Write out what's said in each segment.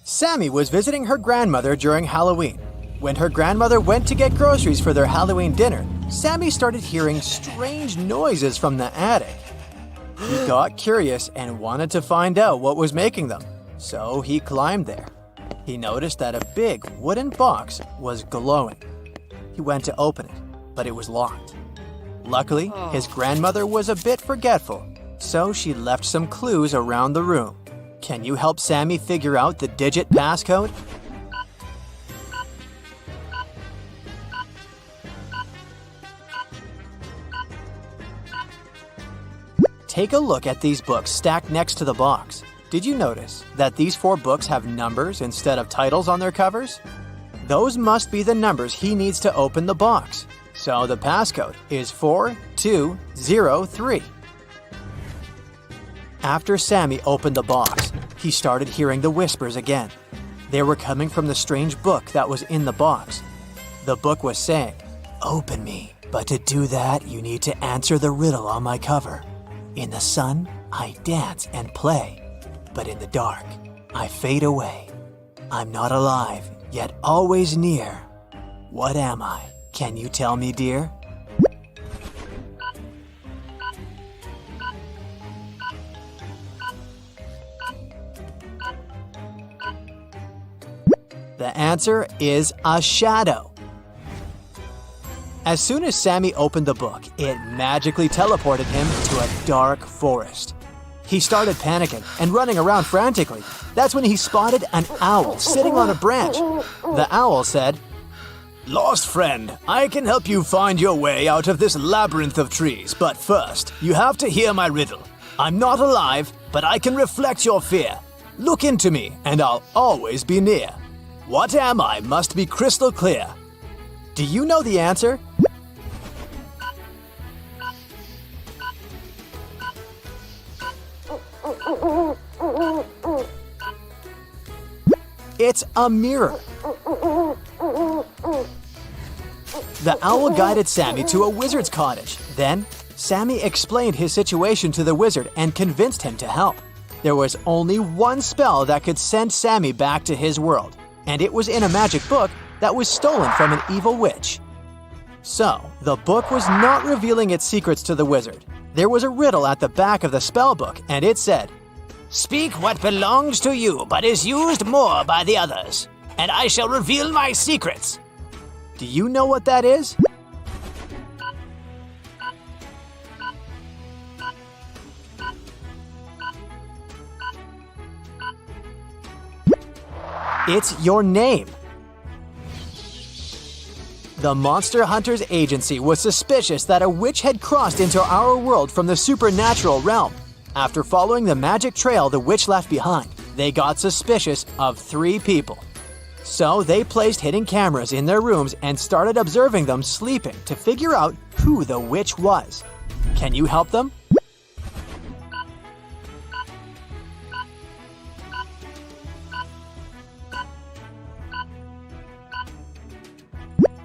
Sammy was visiting her grandmother during Halloween. When her grandmother went to get groceries for their Halloween dinner, Sammy started hearing strange noises from the attic. He got curious and wanted to find out what was making them, so he climbed there. He noticed that a big wooden box was glowing. He went to open it, but it was locked. Luckily, his grandmother was a bit forgetful, so she left some clues around the room. Can you help Sammy figure out the digit passcode? Take a look at these books stacked next to the box. Did you notice that these 4 books have numbers instead of titles on their covers? Those must be the numbers he needs to open the box. So the passcode is 4203. After Sammy opened the box, he started hearing the whispers again. They were coming from the strange book that was in the box. The book was saying, "Open me, but to do that you need to answer the riddle on my cover. In the sun, I dance and play, but in the dark, I fade away. I'm not alive, yet always near. What am I? Can you tell me, dear?" The answer is a shadow. As soon as Sammy opened the book, it magically teleported him to a dark forest. He started panicking and running around frantically. That's when he spotted an owl sitting on a branch. The owl said, "Lost friend, I can help you find your way out of this labyrinth of trees, but first, you have to hear my riddle. I'm not alive, but I can reflect your fear. Look into me, and I'll always be near. What am I must be crystal clear." Do you know the answer? It's a mirror. The owl guided Sammy to a wizard's cottage. Then, Sammy explained his situation to the wizard and convinced him to help. There was only one spell that could send Sammy back to his world, and it was in a magic book that was stolen from an evil witch. So, the book was not revealing its secrets to the wizard. There was a riddle at the back of the spell book, and it said, "Speak what belongs to you, but is used more by the others, and I shall reveal my secrets." Do you know what that is? It's your name. The Monster Hunters Agency was suspicious that a witch had crossed into our world from the supernatural realm. After following the magic trail the witch left behind, they got suspicious of 3 people. So they placed hidden cameras in their rooms and started observing them sleeping to figure out who the witch was. Can you help them?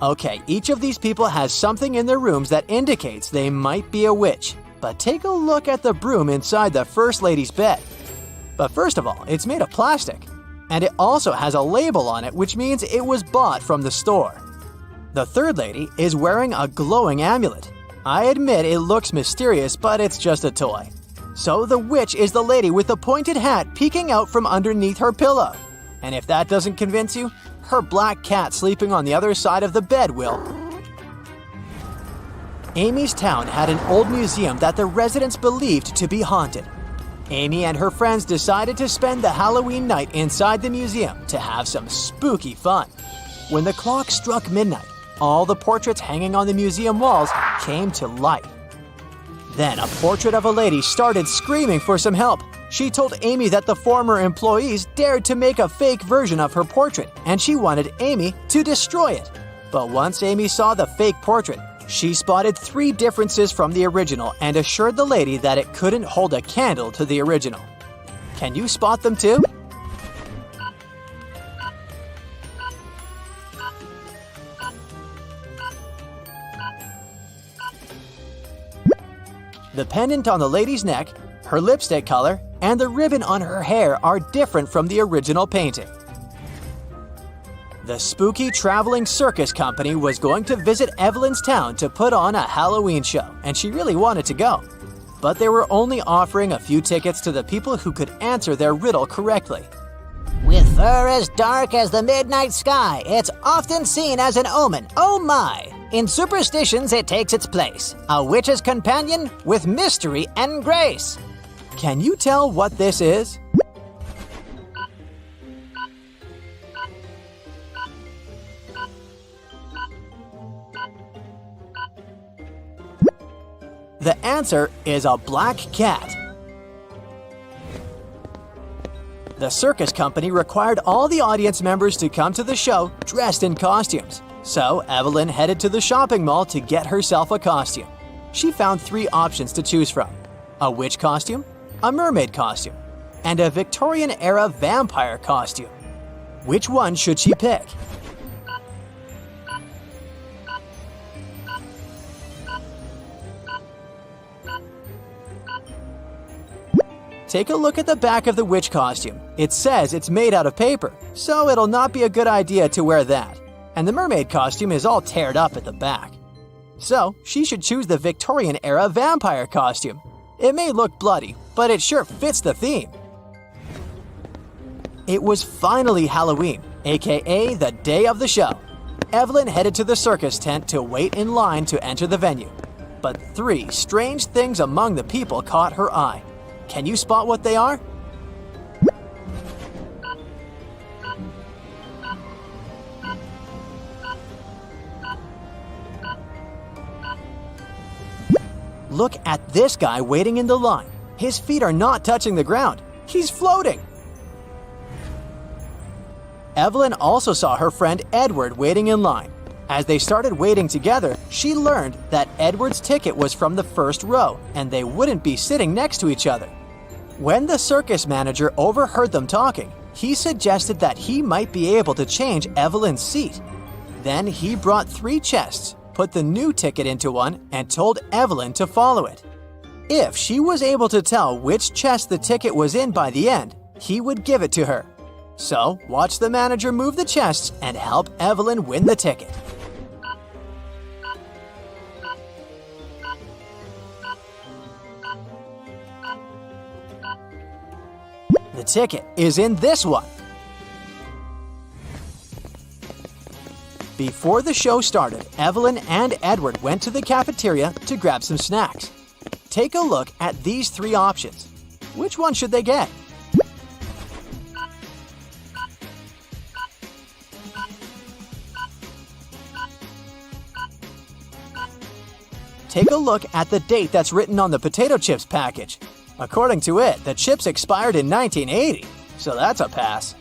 Okay, each of these people has something in their rooms that indicates they might be a witch. But take a look at the broom inside the First Lady's bed. But first of all, it's made of plastic. And it also has a label on it, which means it was bought from the store. The Third Lady is wearing a glowing amulet. I admit it looks mysterious, but it's just a toy. So the witch is the lady with the pointed hat peeking out from underneath her pillow. And if that doesn't convince you, her black cat sleeping on the other side of the bed will. Amy's town had an old museum that the residents believed to be haunted. Amy and her friends decided to spend the Halloween night inside the museum to have some spooky fun. When the clock struck midnight, all the portraits hanging on the museum walls came to life. Then a portrait of a lady started screaming for some help. She told Amy that the former employees dared to make a fake version of her portrait, and she wanted Amy to destroy it. But once Amy saw the fake portrait, she spotted 3 differences from the original and assured the lady that it couldn't hold a candle to the original. Can you spot them too? The pendant on the lady's neck, her lipstick color, and the ribbon on her hair are different from the original painting. The spooky traveling circus company was going to visit Evelyn's town to put on a Halloween show, and she really wanted to go. But they were only offering a few tickets to the people who could answer their riddle correctly. With fur as dark as the midnight sky, it's often seen as an omen. Oh my! In superstitions, it takes its place. A witch's companion with mystery and grace. Can you tell what this is? The answer is a black cat. The circus company required all the audience members to come to the show dressed in costumes. So Evelyn headed to the shopping mall to get herself a costume. She found 3 options to choose from: a witch costume, a mermaid costume, and a Victorian-era vampire costume. Which one should she pick? Take a look at the back of the witch costume. It says it's made out of paper, so it'll not be a good idea to wear that. And the mermaid costume is all teared up at the back. So she should choose the Victorian-era vampire costume. It may look bloody, but it sure fits the theme. It was finally Halloween, aka the day of the show. Evelyn headed to the circus tent to wait in line to enter the venue. But 3 strange things among the people caught her eye. Can you spot what they are? Look at this guy waiting in the line. His feet are not touching the ground. He's floating. Evelyn also saw her friend Edward waiting in line. As they started waiting together, she learned that Edward's ticket was from the first row, and they wouldn't be sitting next to each other. When the circus manager overheard them talking, he suggested that he might be able to change Evelyn's seat. Then he brought 3 chests, put the new ticket into one, and told Evelyn to follow it. If she was able to tell which chest the ticket was in by the end, he would give it to her. So, watch the manager move the chests and help Evelyn win the ticket. The ticket is in this one. Before the show started, Evelyn and Edward went to the cafeteria to grab some snacks. Take a look at these 3 options. Which one should they get? Take a look at the date that's written on the potato chips package. According to it, the chips expired in 1980, so that's a pass.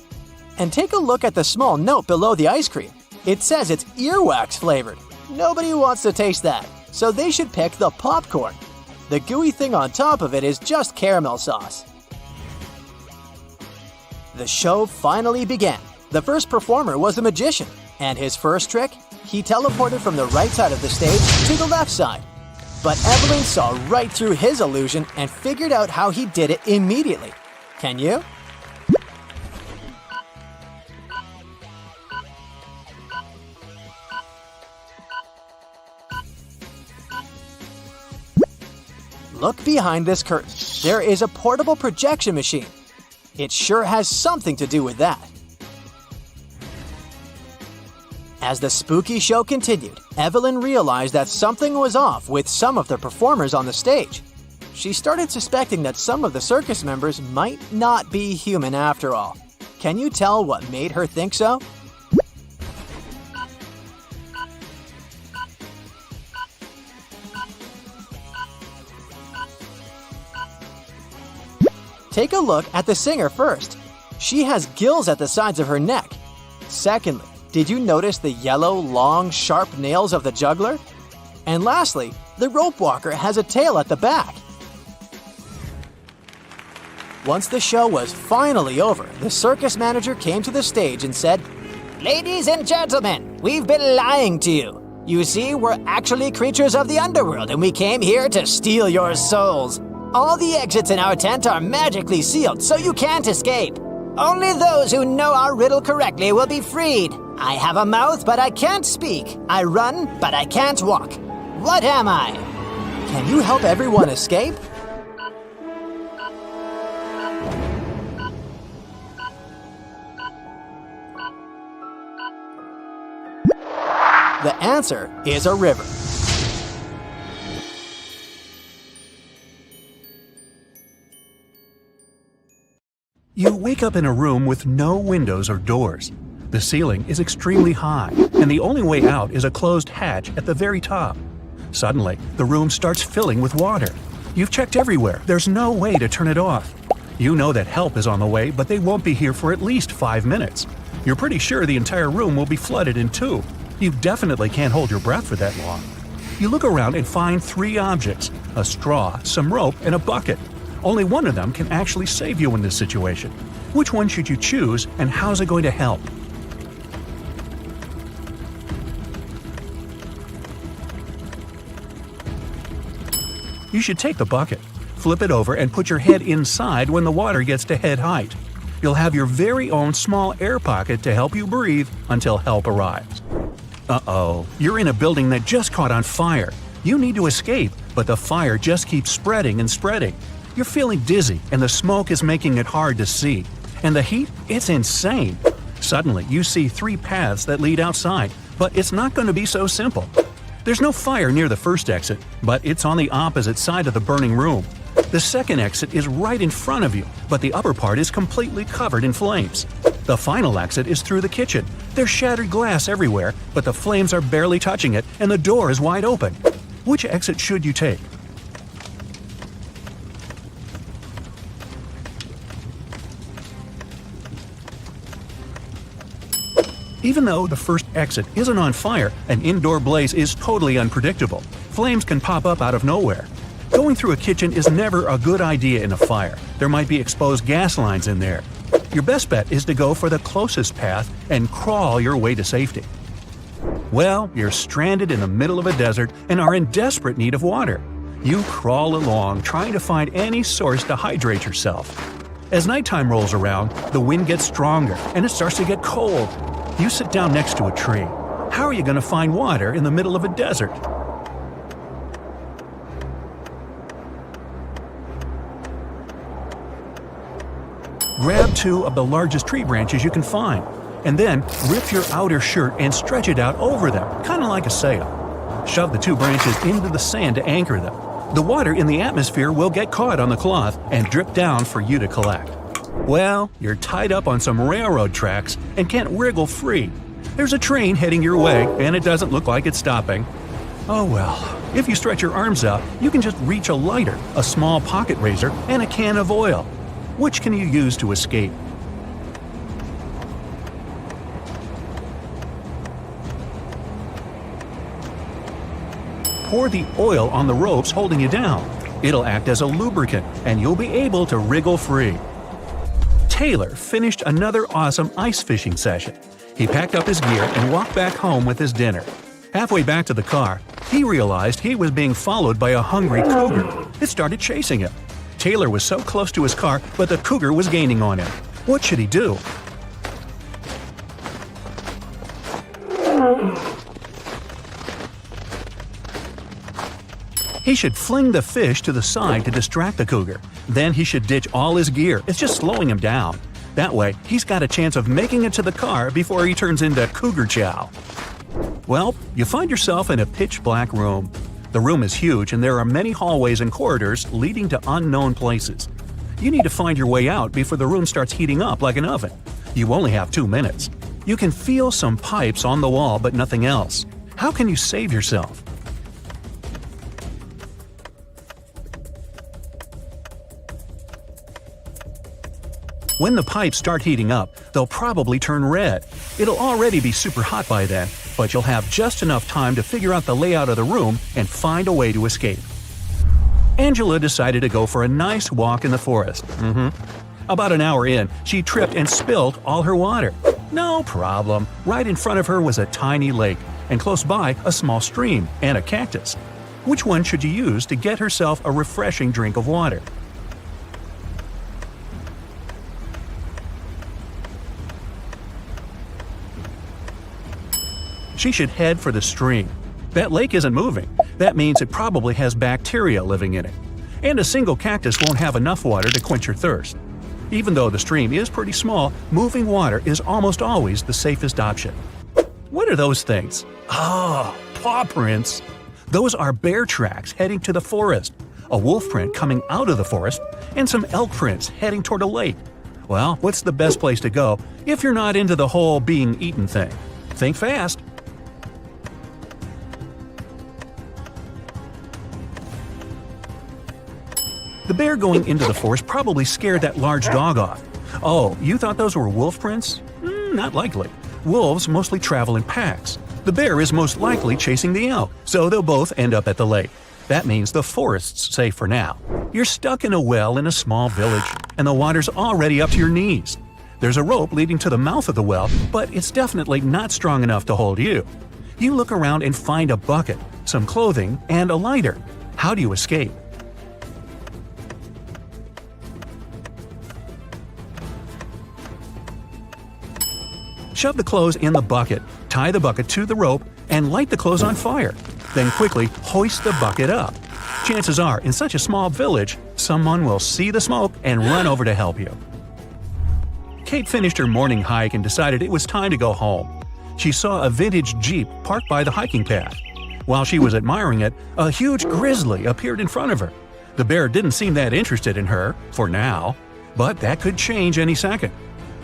And take a look at the small note below the ice cream. It says it's earwax flavored. Nobody wants to taste that, so they should pick the popcorn. The gooey thing on top of it is just caramel sauce. The show finally began. The first performer was a magician, and his first trick, he teleported from the right side of the stage to the left side. But Evelyn saw right through his illusion and figured out how he did it immediately. Can you? Look behind this curtain. There is a portable projection machine. It sure has something to do with that. As the spooky show continued, Evelyn realized that something was off with some of the performers on the stage. She started suspecting that some of the circus members might not be human after all. Can you tell what made her think so? Take a look at the singer first. She has gills at the sides of her neck. Secondly, did you notice the yellow, long, sharp nails of the juggler? And lastly, the rope walker has a tail at the back. Once the show was finally over, the circus manager came to the stage and said, Ladies and gentlemen, we've been lying to you. You see, we're actually creatures of the underworld, and we came here to steal your souls. All the exits in our tent are magically sealed, so you can't escape. Only those who know our riddle correctly will be freed. I have a mouth, but I can't speak. I run, but I can't walk. What am I? Can you help everyone escape? The answer is a river. You wake up in a room with no windows or doors. The ceiling is extremely high, and the only way out is a closed hatch at the very top. Suddenly, the room starts filling with water. You've checked everywhere. There's no way to turn it off. You know that help is on the way, but they won't be here for at least 5 minutes. You're pretty sure the entire room will be flooded in 2. You definitely can't hold your breath for that long. You look around and find 3 objects: a straw, some rope, and a bucket. Only one of them can actually save you in this situation. Which one should you choose, and how's it going to help? You should take the bucket, flip it over, and put your head inside when the water gets to head height. You'll have your very own small air pocket to help you breathe until help arrives. Uh-oh, you're in a building that just caught on fire. You need to escape, but the fire just keeps spreading and spreading. You're feeling dizzy, and the smoke is making it hard to see. And the heat, it's insane. Suddenly, you see 3 paths that lead outside, but it's not going to be so simple. There's no fire near the first exit, but it's on the opposite side of the burning room. The second exit is right in front of you, but the upper part is completely covered in flames. The final exit is through the kitchen. There's shattered glass everywhere, but the flames are barely touching it, and the door is wide open. Which exit should you take? Even though the first exit isn't on fire, an indoor blaze is totally unpredictable. Flames can pop up out of nowhere. Going through a kitchen is never a good idea in a fire. There might be exposed gas lines in there. Your best bet is to go for the closest path and crawl your way to safety. Well, you're stranded in the middle of a desert and are in desperate need of water. You crawl along, trying to find any source to hydrate yourself. As nighttime rolls around, the wind gets stronger and it starts to get cold. You sit down next to a tree. How are you going to find water in the middle of a desert? Grab 2 of the largest tree branches you can find, and then rip your outer shirt and stretch it out over them, kind of like a sail. Shove the 2 branches into the sand to anchor them. The water in the atmosphere will get caught on the cloth and drip down for you to collect. Well, you're tied up on some railroad tracks and can't wriggle free. There's a train heading your way, and it doesn't look like it's stopping. Oh well, if you stretch your arms out, you can just reach a lighter, a small pocket razor, and a can of oil. Which can you use to escape? Pour the oil on the ropes holding you down. It'll act as a lubricant, and you'll be able to wriggle free. Taylor finished another awesome ice fishing session. He packed up his gear and walked back home with his dinner. Halfway back to the car, he realized he was being followed by a hungry cougar. It started chasing him. Taylor was so close to his car, but the cougar was gaining on him. What should he do? He should fling the fish to the side to distract the cougar. Then he should ditch all his gear. It's just slowing him down. That way, he's got a chance of making it to the car before he turns into cougar chow. Well, you find yourself in a pitch-black room. The room is huge and there are many hallways and corridors leading to unknown places. You need to find your way out before the room starts heating up like an oven. You only have 2 minutes. You can feel some pipes on the wall but nothing else. How can you save yourself? When the pipes start heating up, they'll probably turn red. It'll already be super hot by then, but you'll have just enough time to figure out the layout of the room and find a way to escape. Angela decided to go for a nice walk in the forest. About an hour in, she tripped and spilled all her water. No problem. Right in front of her was a tiny lake, and close by a small stream and a cactus. Which one should you use to get herself a refreshing drink of water? She should head for the stream. That lake isn't moving. That means it probably has bacteria living in it. And a single cactus won't have enough water to quench your thirst. Even though the stream is pretty small, moving water is almost always the safest option. What are those things? Oh, paw prints! Those are bear tracks heading to the forest, a wolf print coming out of the forest, and some elk prints heading toward a lake. Well, what's the best place to go if you're not into the whole being eaten thing? Think fast! The bear going into the forest probably scared that large dog off. Oh, you thought those were wolf prints? Not likely. Wolves mostly travel in packs. The bear is most likely chasing the elk, so they'll both end up at the lake. That means the forest's safe for now. You're stuck in a well in a small village, and the water's already up to your knees. There's a rope leading to the mouth of the well, but it's definitely not strong enough to hold you. You look around and find a bucket, some clothing, and a lighter. How do you escape? Shove the clothes in the bucket, tie the bucket to the rope, and light the clothes on fire. Then quickly hoist the bucket up. Chances are, in such a small village, someone will see the smoke and run over to help you. Kate finished her morning hike and decided it was time to go home. She saw a vintage Jeep parked by the hiking path. While she was admiring it, a huge grizzly appeared in front of her. The bear didn't seem that interested in her, for now, but that could change any second.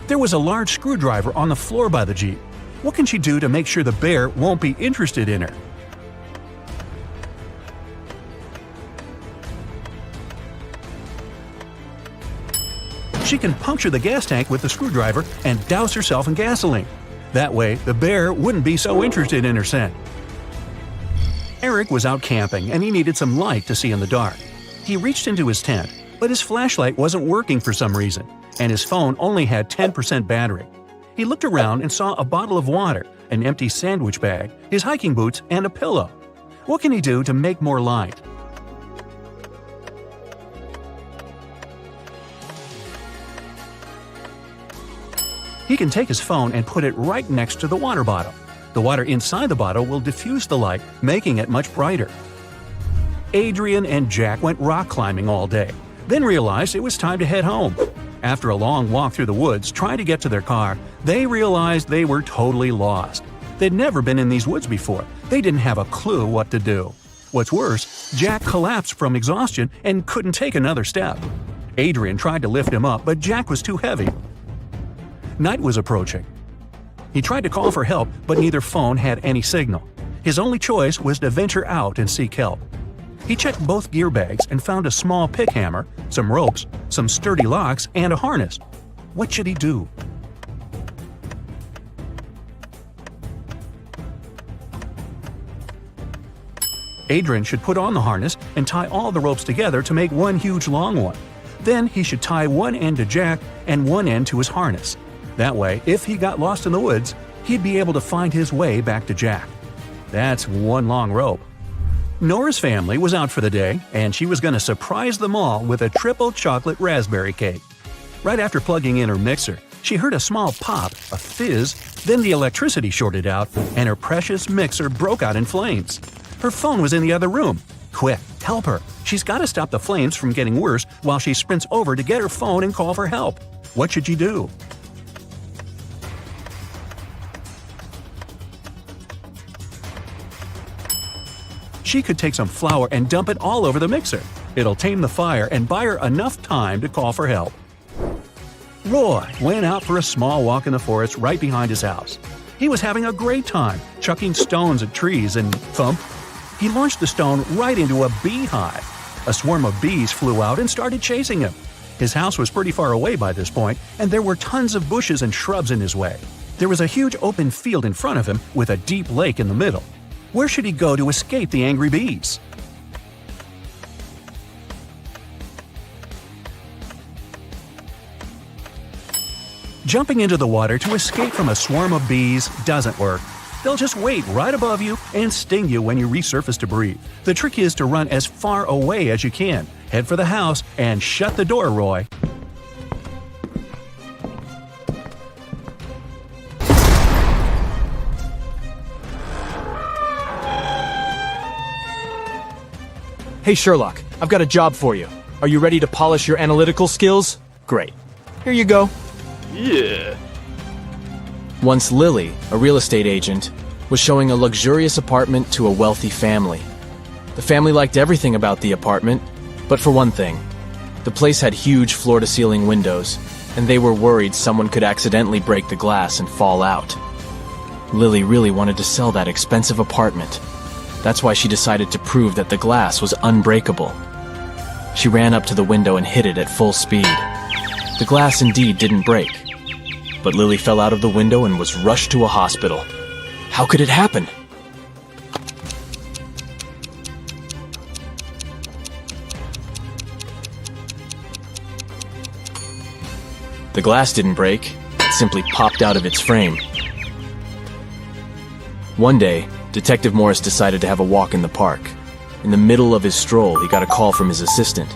There was a large screwdriver on the floor by the Jeep. What can she do to make sure the bear won't be interested in her? She can puncture the gas tank with the screwdriver and douse herself in gasoline. That way, the bear wouldn't be so interested in her scent. Eric was out camping and he needed some light to see in the dark. He reached into his tent, but his flashlight wasn't working for some reason, and his phone only had 10% battery. He looked around and saw a bottle of water, an empty sandwich bag, his hiking boots, and a pillow. What can he do to make more light? He can take his phone and put it right next to the water bottle. The water inside the bottle will diffuse the light, making it much brighter. Adrian and Jack went rock climbing all day, then realized it was time to head home. After a long walk through the woods trying to get to their car, they realized they were totally lost. They'd never been in these woods before. They didn't have a clue what to do. What's worse, Jack collapsed from exhaustion and couldn't take another step. Adrian tried to lift him up, but Jack was too heavy. Night was approaching. He tried to call for help, but neither phone had any signal. His only choice was to venture out and seek help. He checked both gear bags and found a small pick hammer, some ropes, some sturdy locks, and a harness. What should he do? Adrian should put on the harness and tie all the ropes together to make one huge long one. Then he should tie one end to Jack and one end to his harness. That way, if he got lost in the woods, he'd be able to find his way back to Jack. That's one long rope. Nora's family was out for the day, and she was going to surprise them all with a triple chocolate raspberry cake. Right after plugging in her mixer, she heard a small pop, a fizz, then the electricity shorted out, and her precious mixer broke out in flames. Her phone was in the other room. Quick, help her. She's got to stop the flames from getting worse while she sprints over to get her phone and call for help. What should she do? She could take some flour and dump it all over the mixer. It'll tame the fire and buy her enough time to call for help. Roy went out for a small walk in the forest right behind his house. He was having a great time, chucking stones at trees and thump. He launched the stone right into a beehive. A swarm of bees flew out and started chasing him. His house was pretty far away by this point, and there were tons of bushes and shrubs in his way. There was a huge open field in front of him with a deep lake in the middle. Where should he go to escape the angry bees? Jumping into the water to escape from a swarm of bees doesn't work. They'll just wait right above you and sting you when you resurface to breathe. The trick is to run as far away as you can. Head for the house and shut the door, Roy. Hey Sherlock, I've got a job for you. Are you ready to polish your analytical skills? Great. Here you go. Yeah. Once Lily, a real estate agent, was showing a luxurious apartment to a wealthy family. The family liked everything about the apartment, but for one thing. The place had huge floor-to-ceiling windows, and they were worried someone could accidentally break the glass and fall out. Lily really wanted to sell that expensive apartment. That's why she decided to prove that the glass was unbreakable. She ran up to the window and hit it at full speed. The glass indeed didn't break, but Lily fell out of the window and was rushed to a hospital. How could it happen? The glass didn't break, it simply popped out of its frame. One day, Detective Morris decided to have a walk in the park. In the middle of his stroll, he got a call from his assistant.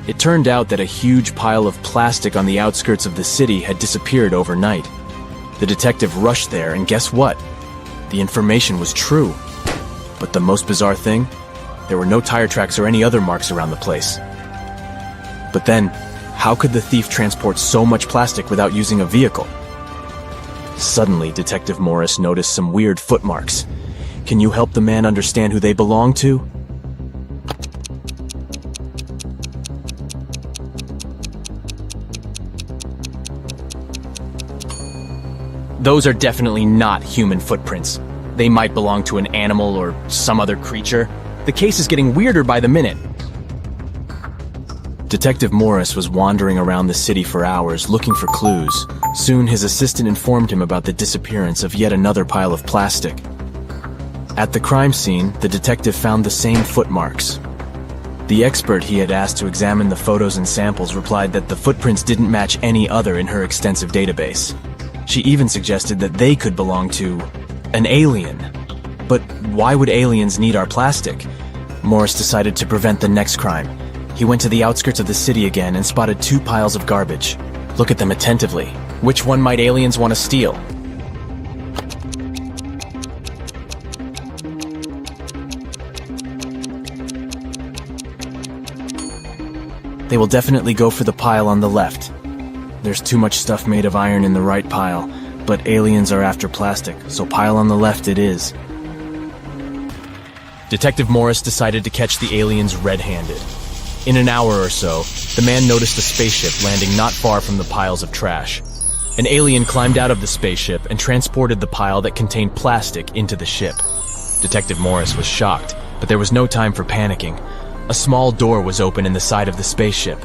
It turned out that a huge pile of plastic on the outskirts of the city had disappeared overnight. The detective rushed there, and guess what? The information was true. But the most bizarre thing? There were no tire tracks or any other marks around the place. But then, how could the thief transport so much plastic without using a vehicle? Suddenly, Detective Morris noticed some weird footmarks. Can you help the man understand who they belong to? Those are definitely not human footprints. They might belong to an animal or some other creature. The case is getting weirder by the minute. Detective Morris was wandering around the city for hours looking for clues. Soon his assistant informed him about the disappearance of yet another pile of plastic. At the crime scene, the detective found the same footmarks. The expert he had asked to examine the photos and samples replied that the footprints didn't match any other in her extensive database. She even suggested that they could belong to an alien. But why would aliens need our plastic? Morris decided to prevent the next crime. He went to the outskirts of the city again and spotted 2 piles of garbage. Look at them attentively. Which one might aliens want to steal? They will definitely go for the pile on the left. There's too much stuff made of iron in the right pile, but aliens are after plastic, so pile on the left it is. Detective Morris decided to catch the aliens red-handed. In an hour or so, the man noticed a spaceship landing not far from the piles of trash. An alien climbed out of the spaceship and transported the pile that contained plastic into the ship. Detective Morris was shocked, but there was no time for panicking. A small door was open in the side of the spaceship.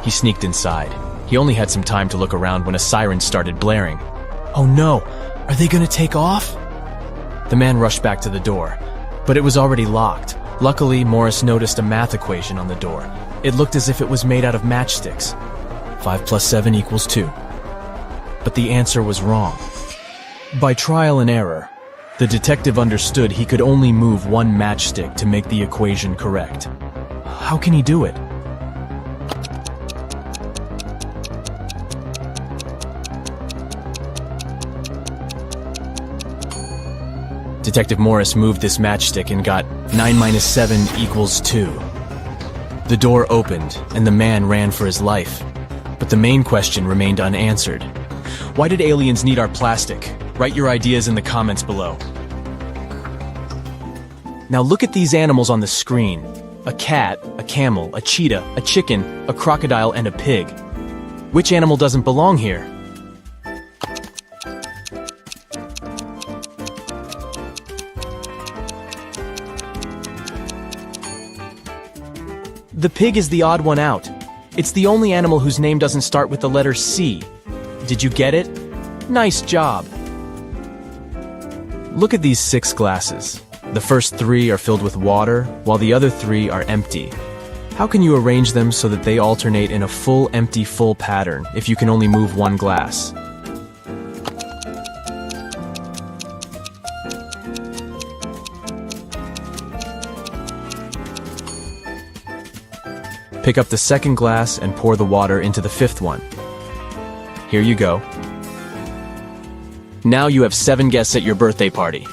He sneaked inside. He only had some time to look around when a siren started blaring. Oh no! Are they gonna take off? The man rushed back to the door, but it was already locked. Luckily, Morris noticed a math equation on the door. It looked as if it was made out of matchsticks. 5 + 7 = 2. But the answer was wrong. By trial and error, the detective understood he could only move one matchstick to make the equation correct. How can he do it? Detective Morris moved this matchstick and got 9 - 7 = 2. The door opened, and the man ran for his life. But the main question remained unanswered. Why did aliens need our plastic? Write your ideas in the comments below. Now look at these animals on the screen. A cat, a camel, a cheetah, a chicken, a crocodile, and a pig. Which animal doesn't belong here? The pig is the odd one out. It's the only animal whose name doesn't start with the letter C. Did you get it? Nice job! Look at these 6 glasses. The first 3 are filled with water, while the other 3 are empty. How can you arrange them so that they alternate in a full empty full pattern if you can only move one glass? Pick up the second glass and pour the water into the 5th one. Here you go. Now you have 7 guests at your birthday party,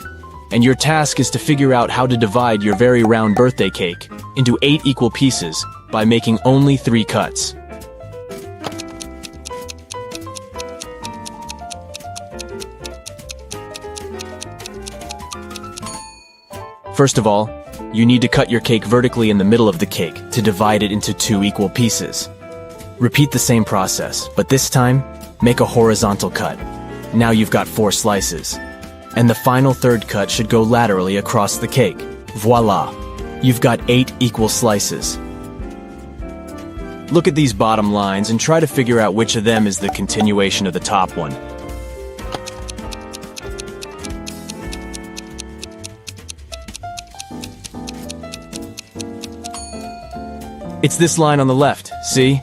and your task is to figure out how to divide your very round birthday cake. into 8 equal pieces by making only 3 cuts. First of all, you need to cut your cake vertically in the middle of the cake to divide it into 2 equal pieces. Repeat the same process, but this time, make a horizontal cut. Now you've got 4 slices. And the final third cut should go laterally across the cake. Voila! You've got 8 equal slices. Look at these bottom lines and try to figure out which of them is the continuation of the top one. It's this line on the left, see?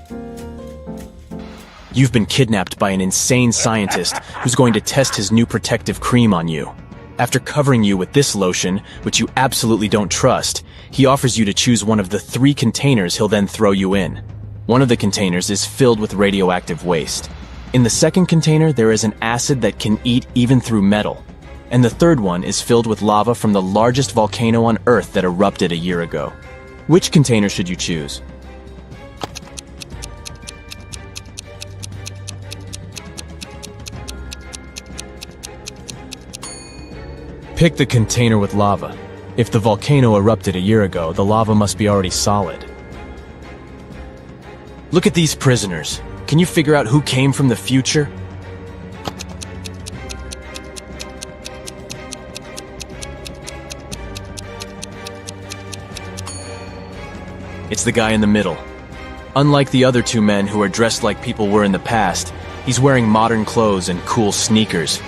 You've been kidnapped by an insane scientist who's going to test his new protective cream on you. After covering you with this lotion, which you absolutely don't trust, he offers you to choose one of the 3 containers he'll then throw you in. One of the containers is filled with radioactive waste. In the second container, there is an acid that can eat even through metal. And the third one is filled with lava from the largest volcano on Earth that erupted a year ago. Which container should you choose? Pick the container with lava. If the volcano erupted a year ago, the lava must be already solid. Look at these prisoners. Can you figure out who came from the future? It's the guy in the middle. Unlike the other 2 men who are dressed like people were in the past, he's wearing modern clothes and cool sneakers.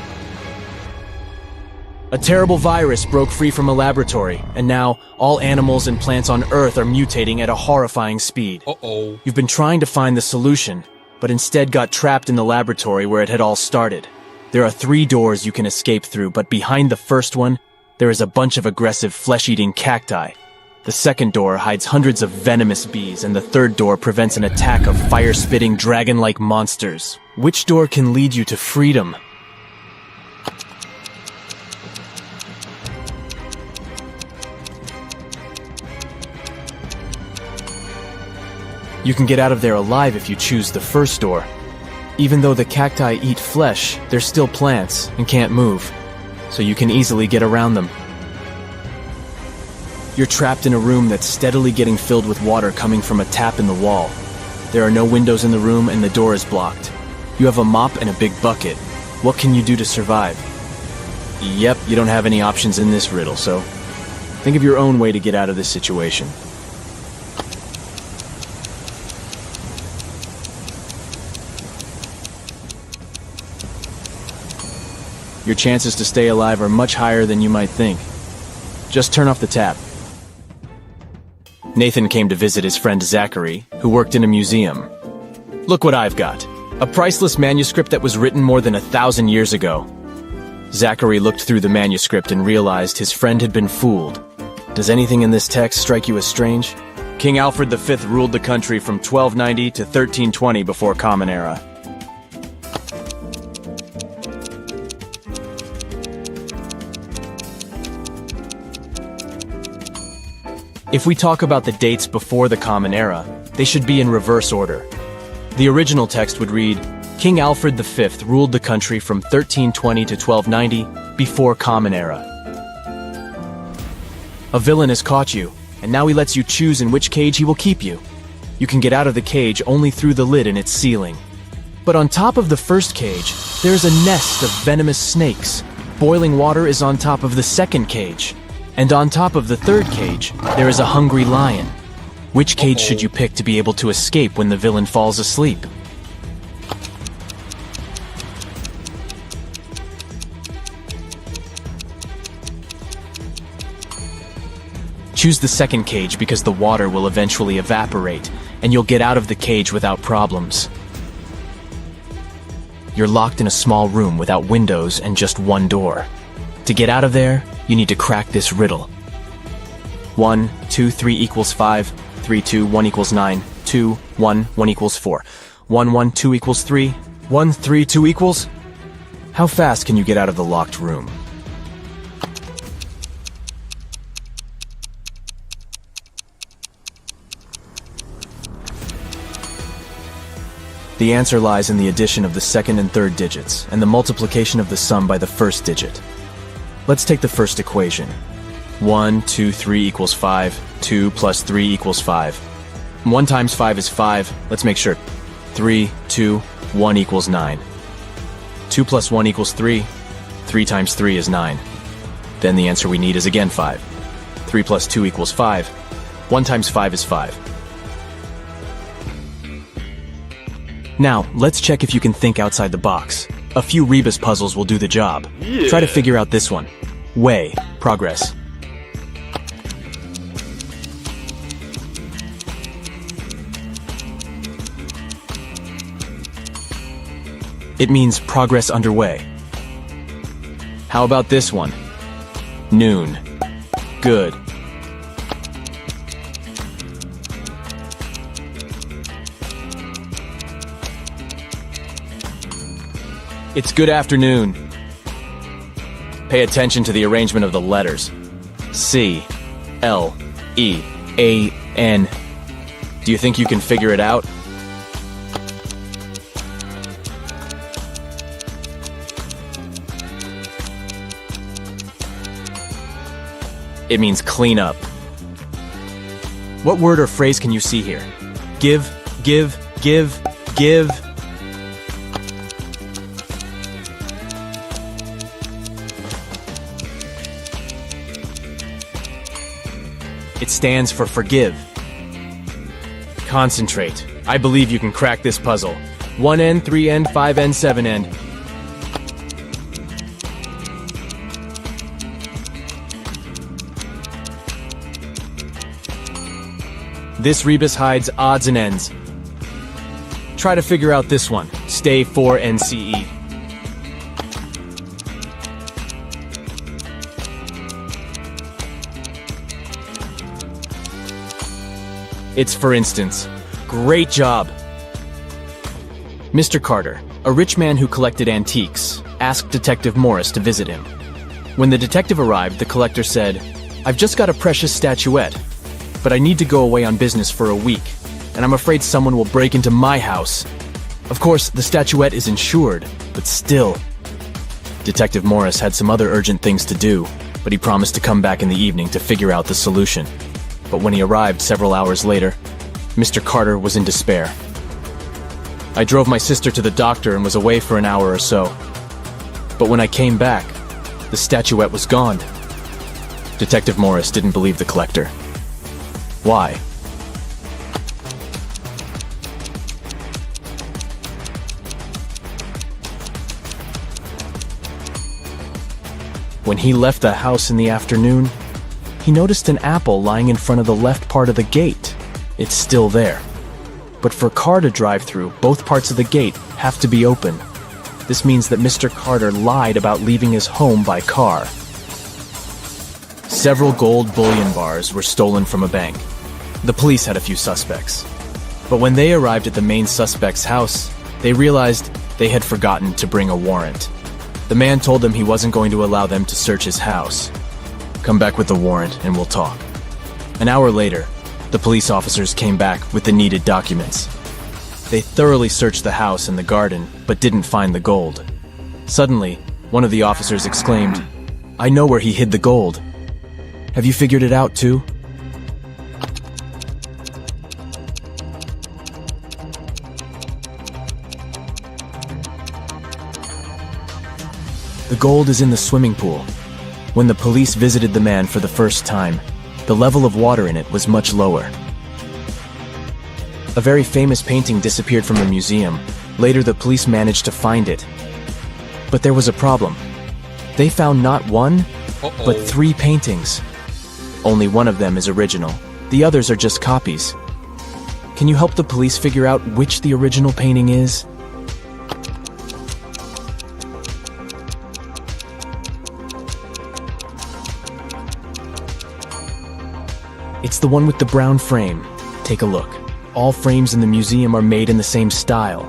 A terrible virus broke free from a laboratory, and now all animals and plants on Earth are mutating at a horrifying speed. Uh-oh. You've been trying to find the solution, but instead got trapped in the laboratory where it had all started. There are 3 doors you can escape through, but behind the first one, there is a bunch of aggressive flesh-eating cacti. The second door hides hundreds of venomous bees, and the third door prevents an attack of fire-spitting dragon-like monsters. Which door can lead you to freedom? You can get out of there alive if you choose the first door. Even though the cacti eat flesh, they're still plants and can't move, so you can easily get around them. You're trapped in a room that's steadily getting filled with water coming from a tap in the wall. There are no windows in the room and the door is blocked. You have a mop and a big bucket. What can you do to survive? Yep, you don't have any options in this riddle, so think of your own way to get out of this situation. Your chances to stay alive are much higher than you might think. Just turn off the tap. Nathan came to visit his friend Zachary, who worked in a museum. Look what I've got. A priceless manuscript that was written more than 1,000 years ago. Zachary looked through the manuscript and realized his friend had been fooled. Does anything in this text strike you as strange? King Alfred V ruled the country from 1290 to 1320 before Common Era. If we talk about the dates before the Common Era, they should be in reverse order. The original text would read, King Alfred V ruled the country from 1320 to 1290 before Common Era. A villain has caught you, and now he lets you choose in which cage he will keep you. You can get out of the cage only through the lid in its ceiling. But on top of the first cage, there is a nest of venomous snakes. Boiling water is on top of the second cage. And on top of the third cage, there is a hungry lion. Which cage should you pick to be able to escape when the villain falls asleep? Choose the second cage because the water will eventually evaporate, and you'll get out of the cage without problems. You're locked in a small room without windows and just one door. To get out of there, you need to crack this riddle. 1, 2, 3 equals 5, 3, 2, 1 equals 9, 2, 1, 1 equals 4, 1, 1, 2 equals 3, 1, 3, 2 equals... How fast can you get out of the locked room? The answer lies in the addition of the second and third digits, and the multiplication of the sum by the first digit. Let's take the first equation. 1, 2, 3 equals 5. 2 plus 3 equals 5. 1 times 5 is 5. Let's make sure. 3, 2, 1 equals 9. 2 plus 1 equals 3. 3 times 3 is 9. Then the answer we need is again 5. 3 plus 2 equals 5. 1 times 5 is 5. Now, let's check if you can think outside the box. A few Rebus puzzles will do the job. Try to figure out this one. Way. Progress. It means progress underway. How about this one? Noon. Good. It's good afternoon. Pay attention to the arrangement of the letters. C, L, E, A, N. Do you think you can figure it out? It means clean up. What word or phrase can you see here? Give, give, give, give. It stands for forgive. Concentrate. I believe you can crack this puzzle. 1N, 3N, 5N, 7N. This Rebus hides odds and ends. Try to figure out this one. Stay 4NCE. It's for instance. Great job! Mr. Carter, a rich man who collected antiques, asked Detective Morris to visit him. When the detective arrived, the collector said, "I've just got a precious statuette, but I need to go away on business for a week, and I'm afraid someone will break into my house." Of course, the statuette is insured, but still. Detective Morris had some other urgent things to do, but he promised to come back in the evening to figure out the solution. But when he arrived several hours later, Mr. Carter was in despair. I drove my sister to the doctor and was away for an hour or so. But when I came back, the statuette was gone. Detective Morris didn't believe the collector. Why? When he left the house in the afternoon, he noticed an apple lying in front of the left part of the gate. It's still there. But for a car to drive through, both parts of the gate have to be open. This means that Mr. Carter lied about leaving his home by car. Several gold bullion bars were stolen from a bank. The police had a few suspects. But when they arrived at the main suspect's house, they realized they had forgotten to bring a warrant. The man told them he wasn't going to allow them to search his house. "Come back with the warrant and we'll talk." An hour later, the police officers came back with the needed documents. They thoroughly searched the house and the garden, but didn't find the gold. Suddenly, one of the officers exclaimed, "I know where he hid the gold. Have you figured it out too?" The gold is in the swimming pool. When the police visited the man for the first time, the level of water in it was much lower. A very famous painting disappeared from the museum. Later, the police managed to find it. But there was a problem. They found not one, but 3 paintings. Only one of them is original. The others are just copies. Can you help the police figure out which the original painting is? It's the one with the brown frame. Take a look. All frames in the museum are made in the same style.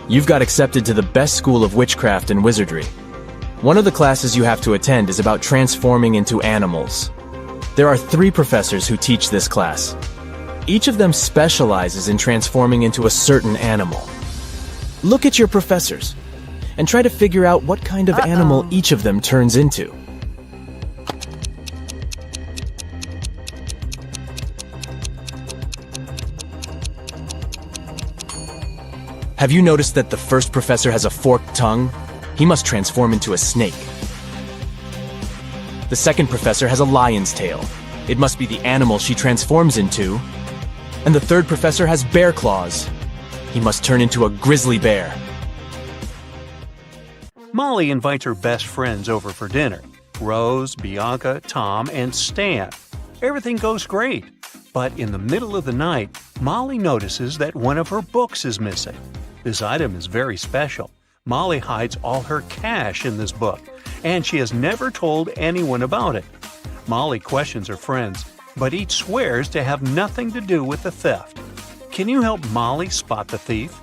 You've got accepted to the best school of witchcraft and wizardry. One of the classes you have to attend is about transforming into animals. There are 3 professors who teach this class. Each of them specializes in transforming into a certain animal. Look at your professors and try to figure out what kind of animal each of them turns into. Have you noticed that the first professor has a forked tongue? He must transform into a snake. The second professor has a lion's tail. It must be the animal she transforms into. And the third professor has bear claws. He must turn into a grizzly bear. Molly invites her best friends over for dinner. Rose, Bianca, Tom, and Stan. Everything goes great. But in the middle of the night, Molly notices that one of her books is missing. This item is very special. Molly hides all her cash in this book, and she has never told anyone about it. Molly questions her friends, but each swears to have nothing to do with the theft. Can you help Molly spot the thief?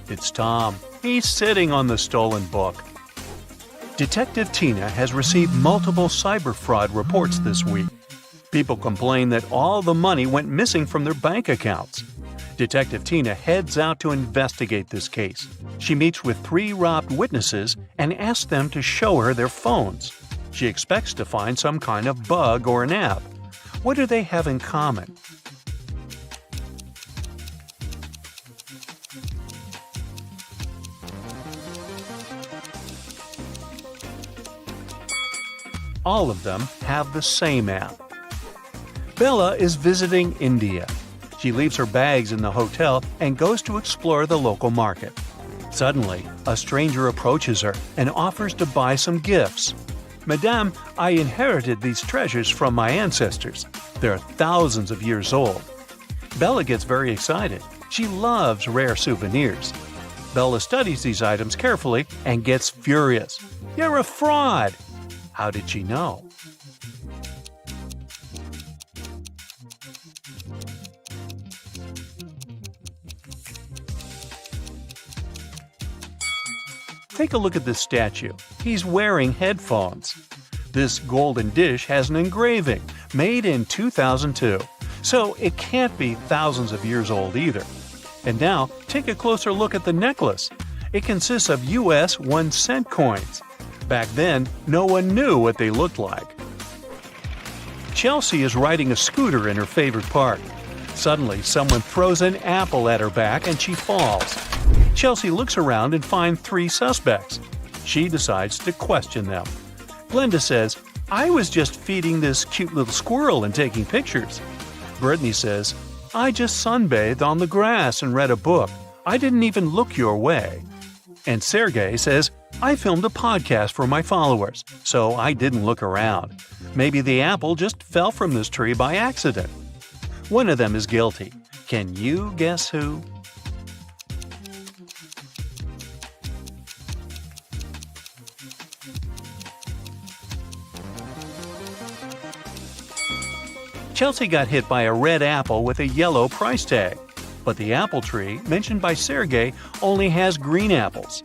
It's Tom. He's sitting on the stolen book. Detective Tina has received multiple cyber fraud reports this week. People complain that all the money went missing from their bank accounts. Detective Tina heads out to investigate this case. She meets with 3 robbed witnesses and asks them to show her their phones. She expects to find some kind of bug or an app. What do they have in common? All of them have the same app. Bella is visiting India. She leaves her bags in the hotel and goes to explore the local market. Suddenly, a stranger approaches her and offers to buy some gifts. "Madame, I inherited these treasures from my ancestors. They're thousands of years old." Bella gets very excited. She loves rare souvenirs. Bella studies these items carefully and gets furious. "You're a fraud!" How did she know? Take a look at this statue. He's wearing headphones. This golden dish has an engraving, made in 2002, so it can't be thousands of years old either. And now, take a closer look at the necklace. It consists of US 1-cent coins. Back then, no one knew what they looked like. Chelsea is riding a scooter in her favorite park. Suddenly, someone throws an apple at her back and she falls. Chelsea looks around and finds 3 suspects. She decides to question them. Glenda says, "I was just feeding this cute little squirrel and taking pictures." Brittany says, "I just sunbathed on the grass and read a book. I didn't even look your way." And Sergey says, "I filmed a podcast for my followers, so I didn't look around. Maybe the apple just fell from this tree by accident." One of them is guilty. Can you guess who? Chelsea got hit by a red apple with a yellow price tag. But the apple tree, mentioned by Sergey, only has green apples.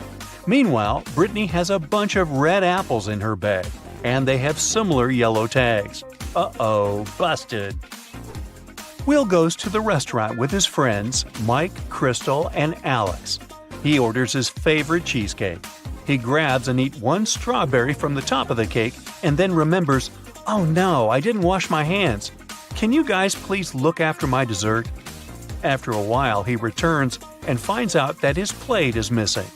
Meanwhile, Brittany has a bunch of red apples in her bag, and they have similar yellow tags. Uh-oh, busted. Will goes to the restaurant with his friends, Mike, Crystal, and Alex. He orders his favorite cheesecake. He grabs and eats 1 strawberry from the top of the cake and then remembers, "Oh no, I didn't wash my hands. Can you guys please look after my dessert?" After a while, he returns and finds out that his plate is missing.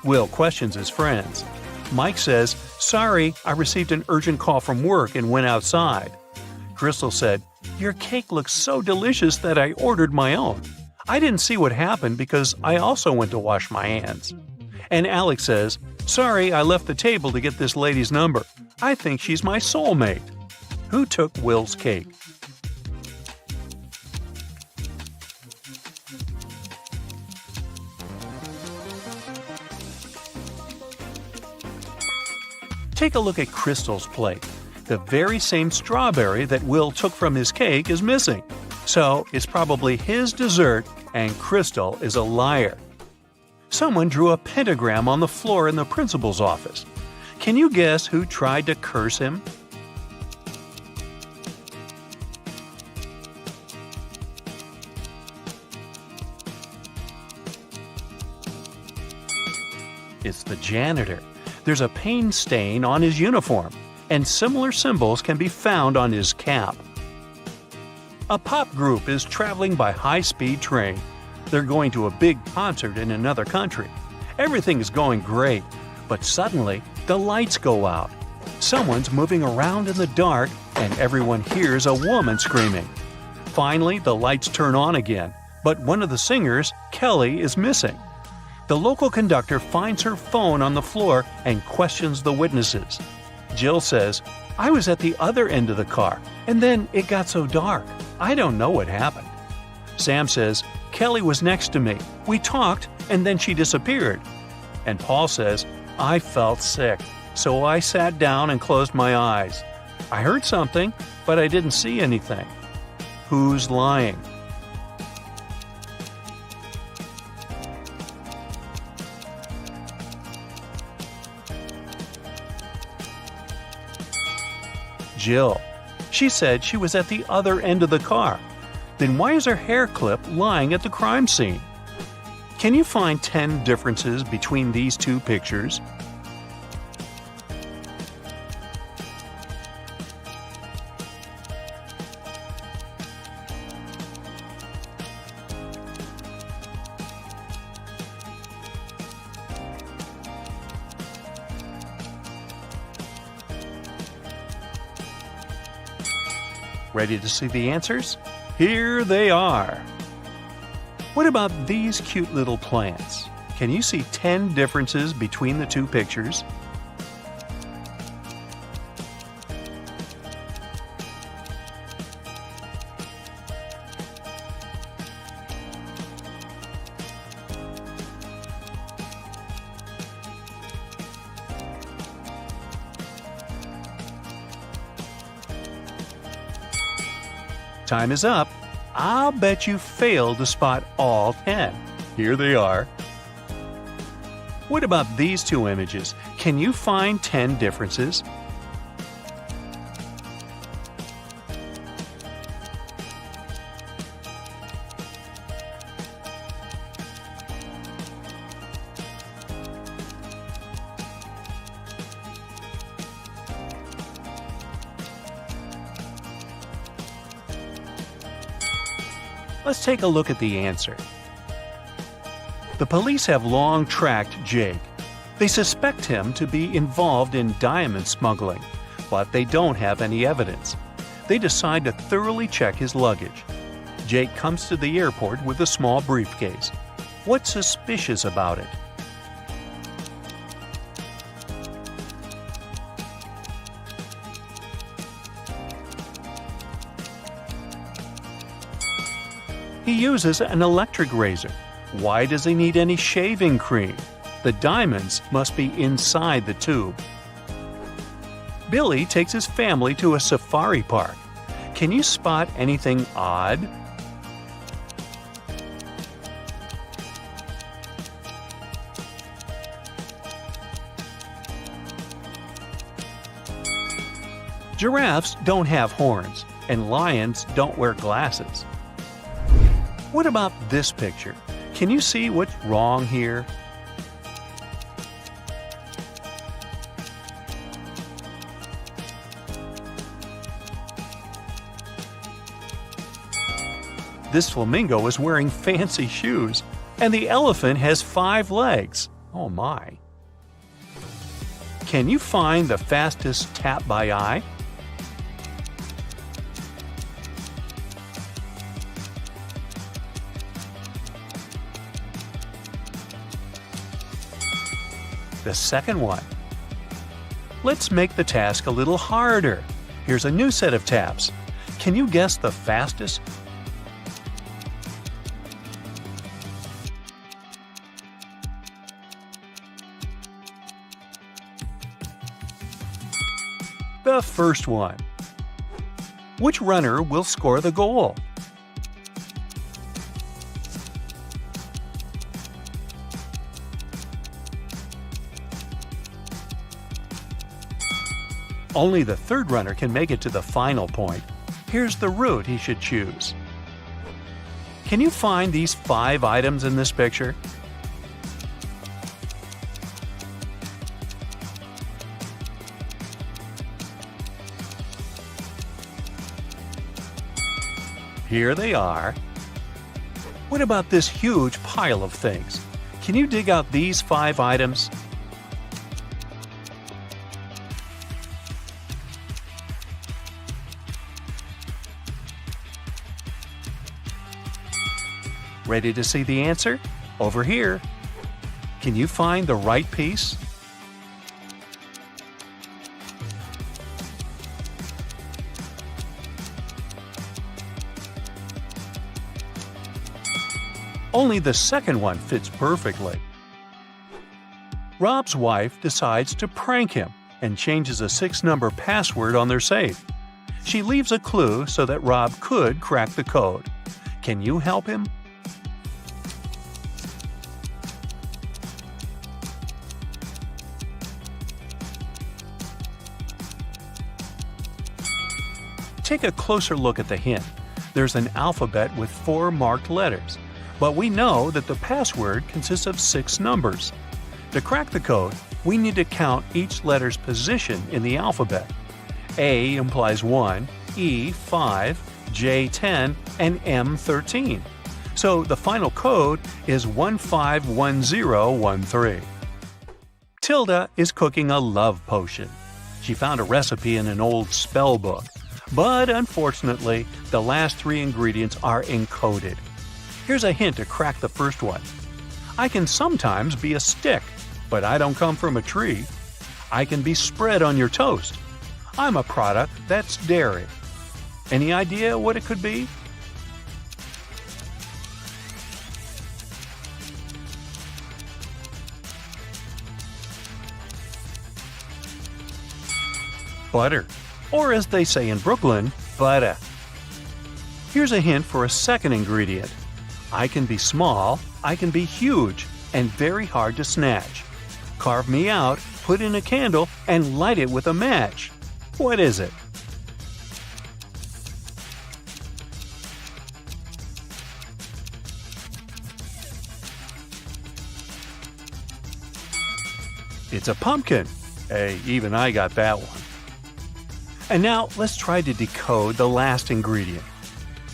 Will questions his friends. Mike says, "Sorry, I received an urgent call from work and went outside." Crystal said, "Your cake looks so delicious that I ordered my own. I didn't see what happened because I also went to wash my hands." And Alex says, "Sorry, I left the table to get this lady's number. I think she's my soulmate." Who took Will's cake? Take a look at Crystal's plate. The very same strawberry that Will took from his cake is missing. So it's probably his dessert and Crystal is a liar. Someone drew a pentagram on the floor in the principal's office. Can you guess who tried to curse him? It's the janitor. There's a paint stain on his uniform, and similar symbols can be found on his cap. A pop group is traveling by high-speed train. They're going to a big concert in another country. Everything is going great, but suddenly the lights go out. Someone's moving around in the dark, and everyone hears a woman screaming. Finally, the lights turn on again, but one of the singers, Kelly, is missing. The local conductor finds her phone on the floor and questions the witnesses. Jill says, "I was at the other end of the car, and then it got so dark. I don't know what happened." Sam says, "Kelly was next to me. We talked, and then she disappeared." And Paul says, "I felt sick, so I sat down and closed my eyes. I heard something, but I didn't see anything." Who's lying? Jill. She said she was at the other end of the car. Then why is her hair clip lying at the crime scene? Can you find 10 differences between these two pictures? Ready to see the answers? Here they are. What about these cute little plants? Can you see 10 differences between the two pictures? Time is up. I'll bet you failed to spot all 10. Here they are. What about these two images? Can you find 10 differences? Let's take a look at the answer. The police have long tracked Jake. They suspect him to be involved in diamond smuggling, but they don't have any evidence. They decide to thoroughly check his luggage. Jake comes to the airport with a small briefcase. What's suspicious about it? He uses an electric razor. Why does he need any shaving cream? The diamonds must be inside the tube. Billy takes his family to a safari park. Can you spot anything odd? Giraffes don't have horns, and lions don't wear glasses. What about this picture? Can you see what's wrong here? This flamingo is wearing fancy shoes, and the elephant has 5 legs. Oh my. Can you find the fastest tap by eye? The second one. Let's make the task a little harder. Here's a new set of taps. Can you guess the fastest? The first one. Which runner will score the goal? Only the third runner can make it to the final point. Here's the route he should choose. Can you find these 5 items in this picture? Here they are. What about this huge pile of things? Can you dig out these 5 items? Ready to see the answer? Over here. Can you find the right piece? Only the second one fits perfectly. Rob's wife decides to prank him and changes a 6-number password on their safe. She leaves a clue so that Rob could crack the code. Can you help him? Take a closer look at the hint. There's an alphabet with 4 marked letters, but we know that the password consists of 6 numbers. To crack the code, we need to count each letter's position in the alphabet. A implies 1, E 5, J 10, and M 13. So the final code is 151013. Tilda is cooking a love potion. She found a recipe in an old spell book. But unfortunately, the last 3 ingredients are encoded. Here's a hint to crack the first one. I can sometimes be a stick, but I don't come from a tree. I can be spread on your toast. I'm a product that's dairy. Any idea what it could be? Butter. Or as they say in Brooklyn, butter. Here's a hint for a second ingredient. I can be small, I can be huge, and very hard to snatch. Carve me out, put in a candle, and light it with a match. What is it? It's a pumpkin. Hey, even I got that one. And now let's try to decode the last ingredient.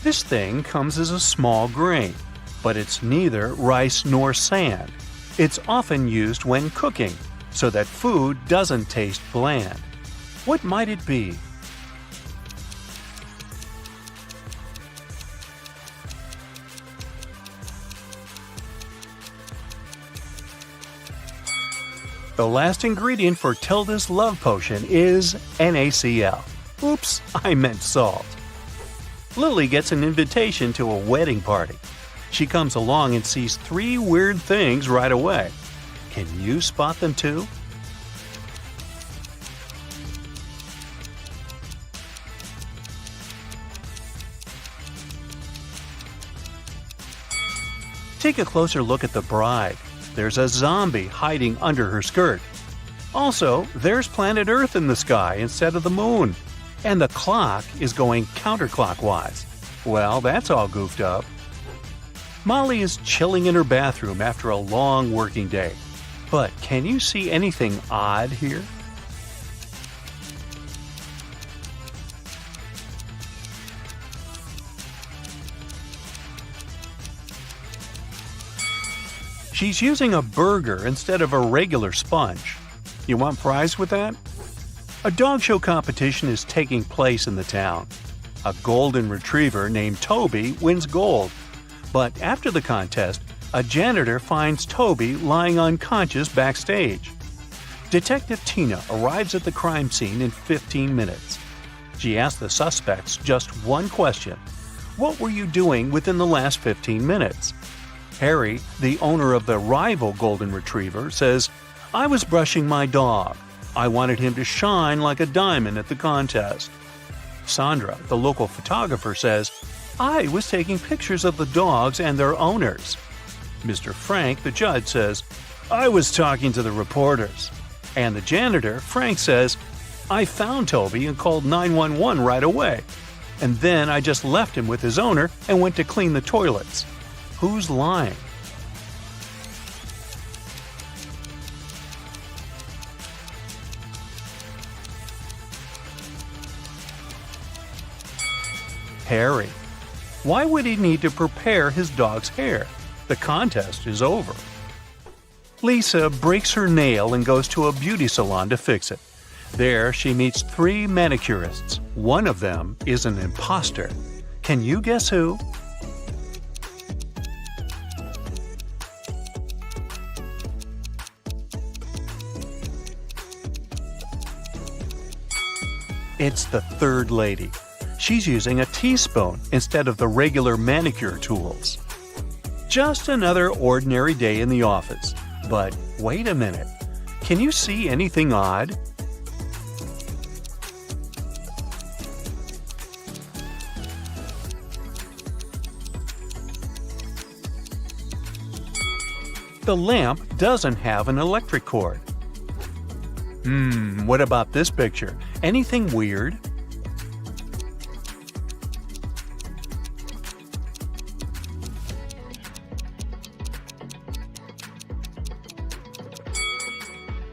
This thing comes as a small grain, but it's neither rice nor sand. It's often used when cooking, so that food doesn't taste bland. What might it be? The last ingredient for Tilda's love potion is NaCl. Oops, I meant salt. Lily gets an invitation to a wedding party. She comes along and sees 3 weird things right away. Can you spot them too? Take a closer look at the bride. There's a zombie hiding under her skirt. Also, there's planet Earth in the sky instead of the moon. And the clock is going counterclockwise. Well, that's all goofed up. Molly is chilling in her bathroom after a long working day. But can you see anything odd here? She's using a burger instead of a regular sponge. You want fries with that? A dog show competition is taking place in the town. A golden retriever named Toby wins gold. But after the contest, a janitor finds Toby lying unconscious backstage. Detective Tina arrives at the crime scene in 15 minutes. She asks the suspects just one question. What were you doing within the last 15 minutes? Harry, the owner of the rival golden retriever, says, I was brushing my dog. I wanted him to shine like a diamond at the contest. Sandra, the local photographer, says, I was taking pictures of the dogs and their owners. Mr. Frank, the judge, says, I was talking to the reporters. And the janitor, Frank, says, I found Toby and called 911 right away. And then I just left him with his owner and went to clean the toilets. Who's lying? Harry. Why would he need to prepare his dog's hair? The contest is over. Lisa breaks her nail and goes to a beauty salon to fix it. There, she meets 3 manicurists. One of them is an imposter. Can you guess who? It's the third lady. She's using a teaspoon instead of the regular manicure tools. Just another ordinary day in the office. But wait a minute. Can you see anything odd? The lamp doesn't have an electric cord. What about this picture? Anything weird?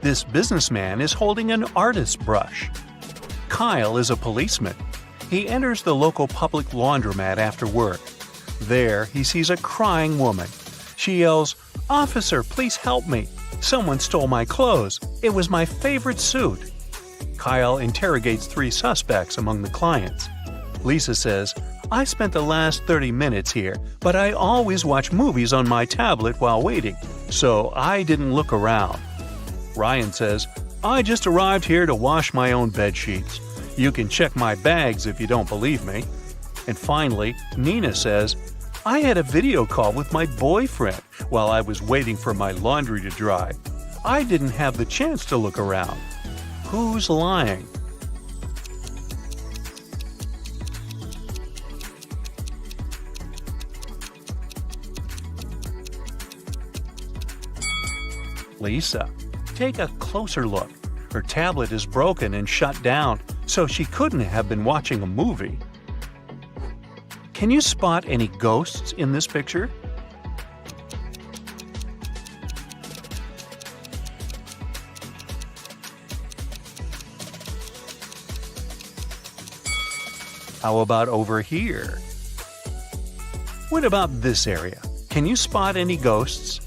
This businessman is holding an artist's brush. Kyle is a policeman. He enters the local public laundromat after work. There, he sees a crying woman. She yells, "Officer, please help me. Someone stole my clothes. It was my favorite suit." Kyle interrogates 3 suspects among the clients. Lisa says, "I spent the last 30 minutes here, but I always watch movies on my tablet while waiting, so I didn't look around." Ryan says, "I just arrived here to wash my own bed sheets. You can check my bags if you don't believe me." And finally, Nina says, "I had a video call with my boyfriend while I was waiting for my laundry to dry. I didn't have the chance to look around." Who's lying? Lisa. Take a closer look. Her tablet is broken and shut down, so she couldn't have been watching a movie. Can you spot any ghosts in this picture? How about over here? What about this area? Can you spot any ghosts?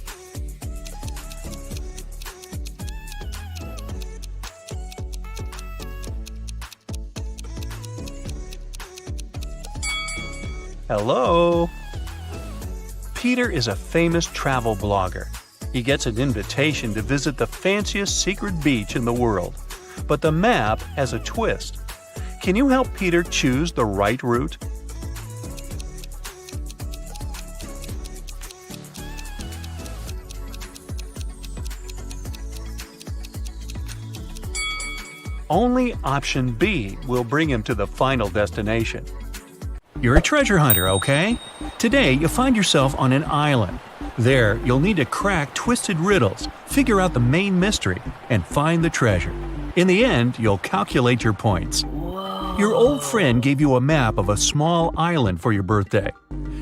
Hello? Peter is a famous travel blogger. He gets an invitation to visit the fanciest secret beach in the world. But the map has a twist. Can you help Peter choose the right route? Only option B will bring him to the final destination. You're a treasure hunter, okay? Today, you'll find yourself on an island. There, you'll need to crack twisted riddles, figure out the main mystery, and find the treasure. In the end, you'll calculate your points. Your old friend gave you a map of a small island for your birthday.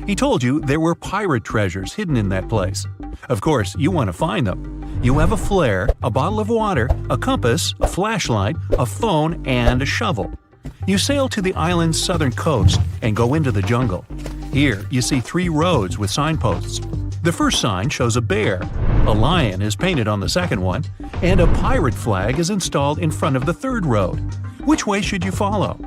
He told you there were pirate treasures hidden in that place. Of course, you want to find them. You have a flare, a bottle of water, a compass, a flashlight, a phone, and a shovel. You sail to the island's southern coast and go into the jungle. Here, you see 3 roads with signposts. The first sign shows a bear, a lion is painted on the second one, and a pirate flag is installed in front of the third road. Which way should you follow?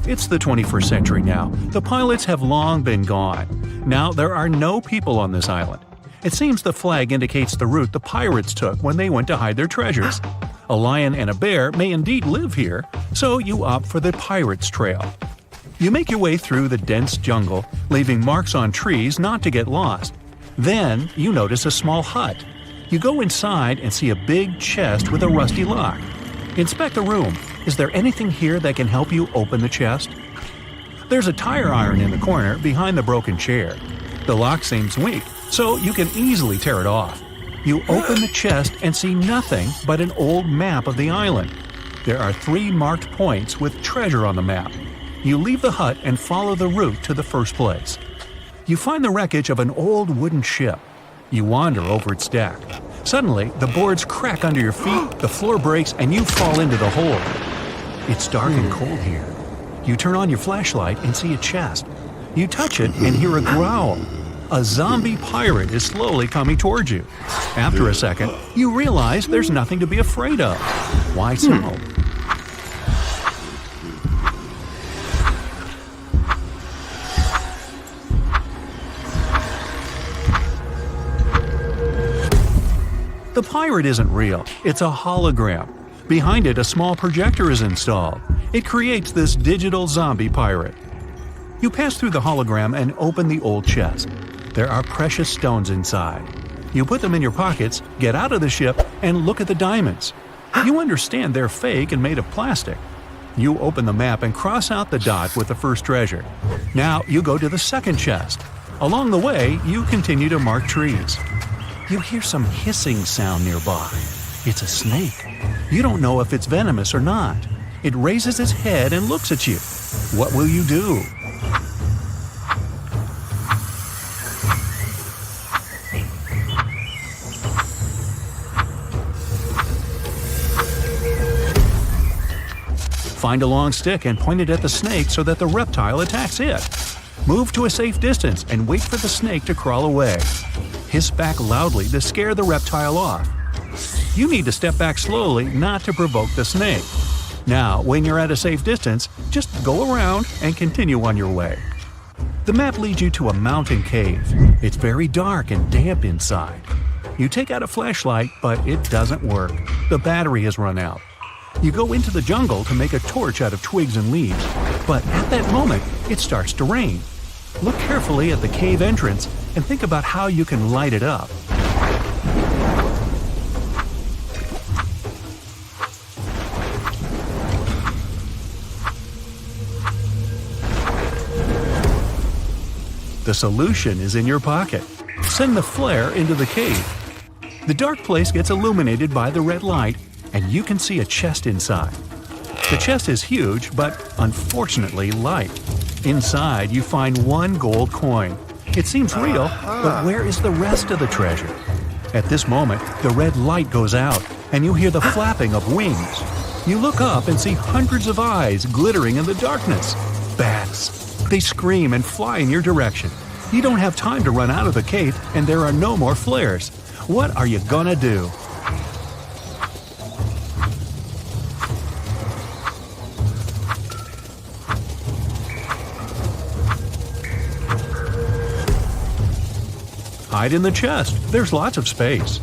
It's the 21st century now. The pilots have long been gone. Now there are no people on this island. It seems the flag indicates the route the pirates took when they went to hide their treasures. A lion and a bear may indeed live here, so you opt for the pirates' trail. You make your way through the dense jungle, leaving marks on trees not to get lost. Then you notice a small hut. You go inside and see a big chest with a rusty lock. Inspect the room. Is there anything here that can help you open the chest? There's a tire iron in the corner behind the broken chair. The lock seems weak, so you can easily tear it off. You open the chest and see nothing but an old map of the island. There are 3 marked points with treasure on the map. You leave the hut and follow the route to the first place. You find the wreckage of an old wooden ship. You wander over its deck. Suddenly, the boards crack under your feet, the floor breaks, and you fall into the hole. It's dark and cold here. You turn on your flashlight and see a chest. You touch it and hear a growl. A zombie pirate is slowly coming towards you. After a second, you realize there's nothing to be afraid of. Why so? The pirate isn't real. It's a hologram. Behind it, a small projector is installed. It creates this digital zombie pirate. You pass through the hologram and open the old chest. There are precious stones inside. You put them in your pockets, get out of the ship, and look at the diamonds. You understand they're fake and made of plastic. You open the map and cross out the dot with the first treasure. Now you go to the second chest. Along the way, you continue to mark trees. You hear some hissing sound nearby. It's a snake. You don't know if it's venomous or not. It raises its head and looks at you. What will you do? Find a long stick and point it at the snake so that the reptile attacks it. Move to a safe distance and wait for the snake to crawl away. Hiss back loudly to scare the reptile off. You need to step back slowly not to provoke the snake. Now, when you're at a safe distance, just go around and continue on your way. The map leads you to a mountain cave. It's very dark and damp inside. You take out a flashlight, but it doesn't work. The battery has run out. You go into the jungle to make a torch out of twigs and leaves, but at that moment, it starts to rain. Look carefully at the cave entrance and think about how you can light it up. The solution is in your pocket. Send the flare into the cave. The dark place gets illuminated by the red light, and you can see a chest inside. The chest is huge, but unfortunately light. Inside, you find 1 gold coin. It seems real, but where is the rest of the treasure? At this moment, the red light goes out, and you hear the flapping of wings. You look up and see hundreds of eyes glittering in the darkness. Bats. They scream and fly in your direction. You don't have time to run out of the cave, and there are no more flares. What are you gonna do? Hide in the chest. There's lots of space.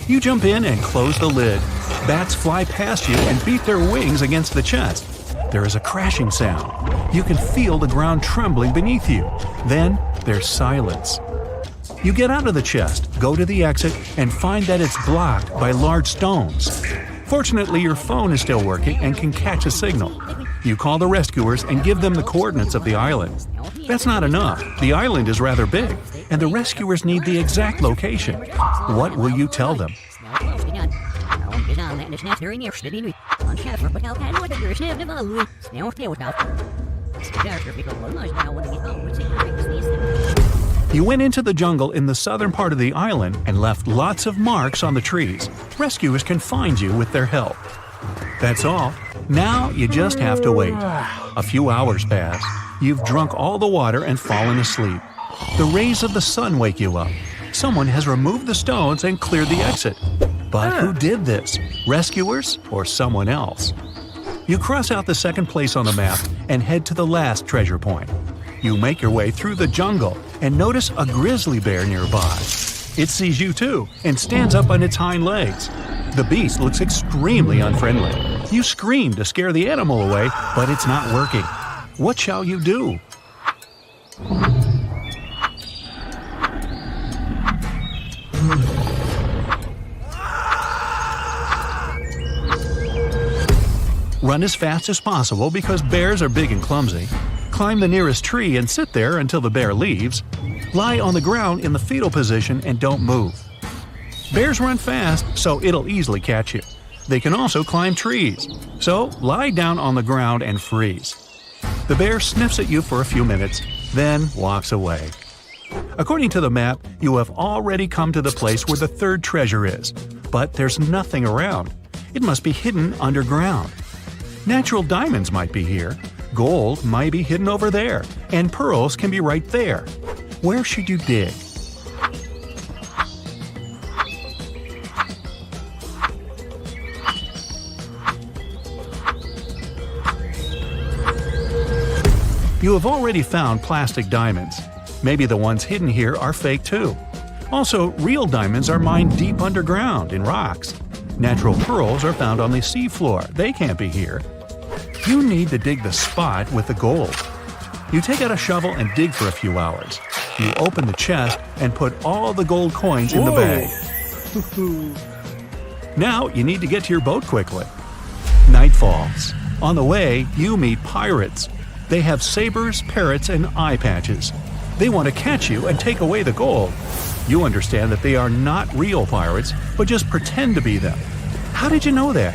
You jump in and close the lid. Bats fly past you and beat their wings against the chest. There is a crashing sound. You can feel the ground trembling beneath you. Then there's silence. You get out of the chest, go to the exit, and find that it's blocked by large stones. Fortunately, your phone is still working and can catch a signal. You call the rescuers and give them the coordinates of the island. That's not enough. The island is rather big, and the rescuers need the exact location. What will you tell them? You went into the jungle in the southern part of the island and left lots of marks on the trees. Rescuers can find you with their help. That's all. Now you just have to wait. A few hours pass. You've drunk all the water and fallen asleep. The rays of the sun wake you up. Someone has removed the stones and cleared the exit. But who did this? Rescuers or someone else? You cross out the second place on the map and head to the last treasure point. You make your way through the jungle and notice a grizzly bear nearby. It sees you too and stands up on its hind legs. The beast looks extremely unfriendly. You scream to scare the animal away, but it's not working. What shall you do? Run as fast as possible because bears are big and clumsy. Climb the nearest tree and sit there until the bear leaves. Lie on the ground in the fetal position and don't move. Bears run fast, so it'll easily catch you. They can also climb trees, so lie down on the ground and freeze. The bear sniffs at you for a few minutes, then walks away. According to the map, you have already come to the place where the third treasure is, but there's nothing around. It must be hidden underground. Natural diamonds might be here, gold might be hidden over there, and pearls can be right there. Where should you dig? You have already found plastic diamonds. Maybe the ones hidden here are fake too. Also, real diamonds are mined deep underground in rocks. Natural pearls are found on the seafloor. They can't be here. You need to dig the spot with the gold. You take out a shovel and dig for a few hours. You open the chest and put all the gold coins in the bag. Now you need to get to your boat quickly. Night falls. On the way, you meet pirates. They have sabers, parrots, and eye patches. They want to catch you and take away the gold. You understand that they are not real pirates, but just pretend to be them. How did you know that?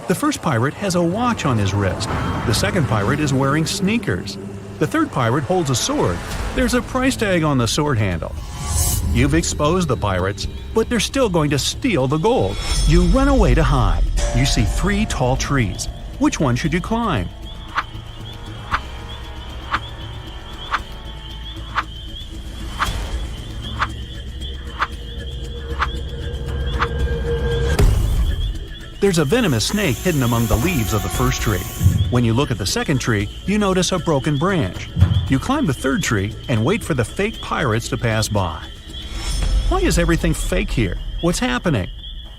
The first pirate has a watch on his wrist. The second pirate is wearing sneakers. The third pirate holds a sword. There's a price tag on the sword handle. You've exposed the pirates, but they're still going to steal the gold. You run away to hide. You see 3 tall trees. Which one should you climb? There's a venomous snake hidden among the leaves of the first tree. When you look at the second tree, you notice a broken branch. You climb the third tree and wait for the fake pirates to pass by. Why is everything fake here? What's happening?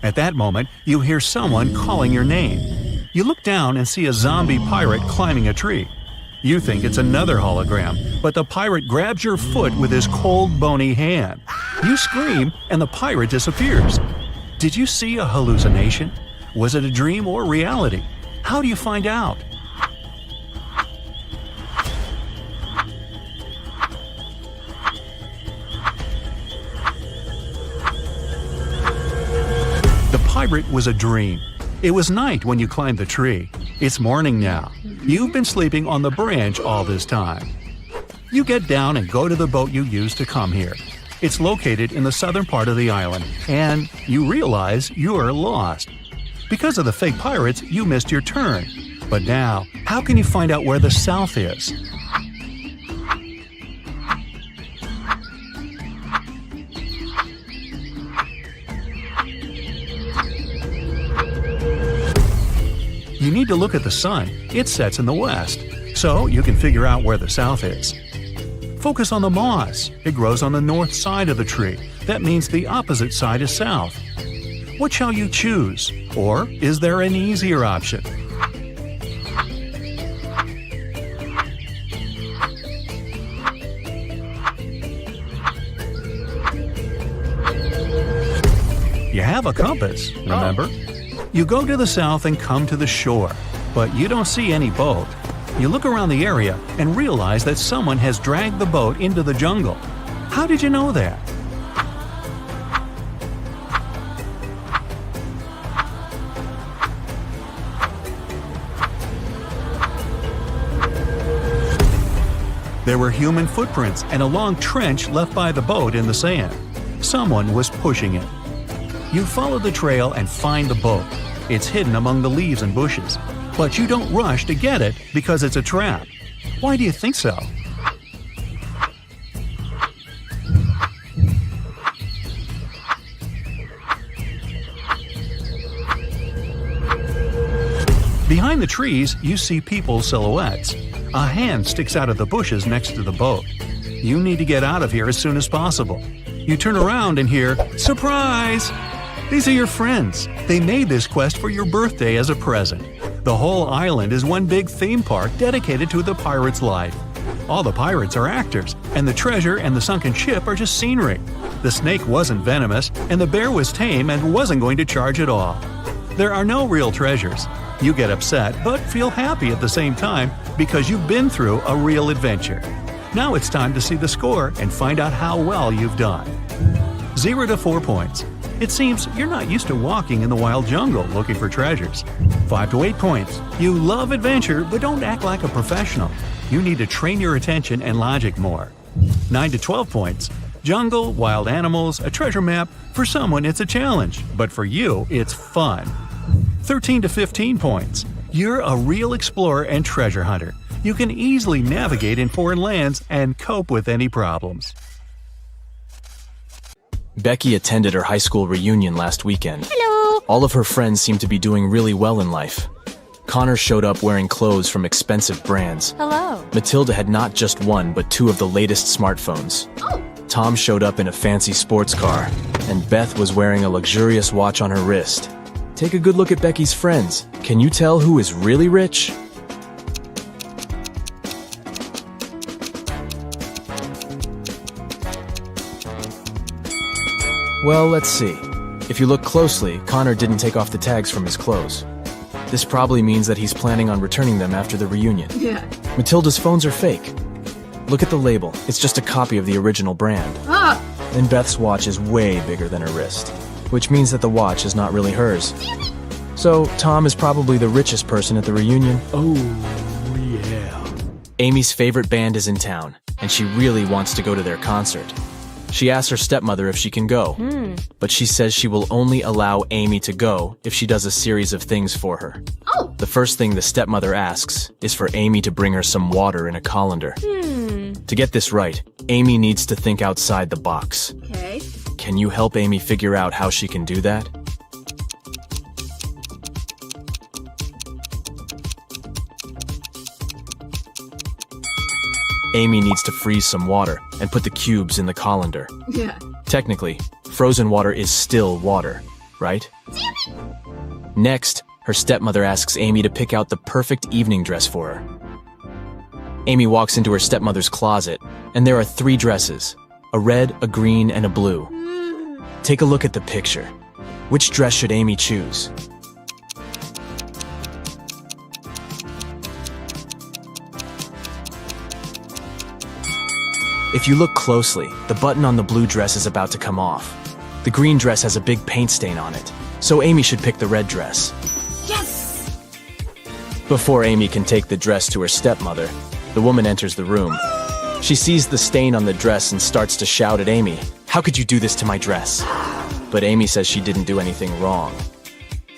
At that moment, you hear someone calling your name. You look down and see a zombie pirate climbing a tree. You think it's another hologram, but the pirate grabs your foot with his cold, bony hand. You scream, and the pirate disappears. Did you see a hallucination? Was it a dream or reality? How do you find out? The pirate was a dream. It was night when you climbed the tree. It's morning now. You've been sleeping on the branch all this time. You get down and go to the boat you used to come here. It's located in the southern part of the island, and you realize you're lost. Because of the fake pirates, you missed your turn. But now, how can you find out where the south is? You need to look at the sun. It sets in the west, so you can figure out where the south is. Focus on the moss. It grows on the north side of the tree. That means the opposite side is south. What shall you choose? Or is there an easier option? You have a compass, remember? You go to the south and come to the shore, but you don't see any boat. You look around the area and realize that someone has dragged the boat into the jungle. How did you know that? There were human footprints and a long trench left by the boat in the sand. Someone was pushing it. You follow the trail and find the boat. It's hidden among the leaves and bushes. But you don't rush to get it because it's a trap. Why do you think so? Behind the trees, you see people's silhouettes. A hand sticks out of the bushes next to the boat. You need to get out of here as soon as possible. You turn around and hear, "Surprise!" These are your friends. They made this quest for your birthday as a present. The whole island is one big theme park dedicated to the pirate's life. All the pirates are actors, and the treasure and the sunken ship are just scenery. The snake wasn't venomous, and the bear was tame and wasn't going to charge at all. There are no real treasures. You get upset, but feel happy at the same time because you've been through a real adventure. Now it's time to see the score and find out how well you've done. 0 to 4 points. It seems you're not used to walking in the wild jungle looking for treasures. 5 to 8 points. You love adventure, but don't act like a professional. You need to train your attention and logic more. 9 to 12 points. Jungle, wild animals, a treasure map. For someone, it's a challenge, but for you, it's fun. 13 to 15 points. You're a real explorer and treasure hunter. You can easily navigate in foreign lands and cope with any problems. Becky attended her high school reunion last weekend. Hello. All of her friends seemed to be doing really well in life. Connor showed up wearing clothes from expensive brands. Hello. Matilda had not just one, but 2 of the latest smartphones. Oh. Tom showed up in a fancy sports car, and Beth was wearing a luxurious watch on her wrist. Take a good look at Becky's friends. Can you tell who is really rich? Well, let's see. If you look closely, Connor didn't take off the tags from his clothes. This probably means that he's planning on returning them after the reunion. Yeah. Matilda's phones are fake. Look at the label. It's just a copy of the original brand. Ah. And Beth's watch is way bigger than her wrist, which means that the watch is not really hers. So, Tom is probably the richest person at the reunion. Oh, yeah. Amy's favorite band is in town, and she really wants to go to their concert. She asks her stepmother if she can go, but she says she will only allow Amy to go if she does a series of things for her. Oh. The first thing the stepmother asks is for Amy to bring her some water in a colander. To get this right, Amy needs to think outside the box. Okay. Can you help Amy figure out how she can do that? Amy needs to freeze some water and put the cubes in the colander. Yeah. Technically, frozen water is still water, right? Next, her stepmother asks Amy to pick out the perfect evening dress for her. Amy walks into her stepmother's closet, and there are 3 dresses, a red, a green, and a blue. Take a look at the picture. Which dress should Amy choose? If you look closely, the button on the blue dress is about to come off. The green dress has a big paint stain on it, so Amy should pick the red dress. Yes. Before Amy can take the dress to her stepmother, the woman enters the room. She sees the stain on the dress and starts to shout at Amy, "How could you do this to my dress?" But Amy says she didn't do anything wrong,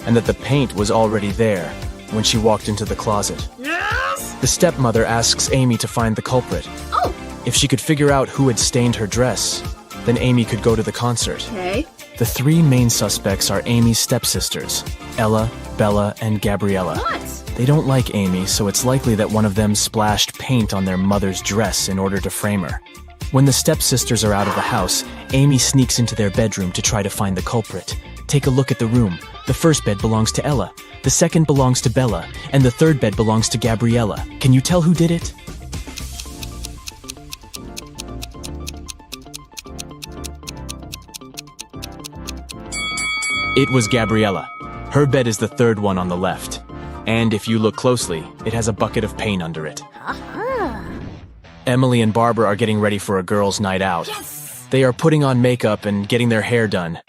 and that the paint was already there when she walked into the closet. Yes. The stepmother asks Amy to find the culprit. Oh. If she could figure out who had stained her dress, then Amy could go to the concert. Okay. The 3 main suspects are Amy's stepsisters, Ella, Bella, and Gabriella. What? They don't like Amy, so it's likely that one of them splashed paint on their mother's dress in order to frame her. When the stepsisters are out of the house, Amy sneaks into their bedroom to try to find the culprit. Take a look at the room. The first bed belongs to Ella, the second belongs to Bella, and the third bed belongs to Gabriella. Can you tell who did it? It was Gabriella. Her bed is the third one on the left. And if you look closely, it has a bucket of paint under it. Emily and Barbara are getting ready for a girls' night out. Yes. They are putting on makeup and getting their hair done.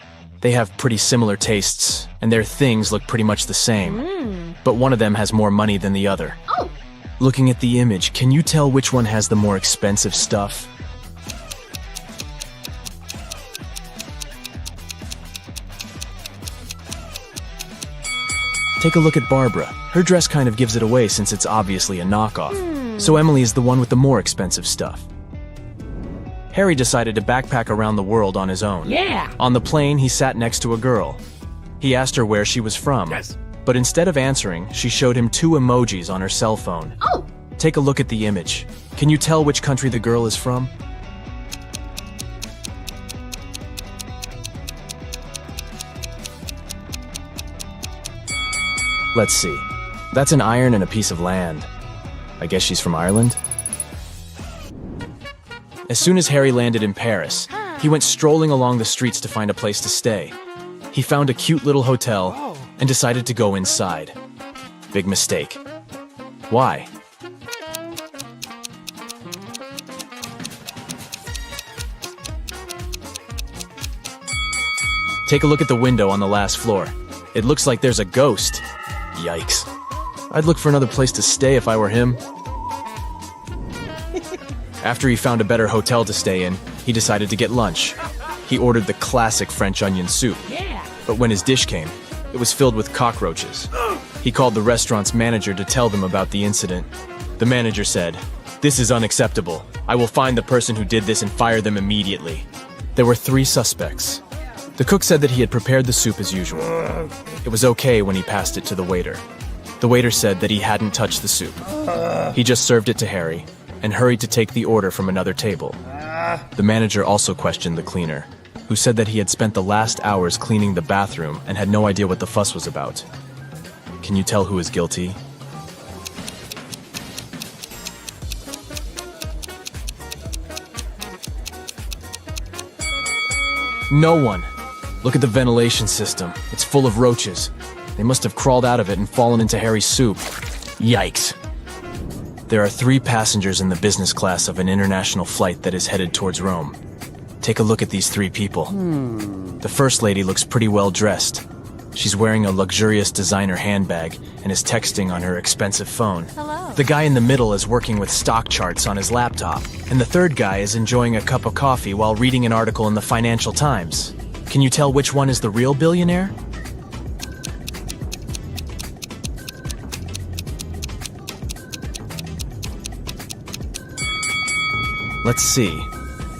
They have pretty similar tastes, and their things look pretty much the same. But one of them has more money than the other. Oh. Looking at the image, can you tell which one has the more expensive stuff? Take a look at Barbara. Her dress kind of gives it away since it's obviously a knockoff. So Emily is the one with the more expensive stuff. Harry decided to backpack around the world on his own. Yeah. On the plane, he sat next to a girl. He asked her where she was from. Yes. But instead of answering, she showed him 2 emojis on her cell phone. Oh. Take a look at the image. Can you tell which country the girl is from? Let's see. That's an iron and a piece of land. I guess she's from Ireland? As soon as Harry landed in Paris, he went strolling along the streets to find a place to stay. He found a cute little hotel and decided to go inside. Big mistake. Why? Take a look at the window on the last floor. It looks like there's a ghost. Yikes. I'd look for another place to stay if I were him. After he found a better hotel to stay in, he decided to get lunch. He ordered the classic French onion soup. But when his dish came, it was filled with cockroaches. He called the restaurant's manager to tell them about the incident. The manager said, "This is unacceptable. I will find the person who did this and fire them immediately." There were 3 suspects. The cook said that he had prepared the soup as usual. It was okay when he passed it to the waiter. The waiter said that he hadn't touched the soup. He just served it to Harry and hurried to take the order from another table. The manager also questioned the cleaner, who said that he had spent the last hours cleaning the bathroom and had no idea what the fuss was about. Can you tell who is guilty? No one. Look at the ventilation system. It's full of roaches. They must have crawled out of it and fallen into Harry's soup. Yikes. There are 3 passengers in the business class of an international flight that is headed towards Rome. Take a look at these 3 people. The first lady looks pretty well dressed. She's wearing a luxurious designer handbag and is texting on her expensive phone. Hello. The guy in the middle is working with stock charts on his laptop, and the third guy is enjoying a cup of coffee while reading an article in the Financial Times. Can you tell which one is the real billionaire? Let's see.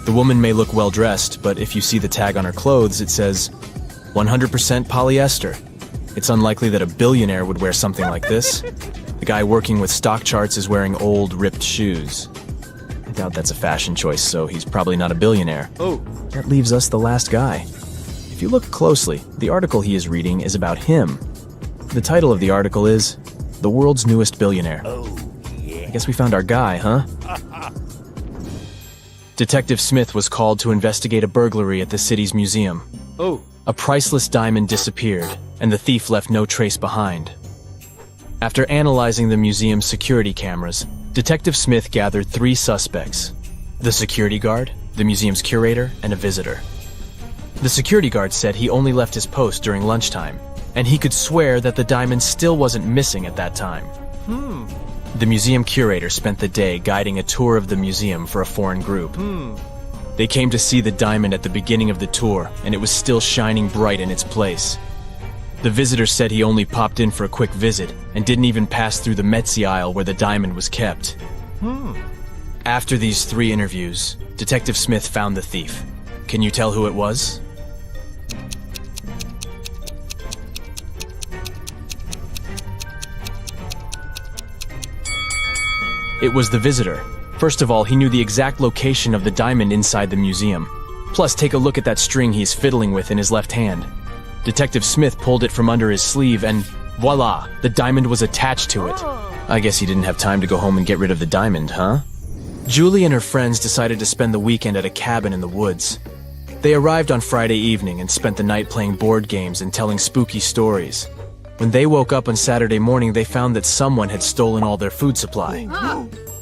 The woman may look well dressed, but if you see the tag on her clothes, it says 100% polyester. It's unlikely that a billionaire would wear something like this. The guy working with stock charts is wearing old, ripped shoes. I doubt that's a fashion choice, so he's probably not a billionaire. Oh. That leaves us the last guy. If you look closely, the article he is reading is about him. The title of the article is The World's Newest Billionaire. Oh, yeah. I guess we found our guy, huh? Detective Smith was called to investigate a burglary at the city's museum. Oh. A priceless diamond disappeared, and the thief left no trace behind. After analyzing the museum's security cameras, Detective Smith gathered 3 suspects: the security guard, the museum's curator, and a visitor. The security guard said he only left his post during lunchtime, and he could swear that the diamond still wasn't missing at that time. The museum curator spent the day guiding a tour of the museum for a foreign group. They came to see the diamond at the beginning of the tour, and it was still shining bright in its place. The visitor said he only popped in for a quick visit and didn't even pass through the Metzi aisle where the diamond was kept. After these 3 interviews, Detective Smith found the thief. Can you tell who it was? It was the visitor. First of all, he knew the exact location of the diamond inside the museum. Plus, take a look at that string he's fiddling with in his left hand. Detective Smith pulled it from under his sleeve and voila, the diamond was attached to it. I guess he didn't have time to go home and get rid of the diamond, huh? Julie and her friends decided to spend the weekend at a cabin in the woods. They arrived on Friday evening and spent the night playing board games and telling spooky stories. When they woke up on Saturday morning, they found that someone had stolen all their food supply.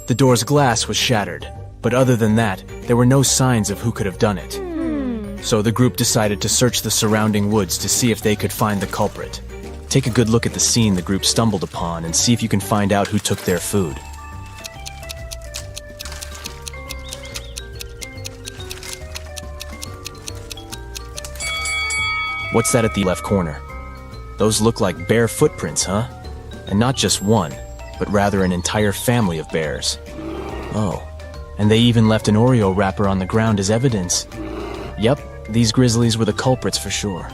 The door's glass was shattered, but other than that, there were no signs of who could have done it. So the group decided to search the surrounding woods to see if they could find the culprit. Take a good look at the scene the group stumbled upon and see if you can find out who took their food. What's that at the left corner? Those look like bear footprints, huh? And not just one, but rather an entire family of bears. Oh, and they even left an Oreo wrapper on the ground as evidence. Yep, these grizzlies were the culprits for sure.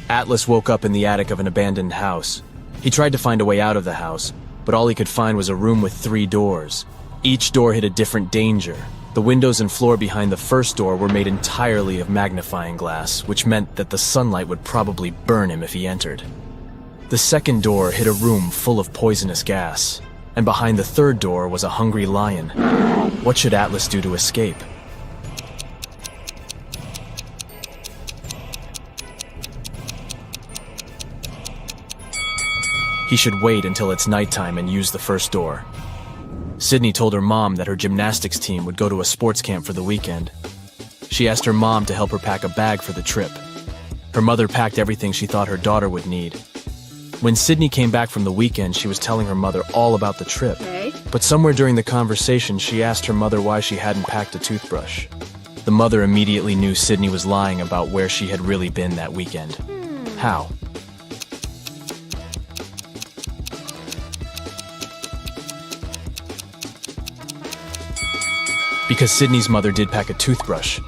Atlas woke up in the attic of an abandoned house. He tried to find a way out of the house, but all he could find was a room with 3 doors. Each door hid a different danger. The windows and floor behind the first door were made entirely of magnifying glass, which meant that the sunlight would probably burn him if he entered. The second door hid a room full of poisonous gas. and behind the third door was a hungry lion. What should Atlas do to escape? He should wait until it's nighttime and use the first door. Sydney told her mom that her gymnastics team would go to a sports camp for the weekend. She asked her mom to help her pack a bag for the trip. Her mother packed everything she thought her daughter would need. When Sydney came back from the weekend, she was telling her mother all about the trip. But somewhere during the conversation, she asked her mother why she hadn't packed a toothbrush. The mother immediately knew Sydney was lying about where she had really been that weekend. How? Because Sydney's mother did pack a toothbrush,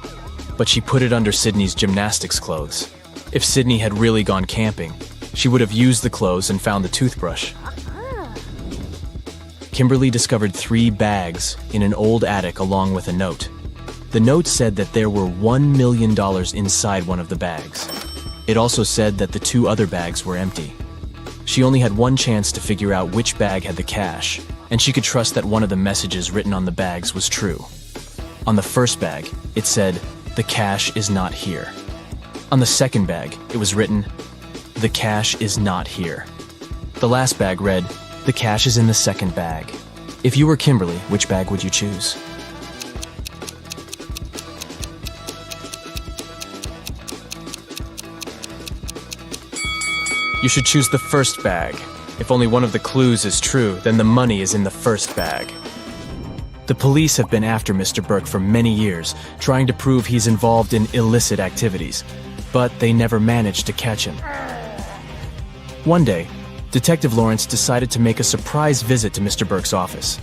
but she put it under Sydney's gymnastics clothes. If Sydney had really gone camping, she would have used the clothes and found the toothbrush. Kimberly discovered 3 bags in an old attic along with a note. The note said that there were $1 million inside one of the bags. It also said that the 2 other bags were empty. She only had one chance to figure out which bag had the cash, and she could trust that one of the messages written on the bags was true. On the first bag, it said, "The cash is not here." On the second bag, it was written, "The cash is not here." The last bag read, "The cash is in the second bag." If you were Kimberly, which bag would you choose? You should choose the first bag. If only one of the clues is true, then the money is in the first bag. The police have been after Mr. Burke for many years, trying to prove he's involved in illicit activities, but they never managed to catch him. One day, Detective Lawrence decided to make a surprise visit to Mr. Burke's office.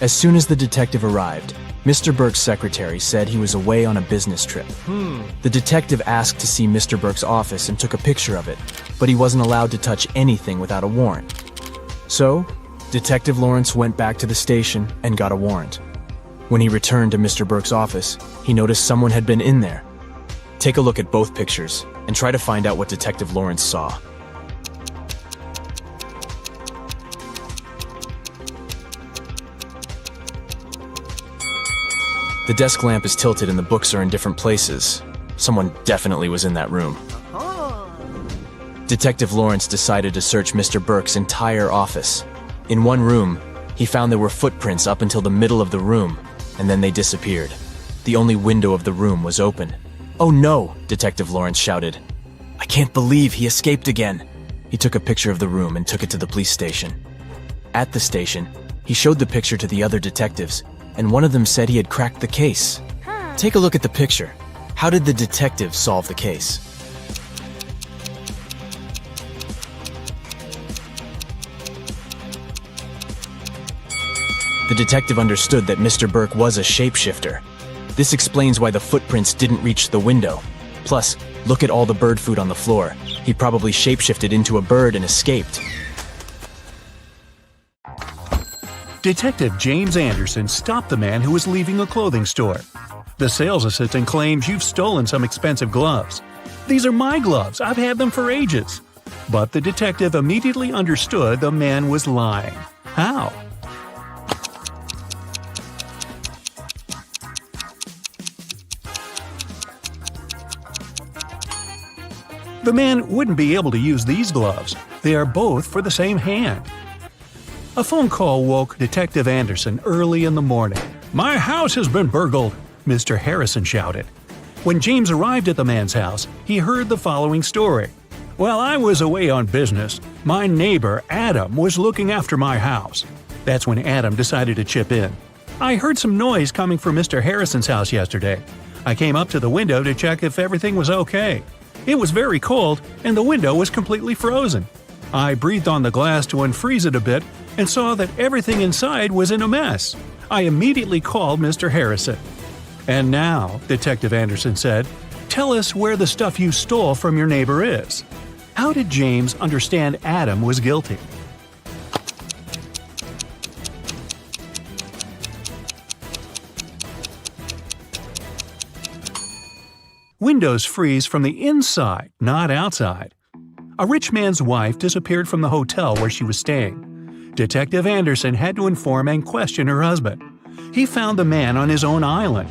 As soon as the detective arrived, Mr. Burke's secretary said he was away on a business trip. The detective asked to see Mr. Burke's office and took a picture of it, but he wasn't allowed to touch anything without a warrant. So, Detective Lawrence went back to the station and got a warrant. When he returned to Mr. Burke's office, he noticed someone had been in there. Take a look at both pictures and try to find out what Detective Lawrence saw. The desk lamp is tilted and the books are in different places. Someone definitely was in that room. Detective Lawrence decided to search Mr. Burke's entire office. In one room, he found there were footprints up until the middle of the room, and then they disappeared. The only window of the room was open. "Oh no!" Detective Lawrence shouted. "I can't believe he escaped again." He took a picture of the room and took it to the police station. At the station, he showed the picture to the other detectives, and one of them said he had cracked the case. Take a look at the picture. How did the detective solve the case? The detective understood that Mr. Burke was a shapeshifter. This explains why the footprints didn't reach the window. Plus, look at all the bird food on the floor. He probably shapeshifted into a bird and escaped. Detective James Anderson stopped the man who was leaving a clothing store. The sales assistant claims you've stolen some expensive gloves. "These are my gloves. I've had them for ages." But the detective immediately understood the man was lying. How? The man wouldn't be able to use these gloves. They are both for the same hand. A phone call woke Detective Anderson early in the morning. "My house has been burgled," Mr. Harrison shouted. When James arrived at the man's house, he heard the following story. "While I was away on business, my neighbor Adam was looking after my house. That's when Adam decided to chip in. I heard some noise coming from Mr. Harrison's house yesterday. I came up to the window to check if everything was okay. It was very cold, and the window was completely frozen. I breathed on the glass to unfreeze it a bit and saw that everything inside was in a mess. I immediately called Mr. Harrison." "And now," Detective Anderson said, "tell us where the stuff you stole from your neighbor is." How did James understand Adam was guilty? Windows freeze from the inside, not outside. A rich man's wife disappeared from the hotel where she was staying. Detective Anderson had to inform and question her husband. He found the man on his own island.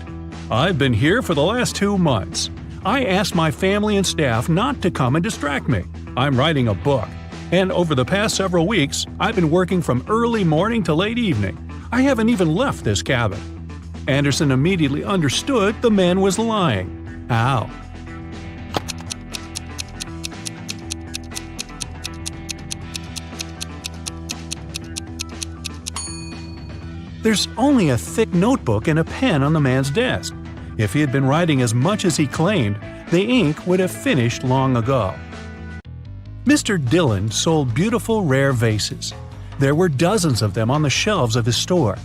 "I've been here for the last 2 months. I asked my family and staff not to come and distract me. I'm writing a book. And over the past several weeks, I've been working from early morning to late evening. I haven't even left this cabin." Anderson immediately understood the man was lying. How? There's only a thick notebook and a pen on the man's desk. If he had been writing as much as he claimed, the ink would have finished long ago. Mr. Dillon sold beautiful rare vases. There were dozens of them on the shelves of his store.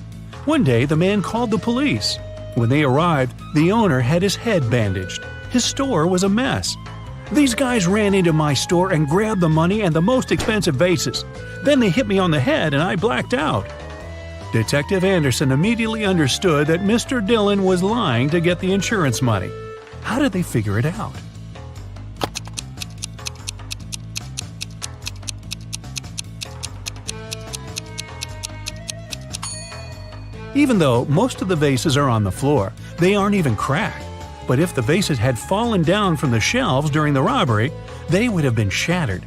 One day, the man called the police. When they arrived, the owner had his head bandaged. His store was a mess. "These guys ran into my store and grabbed the money and the most expensive vases. Then they hit me on the head and I blacked out." Detective Anderson immediately understood that Mr. Dillon was lying to get the insurance money. How did they figure it out? Even though most of the vases are on the floor, they aren't even cracked. But if the vases had fallen down from the shelves during the robbery, they would have been shattered.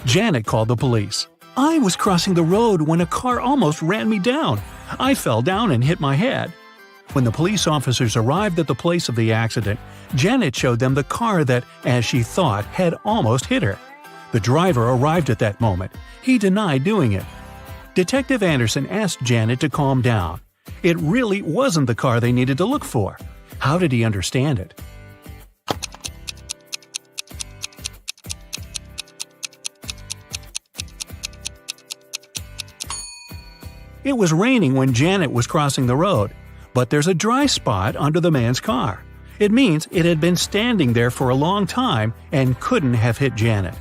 Janet called the police. "I was crossing the road when a car almost ran me down. I fell down and hit my head." When the police officers arrived at the place of the accident, Janet showed them the car that, as she thought, had almost hit her. The driver arrived at that moment. He denied doing it. Detective Anderson asked Janet to calm down. It really wasn't the car they needed to look for. How did he understand it? It was raining when Janet was crossing the road, but there's a dry spot under the man's car. It means it had been standing there for a long time and couldn't have hit Janet.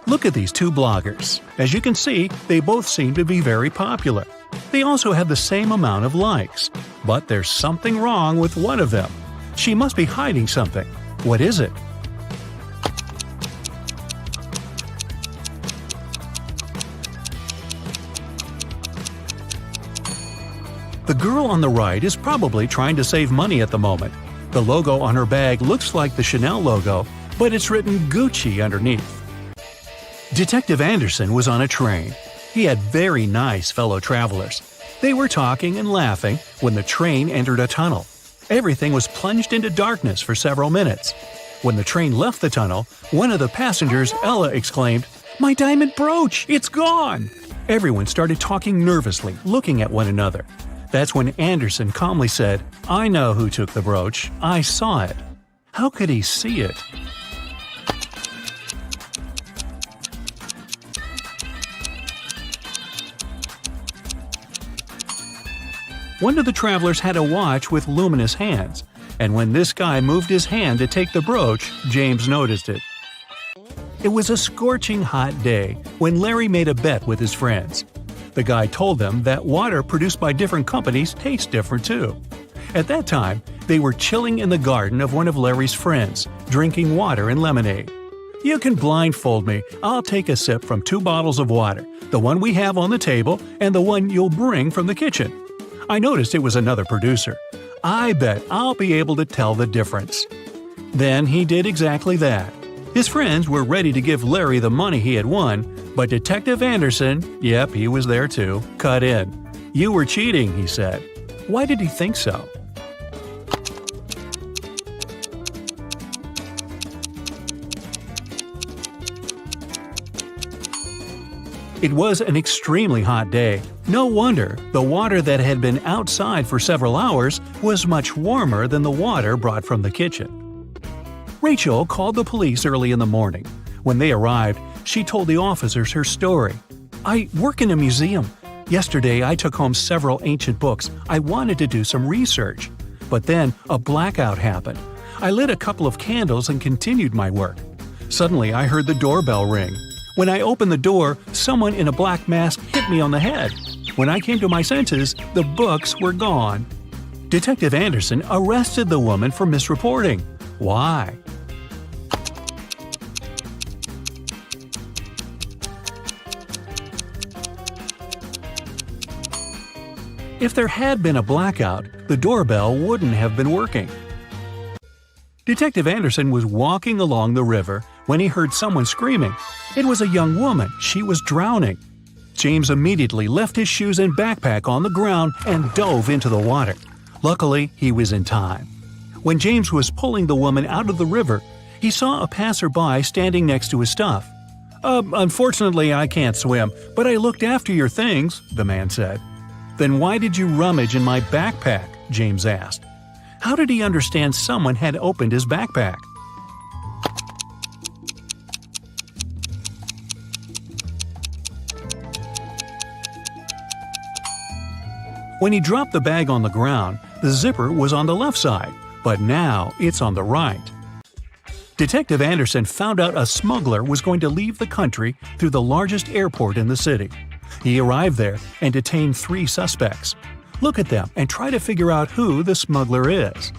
Look at these two bloggers. As you can see, they both seem to be very popular. They also have the same amount of likes. But there's something wrong with one of them. She must be hiding something. What is it? The girl on the right is probably trying to save money at the moment. The logo on her bag looks like the Chanel logo, but it's written Gucci underneath. Detective Anderson was on a train. He had very nice fellow travelers. They were talking and laughing when the train entered a tunnel. Everything was plunged into darkness for several minutes. When the train left the tunnel, one of the passengers, Ella, exclaimed, "My diamond brooch! It's gone!" Everyone started talking nervously, looking at one another. That's when Anderson calmly said, "I know who took the brooch. I saw it." How could he see it? One of the travelers had a watch with luminous hands, and when this guy moved his hand to take the brooch, James noticed it. It was a scorching hot day when Larry made a bet with his friends. The guy told them that water produced by different companies tastes different too. At that time, they were chilling in the garden of one of Larry's friends, drinking water and lemonade. "You can blindfold me. I'll take a sip from 2 bottles of water, the one we have on the table and the one you'll bring from the kitchen." I noticed it was another producer. I bet I'll be able to tell the difference. Then he did exactly that. His friends were ready to give Larry the money he had won, but Detective Anderson, yep, he was there too, cut in. "You were cheating," he said. Why did he think so? It was an extremely hot day. No wonder the water that had been outside for several hours was much warmer than the water brought from the kitchen. Rachel called the police early in the morning. When they arrived, she told the officers her story. "I work in a museum. Yesterday I took home several ancient books. I wanted to do some research. But then a blackout happened. I lit a couple of candles and continued my work. Suddenly I heard the doorbell ring. When I opened the door, someone in a black mask hit me on the head. When I came to my senses, the books were gone." Detective Anderson arrested the woman for misreporting. Why? If there had been a blackout, the doorbell wouldn't have been working. Detective Anderson was walking along the river when he heard someone screaming. It was a young woman. She was drowning. James immediately left his shoes and backpack on the ground and dove into the water. Luckily, he was in time. When James was pulling the woman out of the river, he saw a passerby standing next to his stuff. Unfortunately, I can't swim, but I looked after your things," the man said. "Then why did you rummage in my backpack?" James asked. How did he understand someone had opened his backpack? When he dropped the bag on the ground, the zipper was on the left side, but now it's on the right. Detective Anderson found out a smuggler was going to leave the country through the largest airport in the city. He arrived there and detained 3 suspects. Look at them and try to figure out who the smuggler is.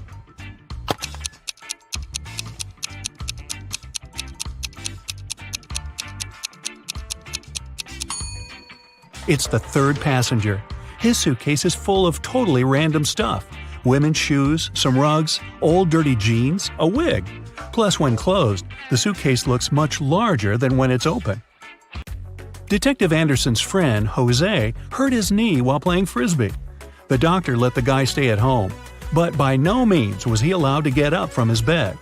It's the 3rd passenger. His suitcase is full of totally random stuff. Women's shoes, some rugs, old dirty jeans, a wig. Plus, when closed, the suitcase looks much larger than when it's open. Detective Anderson's friend, Jose, hurt his knee while playing frisbee. The doctor let the guy stay at home, but by no means was he allowed to get up from his bed.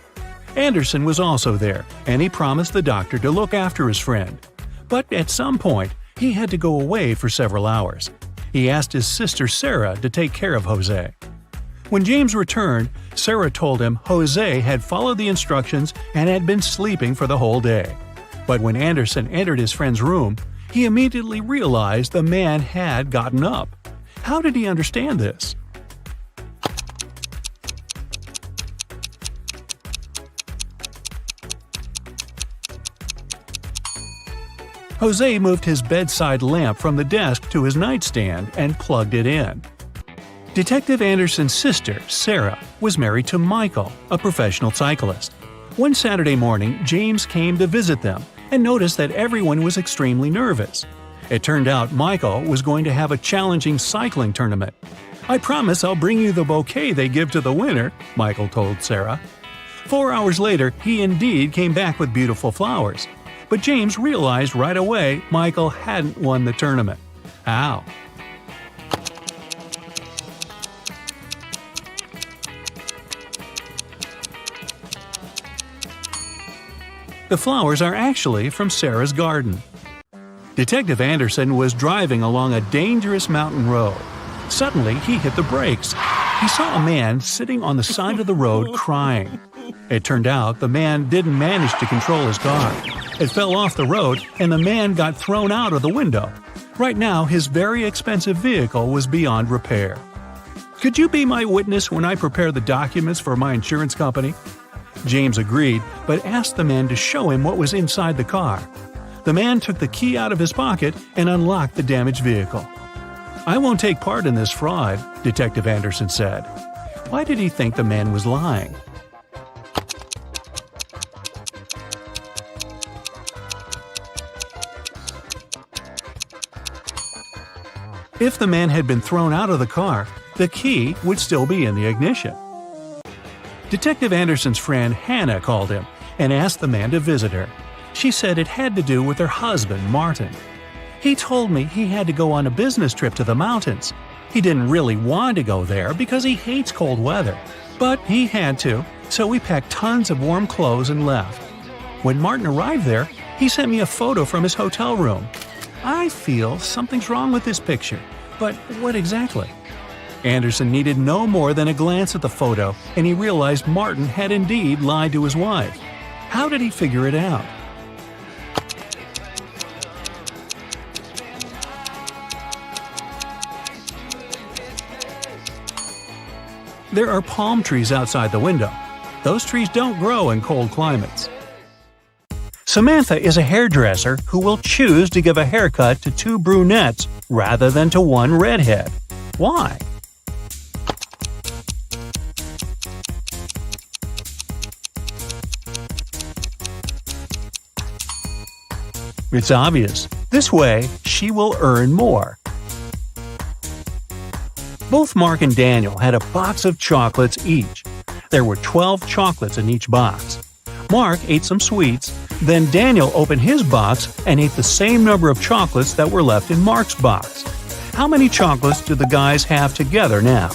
Anderson was also there, and he promised the doctor to look after his friend. But at some point, he had to go away for several hours. He asked his sister Sarah to take care of Jose. When James returned, Sarah told him Jose had followed the instructions and had been sleeping for the whole day. But when Anderson entered his friend's room, he immediately realized the man had gotten up. How did he understand this? Jose moved his bedside lamp from the desk to his nightstand and plugged it in. Detective Anderson's sister, Sarah, was married to Michael, a professional cyclist. One Saturday morning, James came to visit them and noticed that everyone was extremely nervous. It turned out Michael was going to have a challenging cycling tournament. "I promise I'll bring you the bouquet they give to the winner," Michael told Sarah. 4 hours later, he indeed came back with beautiful flowers. But James realized right away Michael hadn't won the tournament. How? The flowers are actually from Sarah's garden. Detective Anderson was driving along a dangerous mountain road. Suddenly, he hit the brakes. He saw a man sitting on the side of the road crying. It turned out the man didn't manage to control his car. It fell off the road and the man got thrown out of the window. Right now, his very expensive vehicle was beyond repair. "Could you be my witness when I prepare the documents for my insurance company?" James agreed, but asked the man to show him what was inside the car. The man took the key out of his pocket and unlocked the damaged vehicle. "I won't take part in this fraud," Detective Anderson said. Why did he think the man was lying? If the man had been thrown out of the car, the key would still be in the ignition. Detective Anderson's friend Hannah called him and asked the man to visit her. She said it had to do with her husband, Martin. "He told me he had to go on a business trip to the mountains. He didn't really want to go there because he hates cold weather. But he had to, so we packed tons of warm clothes and left. When Martin arrived there, he sent me a photo from his hotel room. I feel something's wrong with this picture, but what exactly?" Anderson needed no more than a glance at the photo, and he realized Martin had indeed lied to his wife. How did he figure it out? There are palm trees outside the window. Those trees don't grow in cold climates. Samantha is a hairdresser who will choose to give a haircut to 2 brunettes rather than to 1 redhead. Why? It's obvious. This way, she will earn more. Both Mark and Daniel had a box of chocolates each. There were 12 chocolates in each box. Mark ate some sweets, then Daniel opened his box and ate the same number of chocolates that were left in Mark's box. How many chocolates do the guys have together now?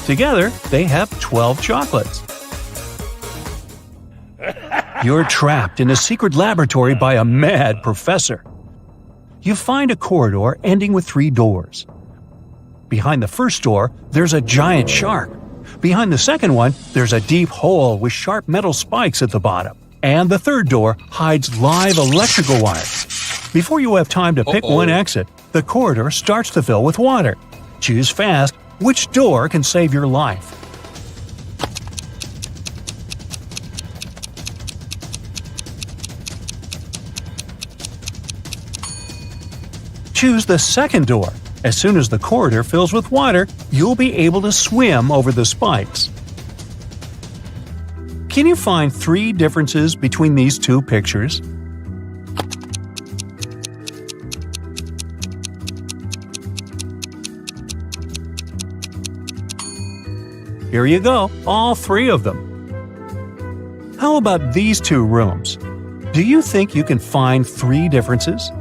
Together, they have 12 chocolates. You're trapped in a secret laboratory by a mad professor. You find a corridor ending with 3 doors. Behind the first door, there's a giant shark. Behind the second one, there's a deep hole with sharp metal spikes at the bottom. And the third door hides live electrical wires. Before you have time to pick one exit, the corridor starts to fill with water. Choose fast which door can save your life. Choose the second door. As soon as the corridor fills with water, you'll be able to swim over the spikes. Can you find 3 differences between these 2 pictures? Here you go, all 3 of them. How about these 2 rooms? Do you think you can find 3 differences?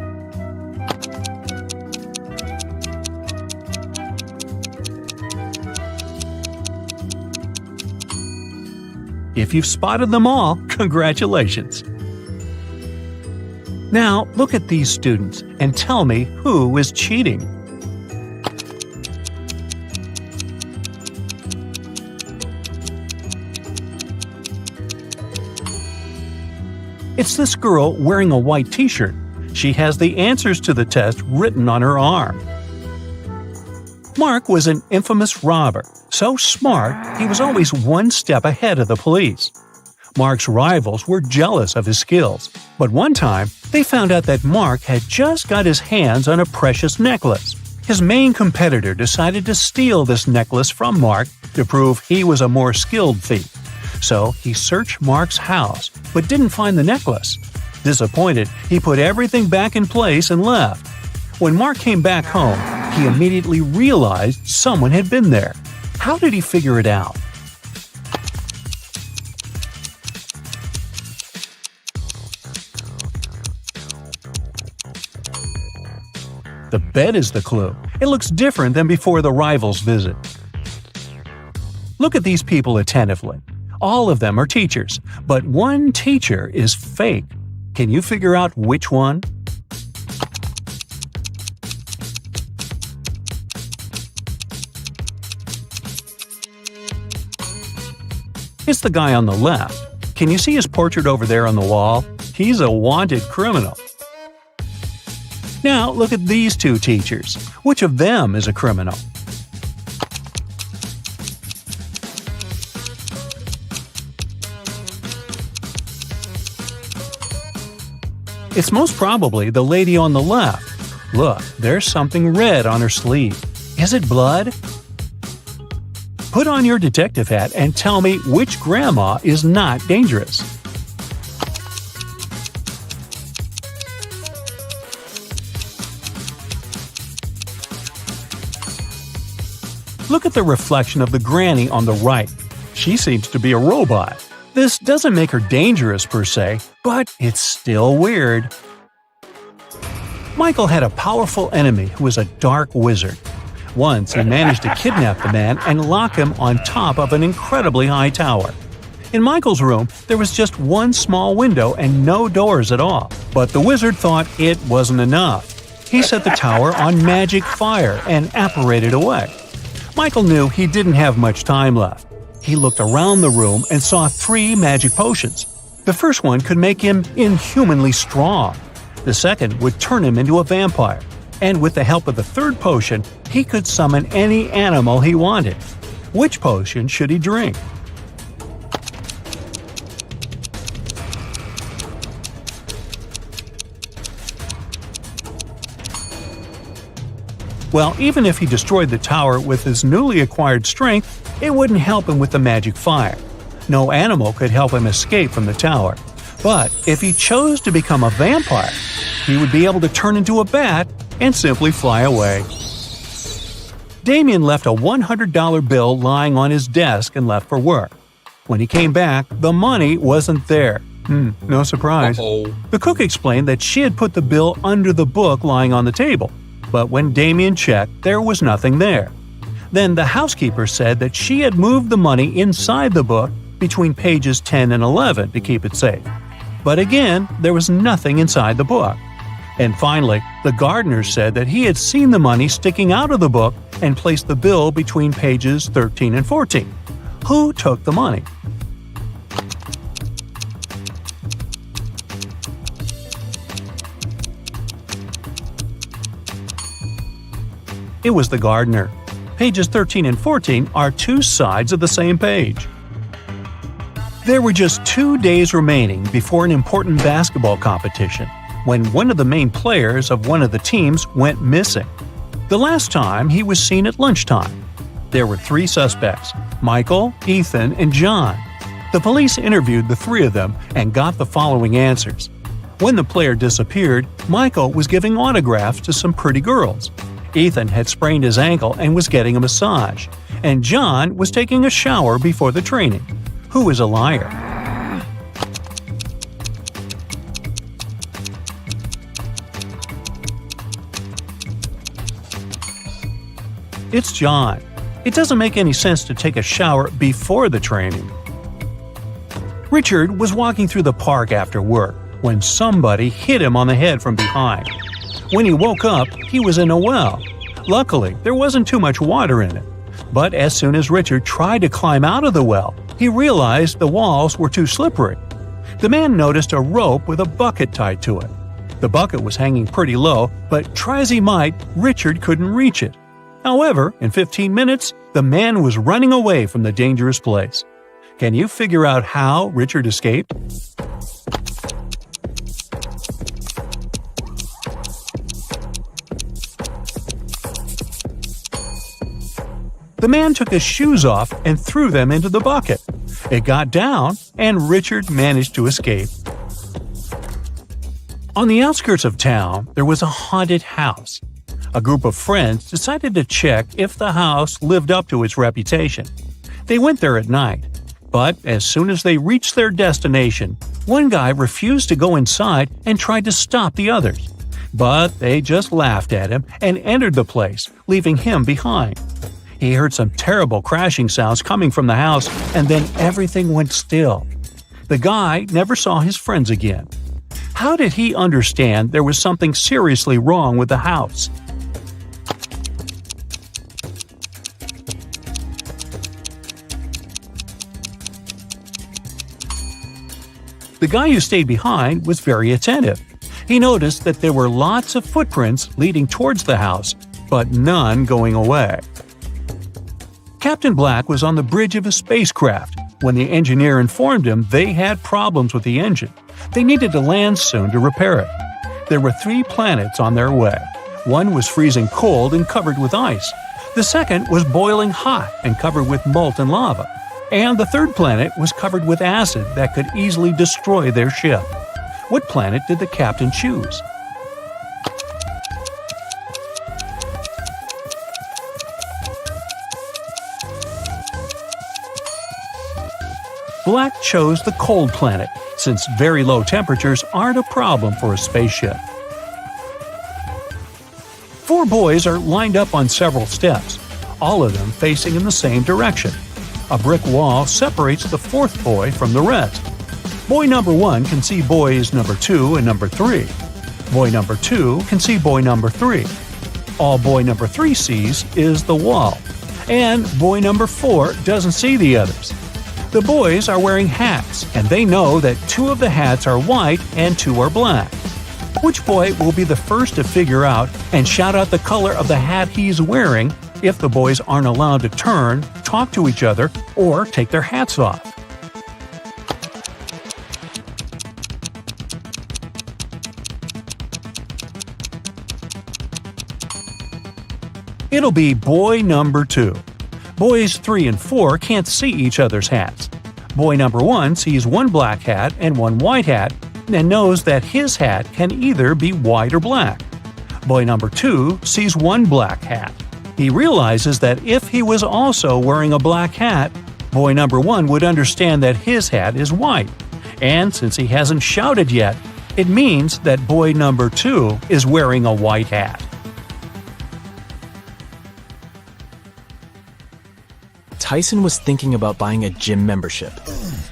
If you've spotted them all, congratulations! Now, look at these students and tell me who is cheating. It's this girl wearing a white t-shirt. She has the answers to the test written on her arm. Mark was an infamous robber, so smart he was always one step ahead of the police. Mark's rivals were jealous of his skills, but one time they found out that Mark had just got his hands on a precious necklace. His main competitor decided to steal this necklace from Mark to prove he was a more skilled thief. So he searched Mark's house, but didn't find the necklace. Disappointed, he put everything back in place and left. When Mark came back home, he immediately realized someone had been there. How did he figure it out? The bed is the clue. It looks different than before the rivals' visit. Look at these people attentively. All of them are teachers, but one teacher is fake. Can you figure out which one? It's the guy on the left. Can you see his portrait over there on the wall? He's a wanted criminal. Now look at these 2 teachers. Which of them is a criminal? It's most probably the lady on the left. Look, there's something red on her sleeve. Is it blood? Put on your detective hat and tell me which grandma is not dangerous. Look at the reflection of the granny on the right. She seems to be a robot. This doesn't make her dangerous per se, but it's still weird. Michael had a powerful enemy who was a dark wizard. Once he managed to kidnap the man and lock him on top of an incredibly high tower. In Michael's room, there was just one small window and no doors at all. But the wizard thought it wasn't enough. He set the tower on magic fire and apparated away. Michael knew he didn't have much time left. He looked around the room and saw 3 magic potions. The first one could make him inhumanly strong. The second would turn him into a vampire. And with the help of the third potion, he could summon any animal he wanted. Which potion should he drink? Well, even if he destroyed the tower with his newly acquired strength, it wouldn't help him with the magic fire. No animal could help him escape from the tower. But if he chose to become a vampire, he would be able to turn into a bat and simply fly away. Damien left a $100 bill lying on his desk and left for work. When he came back, the money wasn't there. No surprise. The cook explained that she had put the bill under the book lying on the table, but when Damien checked, there was nothing there. Then the housekeeper said that she had moved the money inside the book between pages 10 and 11 to keep it safe. But again, there was nothing inside the book. And finally, the gardener said that he had seen the money sticking out of the book and placed the bill between pages 13 and 14. Who took the money? It was the gardener. Pages 13 and 14 are two sides of the same page. There were just 2 days remaining before an important basketball competition when one of the main players of one of the teams went missing. The last time he was seen at lunchtime. There were 3 suspects: Michael, Ethan, and John. The police interviewed the 3 of them and got the following answers. When the player disappeared, Michael was giving autographs to some pretty girls. Ethan had sprained his ankle and was getting a massage. And John was taking a shower before the training. Who is a liar? It's John. It doesn't make any sense to take a shower before the training. Richard was walking through the park after work when somebody hit him on the head from behind. When he woke up, he was in a well. Luckily, there wasn't too much water in it. But as soon as Richard tried to climb out of the well, he realized the walls were too slippery. The man noticed a rope with a bucket tied to it. The bucket was hanging pretty low, but try as he might, Richard couldn't reach it. However, in 15 minutes, the man was running away from the dangerous place. Can you figure out how Richard escaped? The man took his shoes off and threw them into the bucket. It got down, and Richard managed to escape. On the outskirts of town, there was a haunted house. A group of friends decided to check if the house lived up to its reputation. They went there at night, but as soon as they reached their destination, one guy refused to go inside and tried to stop the others. But they just laughed at him and entered the place, leaving him behind. He heard some terrible crashing sounds coming from the house, and then everything went still. The guy never saw his friends again. How did he understand there was something seriously wrong with the house? The guy who stayed behind was very attentive. He noticed that there were lots of footprints leading towards the house, but none going away. Captain Black was on the bridge of a spacecraft when the engineer informed him they had problems with the engine. They needed to land soon to repair it. There were 3 planets on their way. One was freezing cold and covered with ice. The second was boiling hot and covered with molten lava. And the third planet was covered with acid that could easily destroy their ship. What planet did the captain choose? Black chose the cold planet, since very low temperatures aren't a problem for a spaceship. 4 boys are lined up on several steps, all of them facing in the same direction. A brick wall separates the 4th boy from the rest. Boy number 1 can see boys number 2 and number 3. Boy number 2 can see boy number 3. All boy number 3 sees is the wall. And boy number 4 doesn't see the others. The boys are wearing hats, and they know that 2 of the hats are white and 2 are black. Which boy will be the first to figure out and shout out the color of the hat he's wearing if the boys aren't allowed to turn, talk to each other, or take their hats off? It'll be boy number 2. Boys 3 and 4 can't see each other's hats. Boy number 1 sees one black hat and one white hat and knows that his hat can either be white or black. Boy number 2 sees one black hat. He realizes that if he was also wearing a black hat, boy number 1 would understand that his hat is white. And since he hasn't shouted yet, it means that boy number 2 is wearing a white hat. Tyson was thinking about buying a gym membership.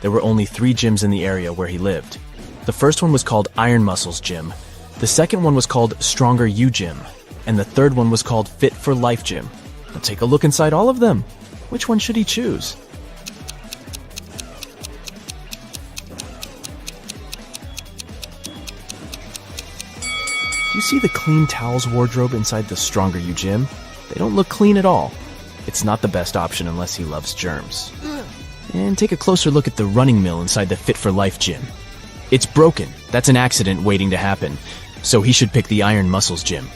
There were only 3 gyms in the area where he lived. The first one was called Iron Muscles Gym, the second one was called Stronger You Gym, and the third one was called Fit for Life Gym. Now take a look inside all of them. Which one should he choose? Do you see the clean towels wardrobe inside the Stronger You Gym? They don't look clean at all. It's not the best option unless he loves germs. And take a closer look at the running mill inside the Fit for Life Gym. It's broken. That's an accident waiting to happen. So he should pick the Iron Muscles Gym.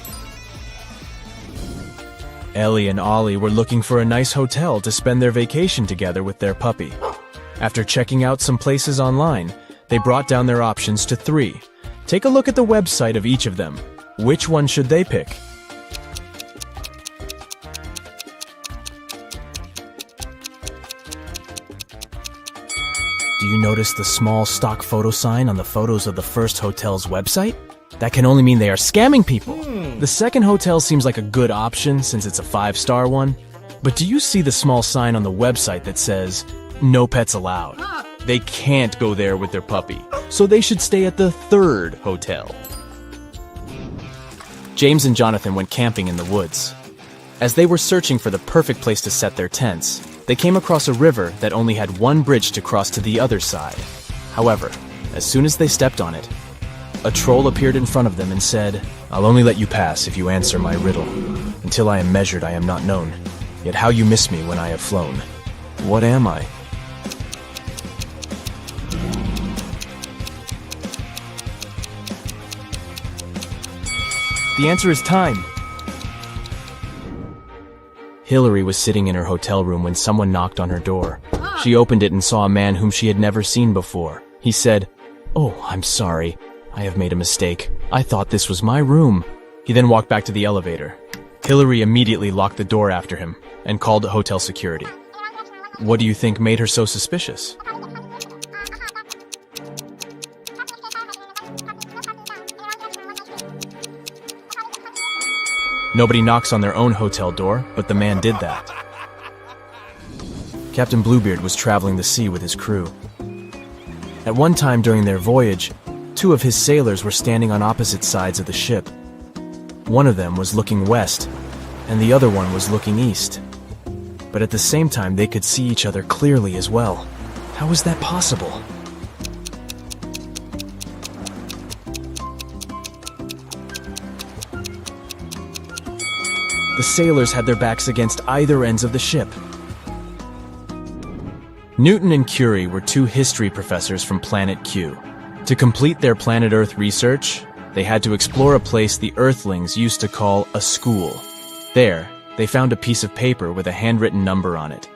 Ellie and Ollie were looking for a nice hotel to spend their vacation together with their puppy. After checking out some places online, they brought down their options to 3. Take a look at the website of each of them. Which one should they pick? Do you notice the small stock photo sign on the photos of the first hotel's website? That can only mean they are scamming people. The second hotel seems like a good option since it's a 5-star one. But do you see the small sign on the website that says, "No pets allowed"? They can't go there with their puppy, so they should stay at the third hotel. James and Jonathan went camping in the woods. As they were searching for the perfect place to set their tents, they came across a river that only had one bridge to cross to the other side. However, as soon as they stepped on it, a troll appeared in front of them and said, "I'll only let you pass if you answer my riddle. Until I am measured, I am not known. Yet how you miss me when I have flown. What am I?" The answer is time. Hillary was sitting in her hotel room when someone knocked on her door. She opened it and saw a man whom she had never seen before. He said, "Oh, I'm sorry. I have made a mistake. I thought this was my room." He then walked back to the elevator. Hillary immediately locked the door after him and called hotel security. What do you think made her so suspicious? Nobody knocks on their own hotel door, but the man did that. Captain Bluebeard was traveling the sea with his crew. At one time during their voyage, 2 of his sailors were standing on opposite sides of the ship. One of them was looking west, and the other one was looking east. But at the same time, they could see each other clearly as well. How was that possible? The sailors had their backs against either ends of the ship. Newton and Curie were 2 history professors from Planet Q. To complete their planet Earth research, they had to explore a place the Earthlings used to call a school. There, they found a piece of paper with a handwritten number on it,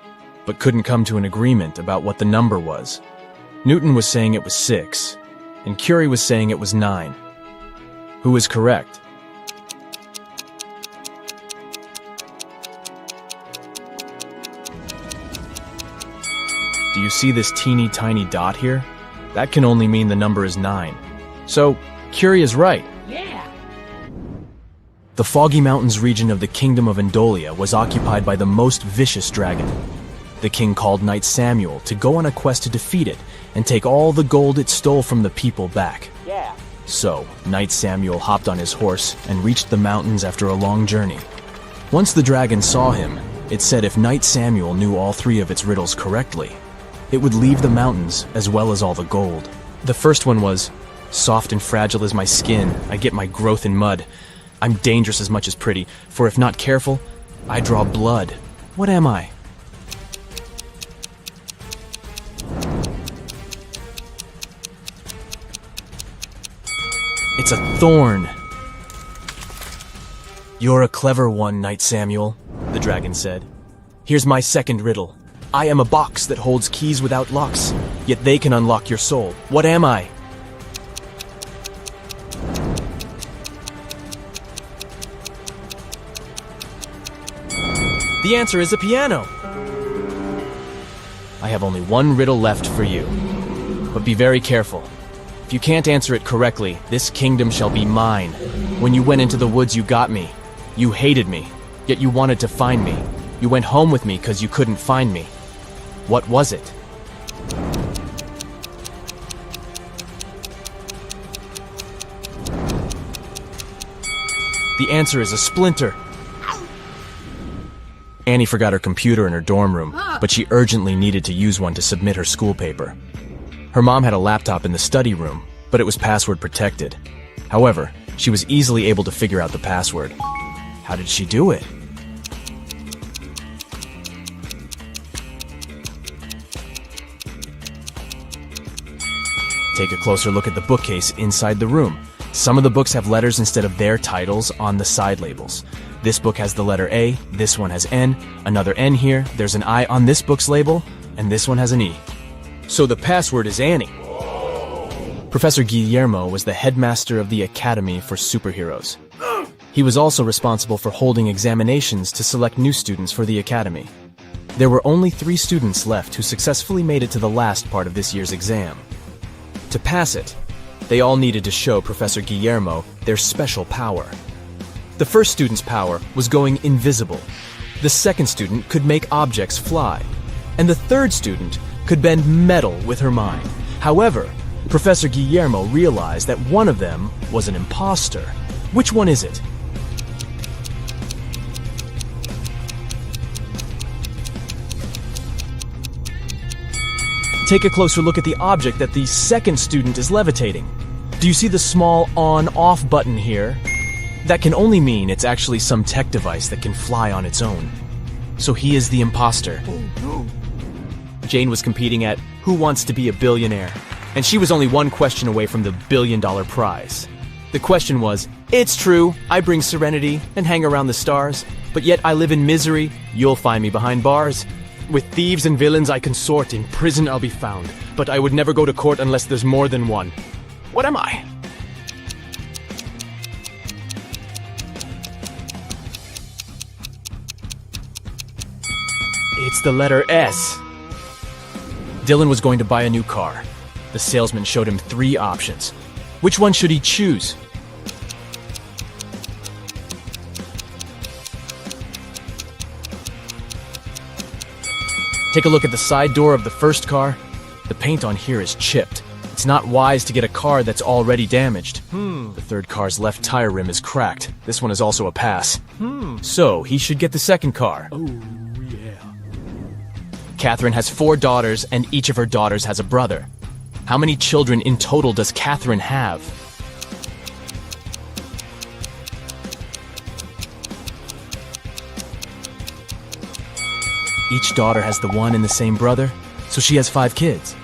but couldn't come to an agreement about what the number was. Newton was saying it was 6, and Curie was saying it was 9. Who is correct? Do you see this teeny tiny dot here? That can only mean the number is 9. So, Curie is right. Yeah. The Foggy Mountains region of the Kingdom of Endolia was occupied by the most vicious dragon. The king called Knight Samuel to go on a quest to defeat it and take all the gold it stole from the people back. Yeah. So, Knight Samuel hopped on his horse and reached the mountains after a long journey. Once the dragon saw him, it said if Knight Samuel knew all 3 of its riddles correctly, it would leave the mountains as well as all the gold. The first one was, "Soft and fragile is my skin, I get my growth in mud. I'm dangerous as much as pretty, for if not careful, I draw blood. What am I?" It's a thorn. "You're a clever one, Knight Samuel," the dragon said. "Here's my second riddle. I am a box that holds keys without locks, yet they can unlock your soul. What am I? The answer is a piano. I have only one riddle left for you, but be very careful. If you can't answer it correctly, this kingdom shall be mine. When you went into the woods, you got me. You hated me, yet you wanted to find me. You went home with me because you couldn't find me. What was it? The answer is a splinter. Annie forgot her computer in her dorm room, but she urgently needed to use one to submit her school paper. Her mom had a laptop in the study room, but it was password protected. However, she was easily able to figure out the password. How did she do it? Take a closer look at the bookcase inside the room. Some of the books have letters instead of their titles on the side labels. This book has the letter A, this one has N, another N here, there's an I on this book's label, and this one has an E. So the password is Annie. Professor Guillermo was the headmaster of the Academy for Superheroes. He was also responsible for holding examinations to select new students for the Academy. There were only 3 students left who successfully made it to the last part of this year's exam. To pass it, they all needed to show Professor Guillermo their special power. The first student's power was going invisible. The second student could make objects fly. And the third student could bend metal with her mind. However, Professor Guillermo realized that one of them was an imposter. Which one is it? Take a closer look at the object that the second student is levitating. Do you see the small on-off button here? That can only mean it's actually some tech device that can fly on its own. So he is the imposter. Jane was competing at Who Wants to Be a Billionaire? And she was only one question away from the $1 billion prize. The question was, it's true, I bring serenity and hang around the stars, but yet I live in misery, you'll find me behind bars. With thieves and villains I consort, in prison I'll be found, but I would never go to court unless there's more than one. What am I? It's the letter S. Dylan was going to buy a new car. The salesman showed him 3 options. Which one should he choose? Take a look at the side door of the first car. The paint on here is chipped. It's not wise to get a car that's already damaged. The third car's left tire rim is cracked. This one is also a pass. So he should get the second car. Catherine has 4 daughters, and each of her daughters has a brother. How many children in total does Catherine have? Each daughter has the one and the same brother, so she has 5 kids.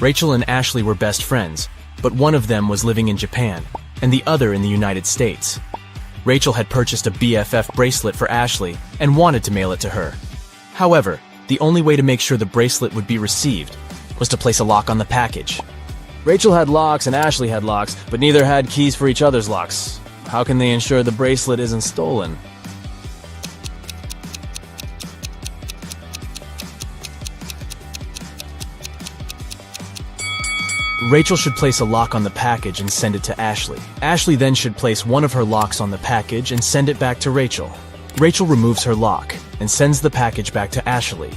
Rachel and Ashley were best friends, but one of them was living in Japan, and the other in the United States. Rachel had purchased a BFF bracelet for Ashley and wanted to mail it to her. However, the only way to make sure the bracelet would be received was to place a lock on the package. Rachel had locks and Ashley had locks, but neither had keys for each other's locks. How can they ensure the bracelet isn't stolen? Rachel should place a lock on the package and send it to Ashley. Ashley then should place one of her locks on the package and send it back to Rachel. Rachel removes her lock and sends the package back to Ashley.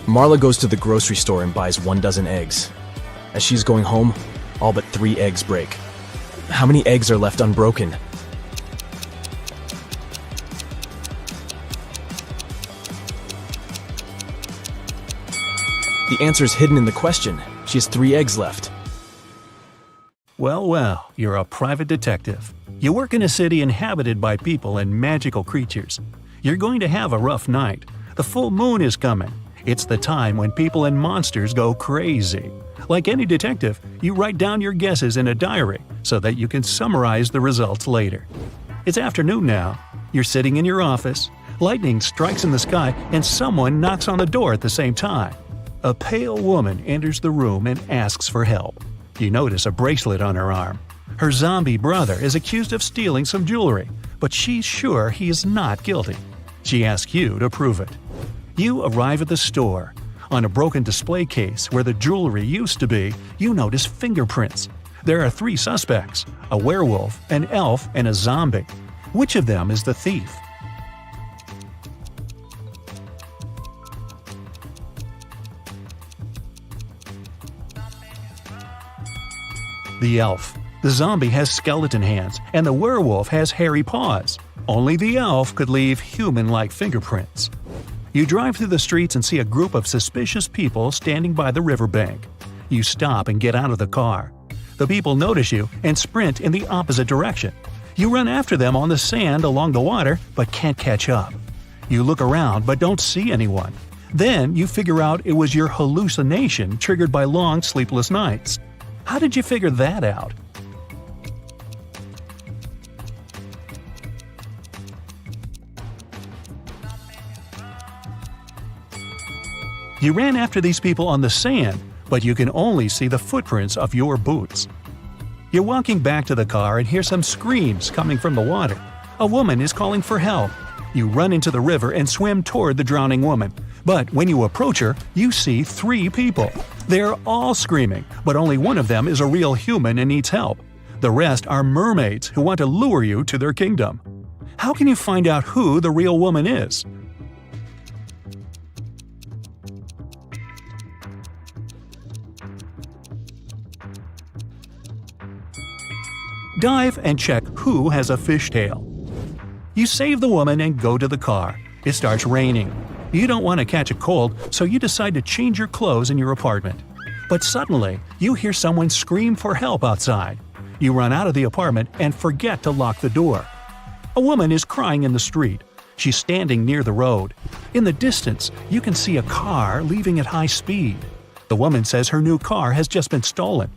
Marla goes to the grocery store and buys 1 dozen eggs. As she's going home, all but 3 eggs break. How many eggs are left unbroken? The answer is hidden in the question. She has 3 eggs left. Well, you're a private detective. You work in a city inhabited by people and magical creatures. You're going to have a rough night. The full moon is coming. It's the time when people and monsters go crazy. Like any detective, you write down your guesses in a diary so that you can summarize the results later. It's afternoon now. You're sitting in your office. Lightning strikes in the sky and someone knocks on the door at the same time. A pale woman enters the room and asks for help. You notice a bracelet on her arm. Her zombie brother is accused of stealing some jewelry, but she's sure he is not guilty. She asks you to prove it. You arrive at the store. On a broken display case where the jewelry used to be, you notice fingerprints. There are 3 suspects: a werewolf, an elf, and a zombie. Which of them is the thief? The elf. The zombie has skeleton hands, and the werewolf has hairy paws. Only the elf could leave human-like fingerprints. You drive through the streets and see a group of suspicious people standing by the riverbank. You stop and get out of the car. The people notice you and sprint in the opposite direction. You run after them on the sand along the water, but can't catch up. You look around but don't see anyone. Then you figure out it was your hallucination triggered by long sleepless nights. How did you figure that out? You ran after these people on the sand, but you can only see the footprints of your boots. You're walking back to the car and hear some screams coming from the water. A woman is calling for help. You run into the river and swim toward the drowning woman. But when you approach her, you see 3 people. They're all screaming, but only one of them is a real human and needs help. The rest are mermaids who want to lure you to their kingdom. How can you find out who the real woman is? Dive and check who has a fishtail. You save the woman and go to the car. It starts raining. You don't want to catch a cold, so you decide to change your clothes in your apartment. But suddenly, you hear someone scream for help outside. You run out of the apartment and forget to lock the door. A woman is crying in the street. She's standing near the road. In the distance, you can see a car leaving at high speed. The woman says her new car has just been stolen.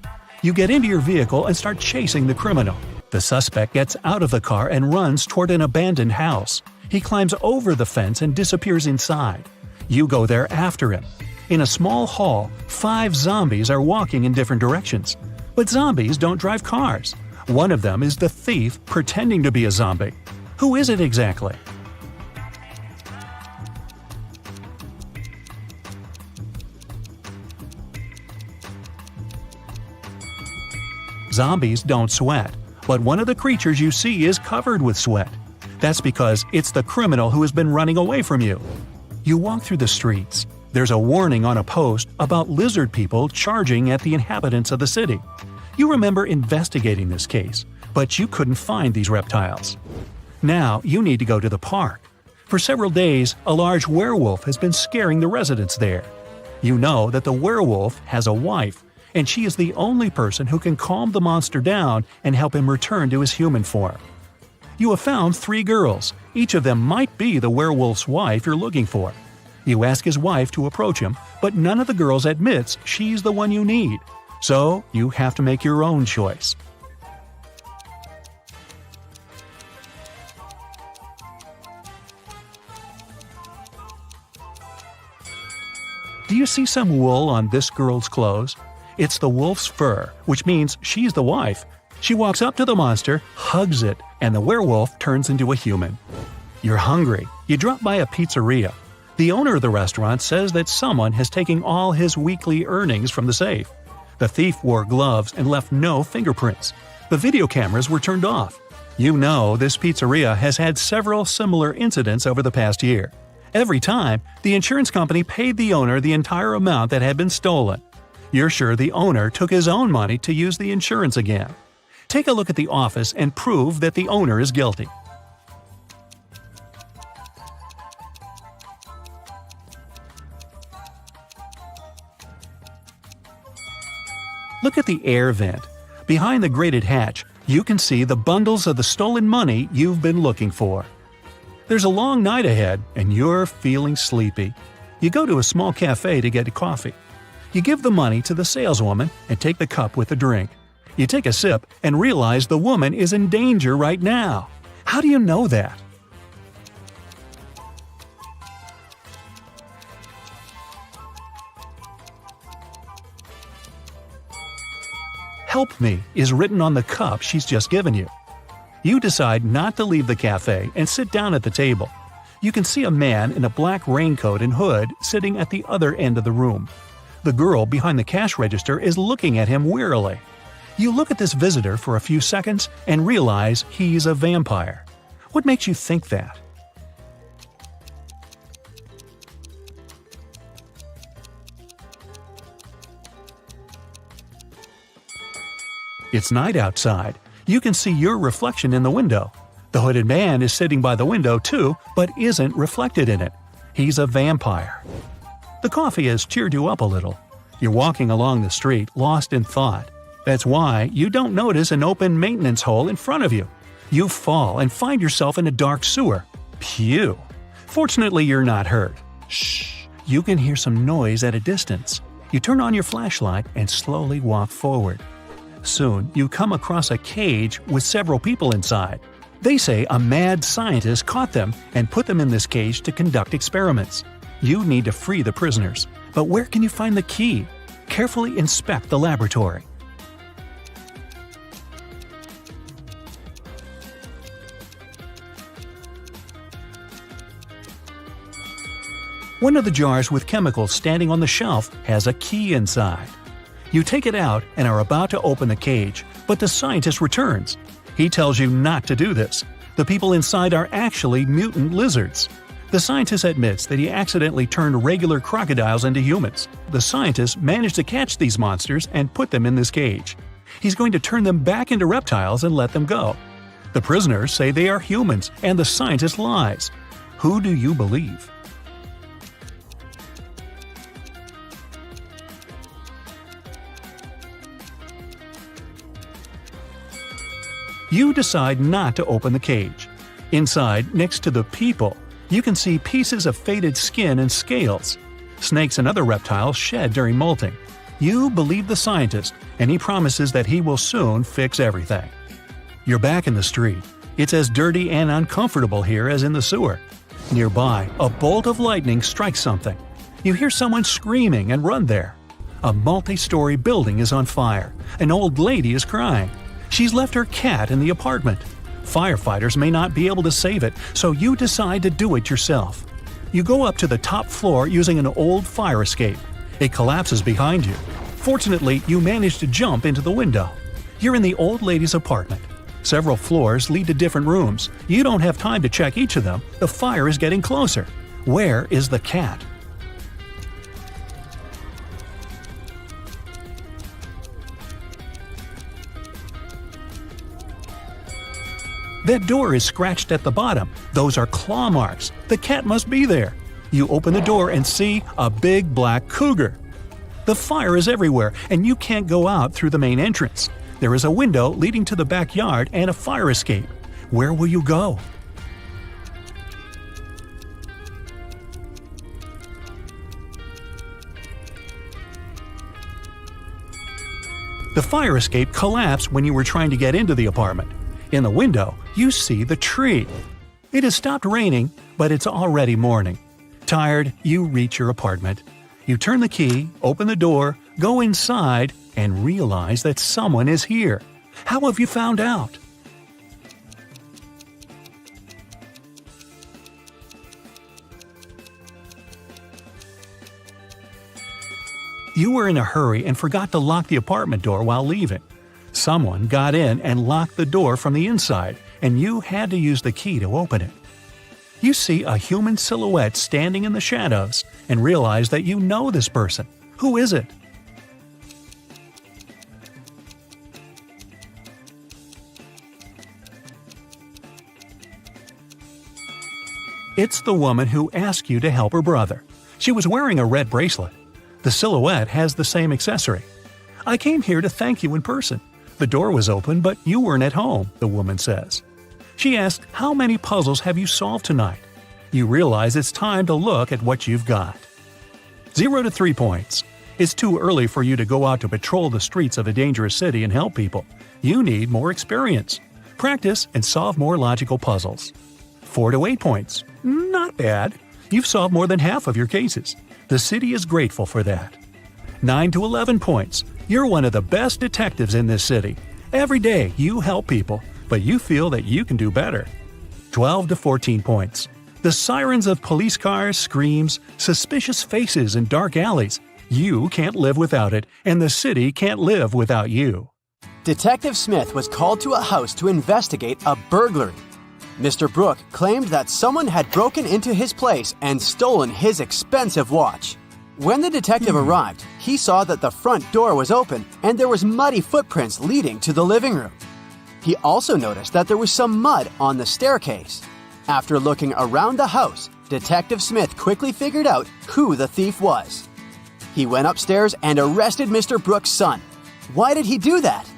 You get into your vehicle and start chasing the criminal. The suspect gets out of the car and runs toward an abandoned house. He climbs over the fence and disappears inside. You go there after him. In a small hall, 5 zombies are walking in different directions. But zombies don't drive cars. One of them is the thief pretending to be a zombie. Who is it exactly? Zombies don't sweat, but one of the creatures you see is covered with sweat. That's because it's the criminal who has been running away from you. You walk through the streets. There's a warning on a post about lizard people charging at the inhabitants of the city. You remember investigating this case, but you couldn't find these reptiles. Now you need to go to the park. For several days, a large werewolf has been scaring the residents there. You know that the werewolf has a wife, and she is the only person who can calm the monster down and help him return to his human form. You have found 3 girls. Each of them might be the werewolf's wife you're looking for. You ask his wife to approach him, but none of the girls admits she's the one you need. So you have to make your own choice. Do you see some wool on this girl's clothes? It's the wolf's fur, which means she's the wife. She walks up to the monster, hugs it, and the werewolf turns into a human. You're hungry. You drop by a pizzeria. The owner of the restaurant says that someone has taken all his weekly earnings from the safe. The thief wore gloves and left no fingerprints. The video cameras were turned off. You know this pizzeria has had several similar incidents over the past year. Every time, the insurance company paid the owner the entire amount that had been stolen. You're sure the owner took his own money to use the insurance again. Take a look at the office and prove that the owner is guilty. Look at the air vent. Behind the grated hatch, you can see the bundles of the stolen money you've been looking for. There's a long night ahead, and you're feeling sleepy. You go to a small cafe to get a coffee. You give the money to the saleswoman and take the cup with the drink. You take a sip and realize the woman is in danger right now. How do you know that? "Help me" is written on the cup she's just given you. You decide not to leave the cafe and sit down at the table. You can see a man in a black raincoat and hood sitting at the other end of the room. The girl behind the cash register is looking at him wearily. You look at this visitor for a few seconds and realize he's a vampire. What makes you think that? It's night outside. You can see your reflection in the window. The hooded man is sitting by the window too, but isn't reflected in it. He's a vampire. The coffee has cheered you up a little. You're walking along the street, lost in thought. That's why you don't notice an open maintenance hole in front of you. You fall and find yourself in a dark sewer. Phew! Fortunately, you're not hurt. Shh! You can hear some noise at a distance. You turn on your flashlight and slowly walk forward. Soon, you come across a cage with several people inside. They say a mad scientist caught them and put them in this cage to conduct experiments. You need to free the prisoners. But where can you find the key? Carefully inspect the laboratory. One of the jars with chemicals standing on the shelf has a key inside. You take it out and are about to open the cage, but the scientist returns. He tells you not to do this. The people inside are actually mutant lizards. The scientist admits that he accidentally turned regular crocodiles into humans. The scientist managed to catch these monsters and put them in this cage. He's going to turn them back into reptiles and let them go. The prisoners say they are humans, and the scientist lies. Who do you believe? You decide not to open the cage. Inside, next to the people, you can see pieces of faded skin and scales. Snakes and other reptiles shed during molting. You believe the scientist, and he promises that he will soon fix everything. You're back in the street. It's as dirty and uncomfortable here as in the sewer. Nearby, a bolt of lightning strikes something. You hear someone screaming and run there. A multi-story building is on fire. An old lady is crying. She's left her cat in the apartment. Firefighters may not be able to save it, so you decide to do it yourself. You go up to the top floor using an old fire escape. It collapses behind you. Fortunately, you manage to jump into the window. You're in the old lady's apartment. Several floors lead to different rooms. You don't have time to check each of them. The fire is getting closer. Where is the cat? That door is scratched at the bottom. Those are claw marks. The cat must be there. You open the door and see a big black cougar. The fire is everywhere, and you can't go out through the main entrance. There is a window leading to the backyard and a fire escape. Where will you go? The fire escape collapsed when you were trying to get into the apartment. In the window, you see the tree. It has stopped raining, but it's already morning. Tired, you reach your apartment. You turn the key, open the door, go inside, and realize that someone is here. How have you found out? You were in a hurry and forgot to lock the apartment door while leaving. Someone got in and locked the door from the inside, and you had to use the key to open it. You see a human silhouette standing in the shadows and realize that you know this person. Who is it? It's the woman who asked you to help her brother. She was wearing a red bracelet. The silhouette has the same accessory. I came here to thank you in person. The door was open, but you weren't at home, the woman says. She asks, how many puzzles have you solved tonight? You realize it's time to look at what you've got. 0 to 3 points. It's too early for you to go out to patrol the streets of a dangerous city and help people. You need more experience. Practice and solve more logical puzzles. 4 to 8 points. Not bad. You've solved more than half of your cases. The city is grateful for that. 9 to 11 points. You're one of the best detectives in this city. Every day you help people, but you feel that you can do better. 12 to 14 points. The sirens of police cars, screams, suspicious faces in dark alleys. You can't live without it, and the city can't live without you. Detective Smith was called to a house to investigate a burglary. Mr. Brooke claimed that someone had broken into his place and stolen his expensive watch. When the detective arrived, he saw that the front door was open and there was muddy footprints leading to the living room. He also noticed that there was some mud on the staircase. After looking around the house, Detective Smith quickly figured out who the thief was. He went upstairs and arrested Mr. Brooks' son. Why did he do that?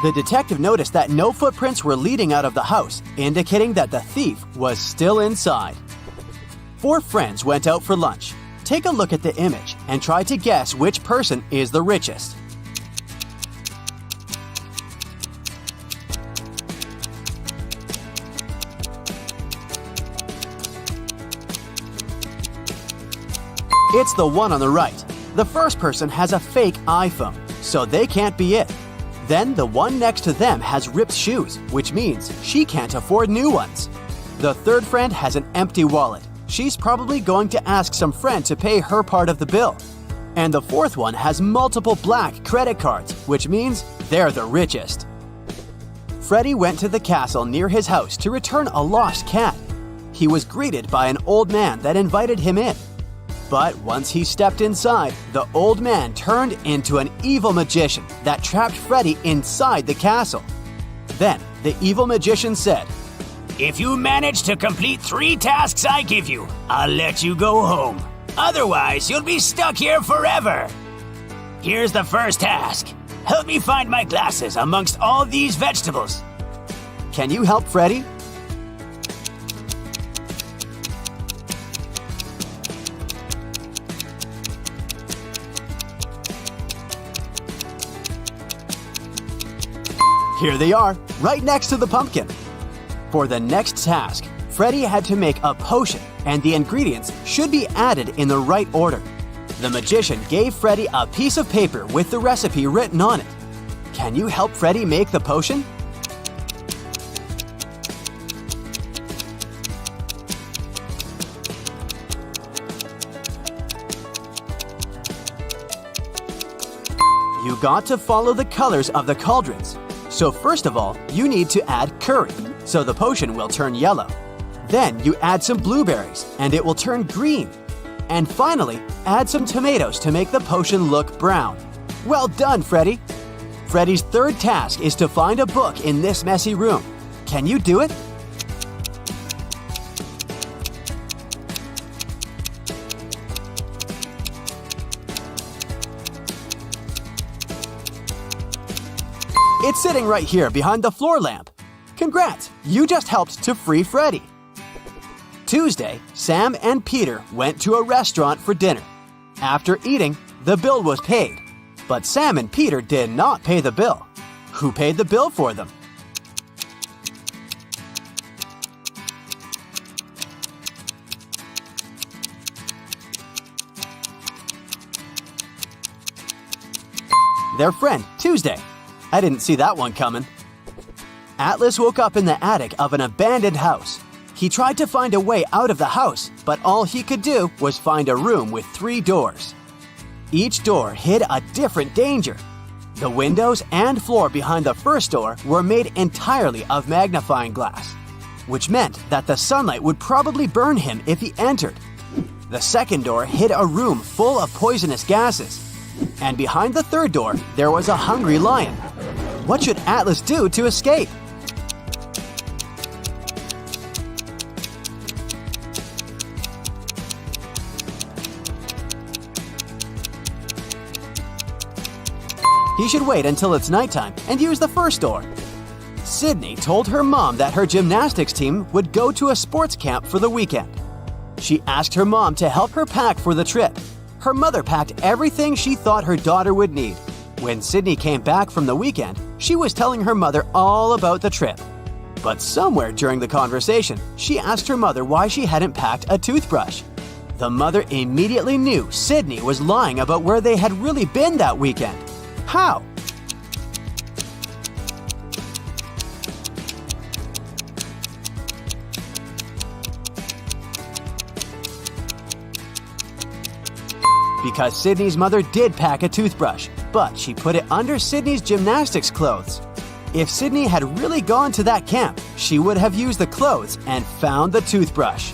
The detective noticed that no footprints were leading out of the house, indicating that the thief was still inside. 4 friends went out for lunch. Take a look at the image and try to guess which person is the richest. It's the one on the right. The first person has a fake iPhone, so they can't be it. Then the one next to them has ripped shoes, which means she can't afford new ones. The third friend has an empty wallet. She's probably going to ask some friend to pay her part of the bill. And the fourth one has multiple black credit cards, which means they're the richest. Freddy went to the castle near his house to return a lost cat. He was greeted by an old man that invited him in. But once he stepped inside, the old man turned into an evil magician that trapped Freddy inside the castle. Then the evil magician said, If you manage to complete 3 tasks I give you, I'll let you go home. Otherwise, you'll be stuck here forever. Here's the first task. Help me find my glasses amongst all these vegetables. "Can you help Freddy?" Here they are, right next to the pumpkin. For the next task, Freddy had to make a potion, and the ingredients should be added in the right order. The magician gave Freddy a piece of paper with the recipe written on it. Can you help Freddy make the potion? You got to follow the colors of the cauldrons. So first of all, you need to add curry, so the potion will turn yellow. Then you add some blueberries, and it will turn green. And finally, add some tomatoes to make the potion look brown. Well done, Freddy! Freddy's third task is to find a book in this messy room. Can you do it? It's sitting right here behind the floor lamp. Congrats, you just helped to free Freddy. Tuesday, Sam and Peter went to a restaurant for dinner. After eating, the bill was paid. But Sam and Peter did not pay the bill. Who paid the bill for them? Their friend, Tuesday. I didn't see that one coming. Atlas woke up in the attic of an abandoned house. He tried to find a way out of the house, but all he could do was find a room with 3 doors. Each door hid a different danger. The windows and floor behind the first door were made entirely of magnifying glass, which meant that the sunlight would probably burn him if he entered. The second door hid a room full of poisonous gases. And behind the third door, there was a hungry lion. What should Atlas do to escape? He should wait until it's nighttime and use the first door. Sydney told her mom that her gymnastics team would go to a sports camp for the weekend. She asked her mom to help her pack for the trip. Her mother packed everything she thought her daughter would need. When Sydney came back from the weekend, she was telling her mother all about the trip. But somewhere during the conversation, she asked her mother why she hadn't packed a toothbrush. The mother immediately knew Sydney was lying about where they had really been that weekend. How? Because Sydney's mother did pack a toothbrush, but she put it under Sydney's gymnastics clothes. If Sydney had really gone to that camp, she would have used the clothes and found the toothbrush.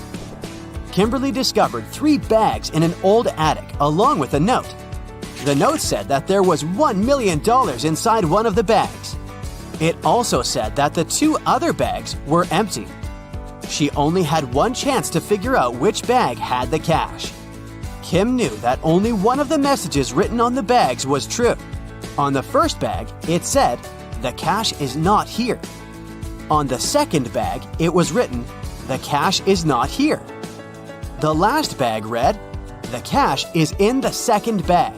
Kimberly discovered 3 bags in an old attic along with a note. The note said that there was $1 million inside one of the bags. It also said that the 2 other bags were empty. She only had one chance to figure out which bag had the cash. Kim knew that only one of the messages written on the bags was true. On the first bag, it said, "The cash is not here." On the second bag, it was written, "The cash is not here." The last bag read, "The cash is in the second bag."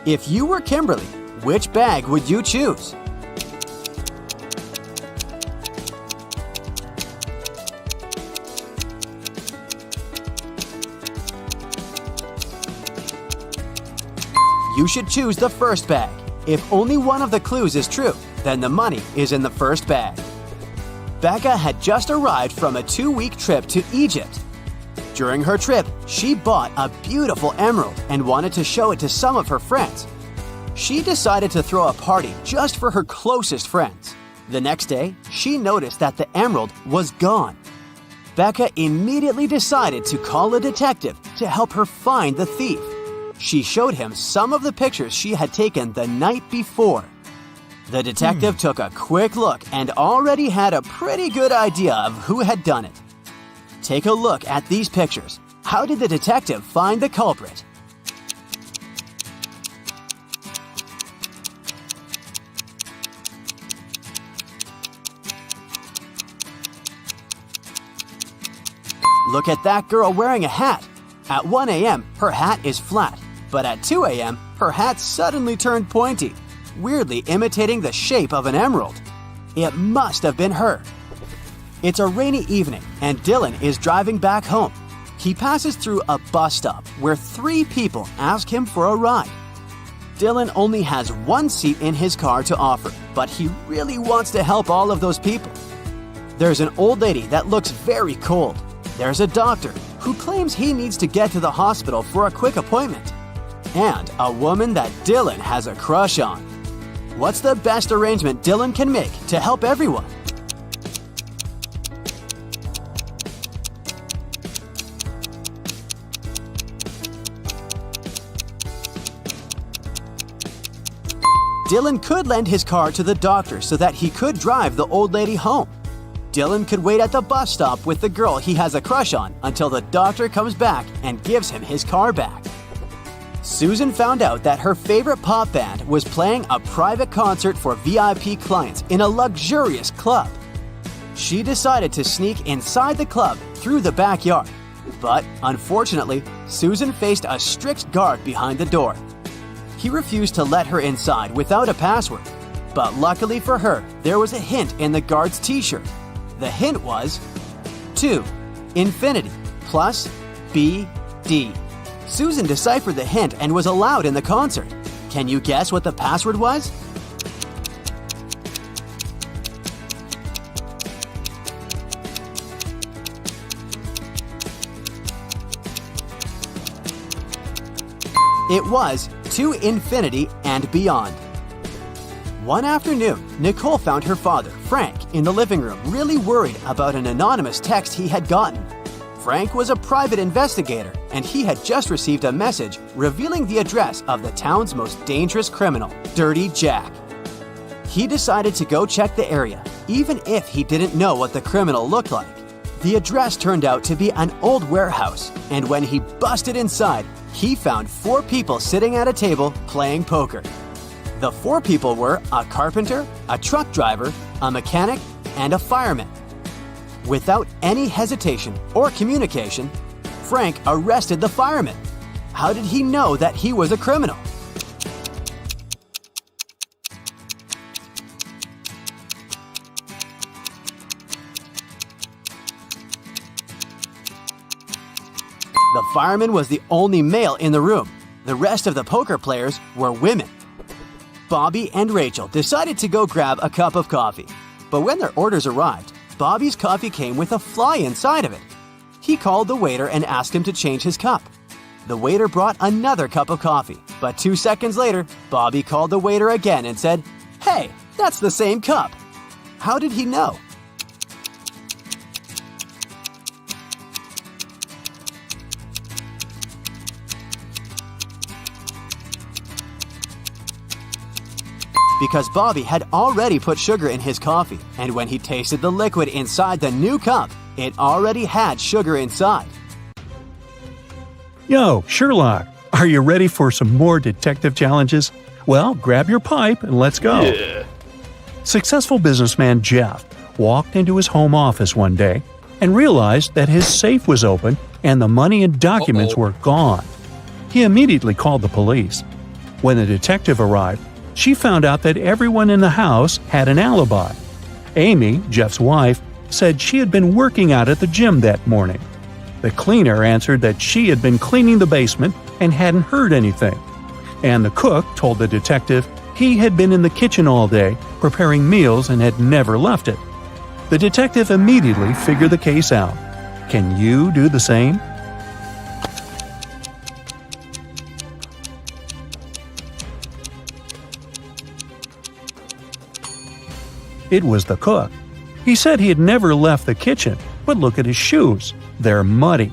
If you were Kimberly, which bag would you choose? You should choose the first bag. If only one of the clues is true, then the money is in the first bag. Becca had just arrived from a 2-week trip to Egypt. During her trip, she bought a beautiful emerald and wanted to show it to some of her friends. She decided to throw a party just for her closest friends. The next day, she noticed that the emerald was gone. Becca immediately decided to call a detective to help her find the thief. She showed him some of the pictures she had taken the night before. The detective took a quick look and already had a pretty good idea of who had done it. Take a look at these pictures. How did the detective find the culprit? Look at that girl wearing a hat. At 1 a.m., her hat is flat, but at 2 a.m., her hat suddenly turned pointy, weirdly imitating the shape of an emerald. It must have been her. It's a rainy evening, and Dylan is driving back home. He passes through a bus stop where 3 people ask him for a ride. Dylan only has 1 seat in his car to offer, but he really wants to help all of those people. There's an old lady that looks very cold. There's a doctor who claims he needs to get to the hospital for a quick appointment. And a woman that Dylan has a crush on. What's the best arrangement Dylan can make to help everyone? Dylan could lend his car to the doctor so that he could drive the old lady home. Dylan could wait at the bus stop with the girl he has a crush on until the doctor comes back and gives him his car back. Susan found out that her favorite pop band was playing a private concert for VIP clients in a luxurious club. She decided to sneak inside the club through the backyard. But unfortunately, Susan faced a strict guard behind the door. He refused to let her inside without a password. But luckily for her, there was a hint in the guard's t-shirt. The hint was 2, infinity, plus BD. Susan deciphered the hint and was allowed in the concert. Can you guess what the password was? It was to infinity and beyond. One afternoon, Nicole found her father, Frank, in the living room, really worried about an anonymous text he had gotten. Frank was a private investigator, and he had just received a message revealing the address of the town's most dangerous criminal, Dirty Jack. He decided to go check the area, even if he didn't know what the criminal looked like. The address turned out to be an old warehouse, and when he busted inside, he found 4 people sitting at a table playing poker. The 4 people were a carpenter, a truck driver, a mechanic, and a fireman. Without any hesitation or communication, Frank arrested the fireman. How did he know that he was a criminal? fireman was the only male in the room. The rest of the poker players were women. Bobby and Rachel decided to go grab a cup of coffee. But when their orders arrived, Bobby's coffee came with a fly inside of it. He called the waiter and asked him to change his cup. The waiter brought another cup of coffee, but 2 seconds later, Bobby called the waiter again and said, "Hey, that's the same cup." How did he know? Because Bobby had already put sugar in his coffee, and when he tasted the liquid inside the new cup, it already had sugar inside. Yo, Sherlock, are you ready for some more detective challenges? Well, grab your pipe and let's go. Yeah. Successful businessman Jeff walked into his home office one day and realized that his safe was open and the money and documents were gone. He immediately called the police. When the detective arrived, she found out that everyone in the house had an alibi. Amy, Jeff's wife, said she had been working out at the gym that morning. The cleaner answered that she had been cleaning the basement and hadn't heard anything. And the cook told the detective he had been in the kitchen all day preparing meals and had never left it. The detective immediately figured the case out. Can you do the same? It was the cook. He said he had never left the kitchen, but look at his shoes. They're muddy.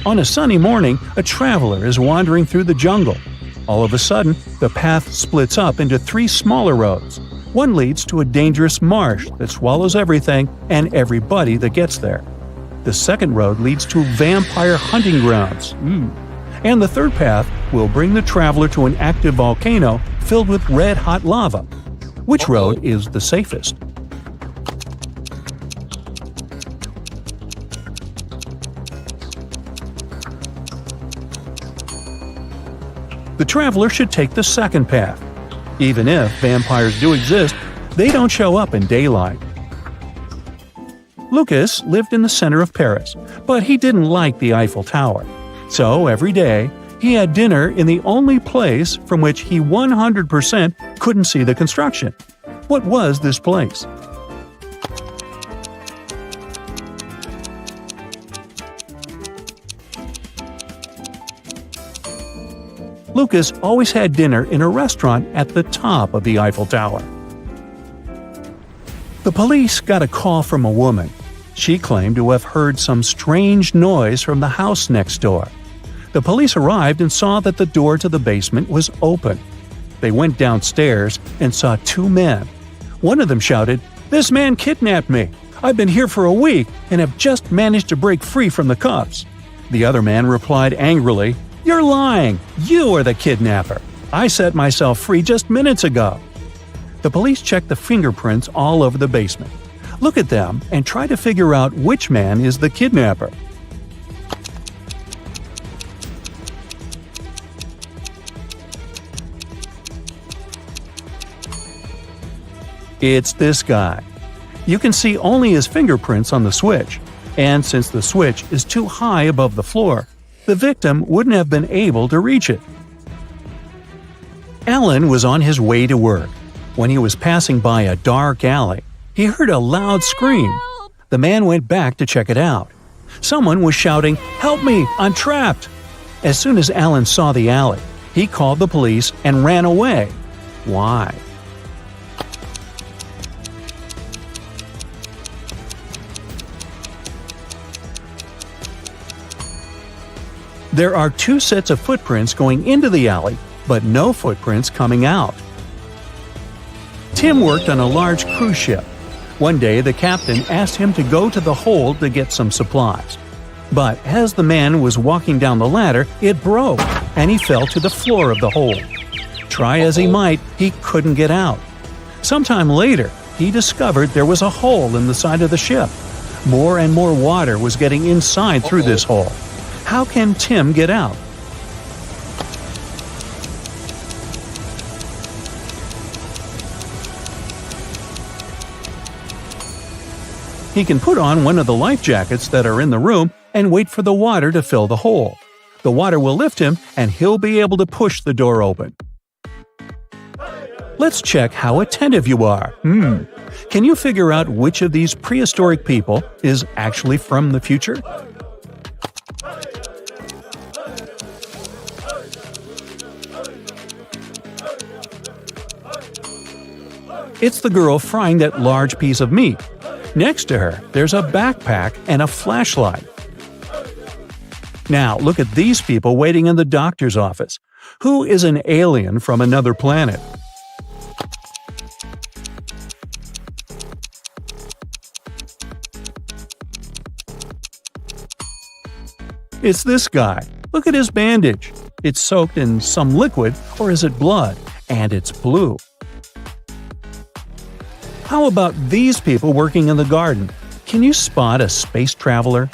On a sunny morning, a traveler is wandering through the jungle. All of a sudden, the path splits up into 3 smaller roads. One leads to a dangerous marsh that swallows everything and everybody that gets there. The second road leads to vampire hunting grounds. And the third path will bring the traveler to an active volcano filled with red-hot lava. Which road is the safest? The traveler should take the second path. Even if vampires do exist, they don't show up in daylight. Lucas lived in the center of Paris, but he didn't like the Eiffel Tower. So every day, he had dinner in the only place from which he 100% couldn't see the construction. What was this place? Lucas always had dinner in a restaurant at the top of the Eiffel Tower. The police got a call from a woman. She claimed to have heard some strange noise from the house next door. The police arrived and saw that the door to the basement was open. They went downstairs and saw 2 men. One of them shouted, "This man kidnapped me. I've been here for a week and have just managed to break free from the cops." The other man replied angrily, "You're lying. You are the kidnapper. I set myself free just minutes ago." The police checked the fingerprints all over the basement. Look at them and try to figure out which man is the kidnapper. It's this guy. You can see only his fingerprints on the switch, and since the switch is too high above the floor, the victim wouldn't have been able to reach it. Alan was on his way to work. When he was passing by a dark alley, he heard a loud scream. The man went back to check it out. Someone was shouting, "Help me, I'm trapped!" As soon as Alan saw the alley, he called the police and ran away. Why? There are 2 sets of footprints going into the alley, but no footprints coming out. Tim worked on a large cruise ship. One day, the captain asked him to go to the hold to get some supplies. But as the man was walking down the ladder, it broke, and he fell to the floor of the hold. Try as he might, he couldn't get out. Sometime later, he discovered there was a hole in the side of the ship. More and more water was getting inside through this hole. How can Tim get out? He can put on one of the life jackets that are in the room and wait for the water to fill the hole. The water will lift him and he'll be able to push the door open. Let's check how attentive you are. Can you figure out which of these prehistoric people is actually from the future? It's the girl frying that large piece of meat. Next to her, there's a backpack and a flashlight. Now, look at these people waiting in the doctor's office. Who is an alien from another planet? It's this guy. Look at his bandage. It's soaked in some liquid, or is it blood? And it's blue. How about these people working in the garden? Can you spot a space traveler?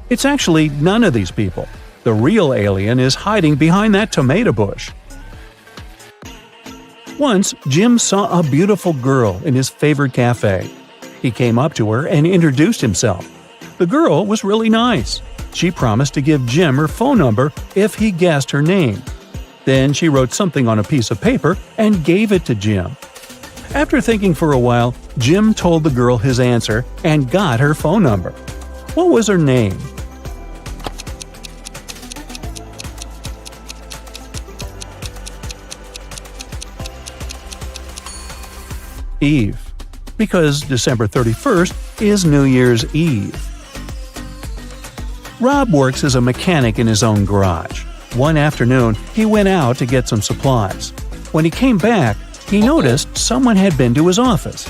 It's actually none of these people. The real alien is hiding behind that tomato bush. Once, Jim saw a beautiful girl in his favorite cafe. He came up to her and introduced himself. The girl was really nice. She promised to give Jim her phone number if he guessed her name. Then she wrote something on a piece of paper and gave it to Jim. After thinking for a while, Jim told the girl his answer and got her phone number. What was her name? Eve, because December 31st is New Year's Eve. Rob works as a mechanic in his own garage. One afternoon, he went out to get some supplies. When he came back, he noticed someone had been to his office.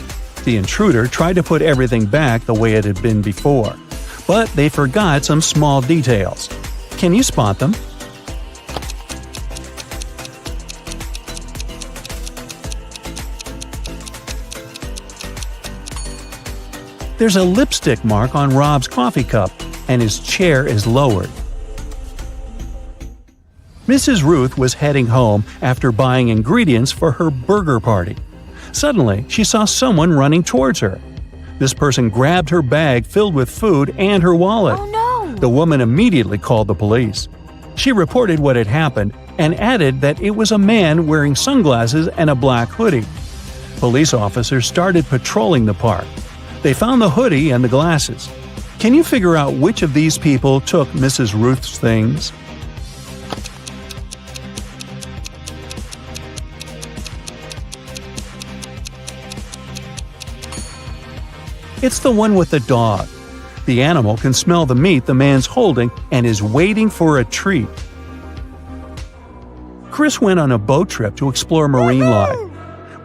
The intruder tried to put everything back the way it had been before, but they forgot some small details. Can you spot them? There's a lipstick mark on Rob's coffee cup, and his chair is lowered. Mrs. Ruth was heading home after buying ingredients for her burger party. Suddenly, she saw someone running towards her. This person grabbed her bag filled with food and her wallet. Oh no! The woman immediately called the police. She reported what had happened and added that it was a man wearing sunglasses and a black hoodie. Police officers started patrolling the park. They found the hoodie and the glasses. Can you figure out which of these people took Mrs. Ruth's things? It's the one with the dog. The animal can smell the meat the man's holding and is waiting for a treat. Chris went on a boat trip to explore marine life.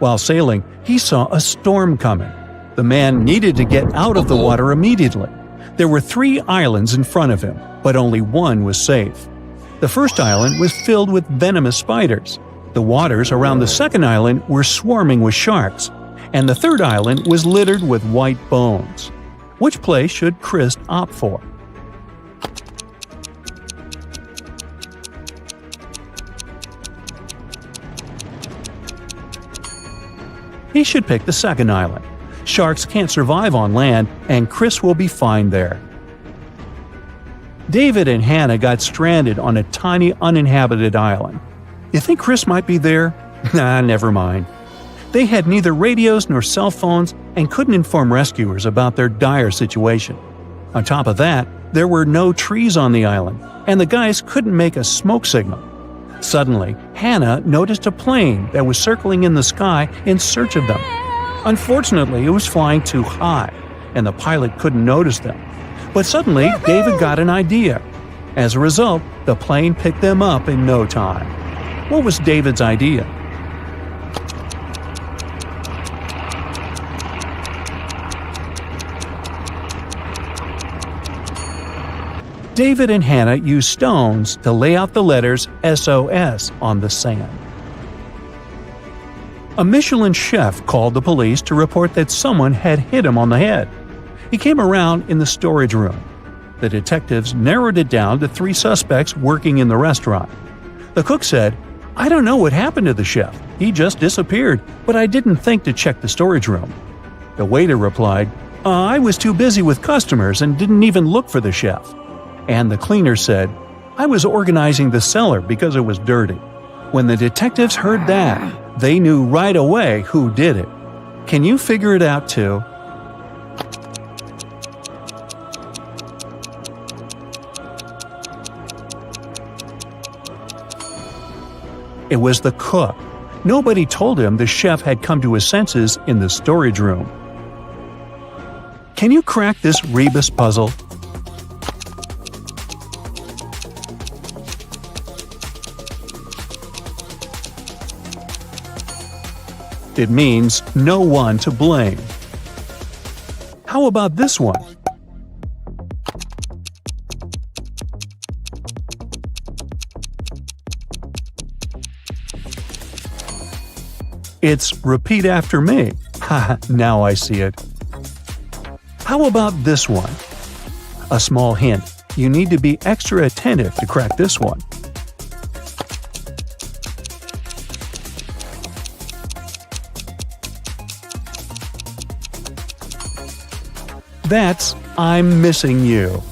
While sailing, he saw a storm coming. The man needed to get out of the water immediately. There were 3 islands in front of him, but only one was safe. The first island was filled with venomous spiders. The waters around the second island were swarming with sharks. And the third island was littered with white bones. Which place should Chris opt for? He should pick the second island. Sharks can't survive on land, and Chris will be fine there. David and Hannah got stranded on a tiny uninhabited island. You think Chris might be there? Nah, never mind. They had neither radios nor cell phones and couldn't inform rescuers about their dire situation. On top of that, there were no trees on the island, and the guys couldn't make a smoke signal. Suddenly, Hannah noticed a plane that was circling in the sky in search of them. Unfortunately, it was flying too high, and the pilot couldn't notice them. But suddenly, David got an idea. As a result, the plane picked them up in no time. What was David's idea? David and Hannah used stones to lay out the letters SOS on the sand. A Michelin chef called the police to report that someone had hit him on the head. He came around in the storage room. The detectives narrowed it down to 3 suspects working in the restaurant. The cook said, I don't know what happened to the chef. He just disappeared, but I didn't think to check the storage room. The waiter replied, I was too busy with customers and didn't even look for the chef. And the cleaner said, I was organizing the cellar because it was dirty. When the detectives heard that, they knew right away who did it. Can you figure it out too? It was the cook. Nobody told him the chef had come to his senses in the storage room. Can you crack this Rebus puzzle? It means no one to blame. How about this one? It's repeat after me. Haha, now I see it. How about this one? A small hint. You need to be extra attentive to crack this one. That's I'm missing you.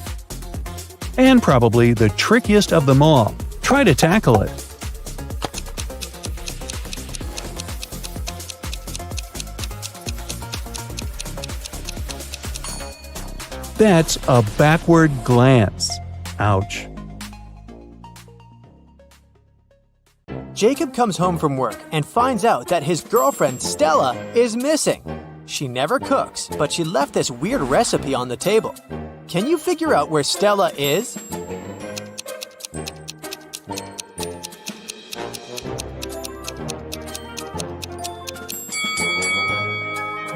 And probably the trickiest of them all. Try to tackle it. That's a backward glance. Ouch. Jacob comes home from work and finds out that his girlfriend Stella is missing. She never cooks, but she left this weird recipe on the table. Can you figure out where Stella is?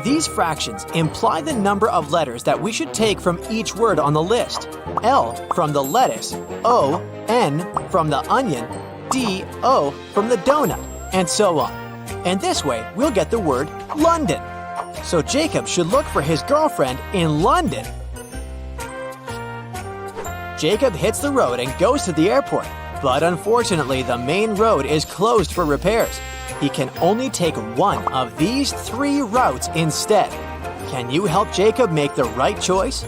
These fractions imply the number of letters that we should take from each word on the list. L from the lettuce, O, N from the onion, D, O from the donut, and so on. And this way, we'll get the word London. So Jacob should look for his girlfriend in London. Jacob hits the road and goes to the airport, but unfortunately the main road is closed for repairs. He can only take one of these 3 routes instead. Can you help Jacob make the right choice?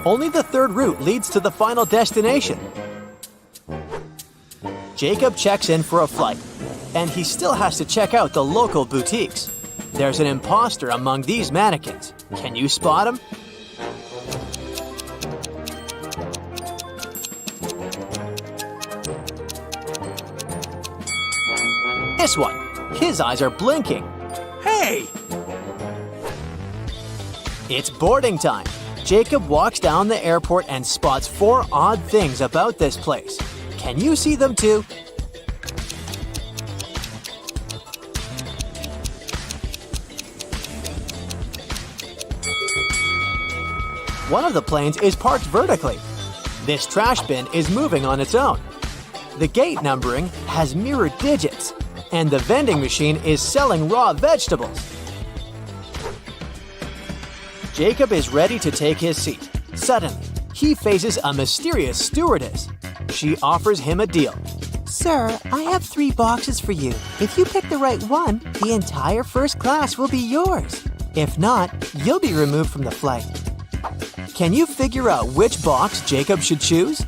Only the 3rd route leads to the final destination. Jacob checks in for a flight, and he still has to check out the local boutiques. There's an imposter among these mannequins. Can you spot him? This one. His eyes are blinking. Hey! It's boarding time. Jacob walks down the airport and spots 4 odd things about this place. Can you see them too? One of the planes is parked vertically. This trash bin is moving on its own. The gate numbering has mirrored digits, and the vending machine is selling raw vegetables. Jacob is ready to take his seat. Suddenly, he faces a mysterious stewardess. She offers him a deal. Sir, I have 3 boxes for you. If you pick the right one, the entire first class will be yours. If not, you'll be removed from the flight. Can you figure out which box Jacob should choose?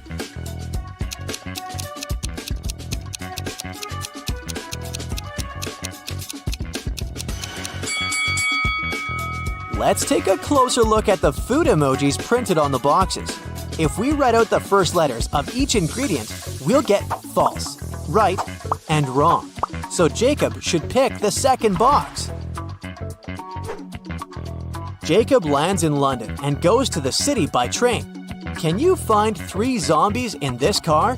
Let's take a closer look at the food emojis printed on the boxes. If we write out the first letters of each ingredient, we'll get false, right, and wrong. So Jacob should pick the second box. Jacob lands in London and goes to the city by train. Can you find 3 zombies in this car?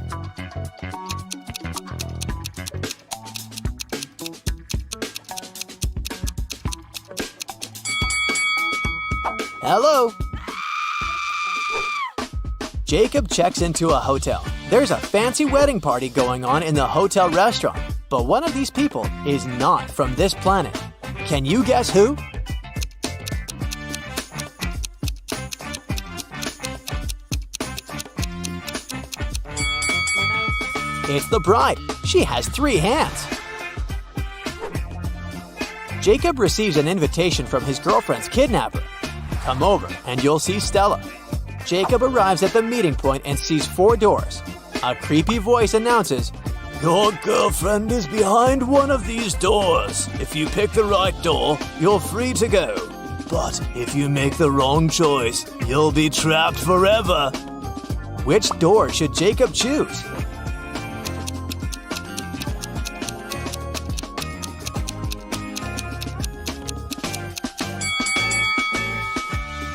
Hello? Jacob checks into a hotel. There's a fancy wedding party going on in the hotel restaurant, but one of these people is not from this planet. Can you guess who? It's the bride. She has 3 hands. Jacob receives an invitation from his girlfriend's kidnapper. Come over and you'll see Stella. Jacob arrives at the meeting point and sees 4 doors. A creepy voice announces, Your girlfriend is behind one of these doors. If you pick the right door, you're free to go. But if you make the wrong choice, you'll be trapped forever. which door should Jacob choose?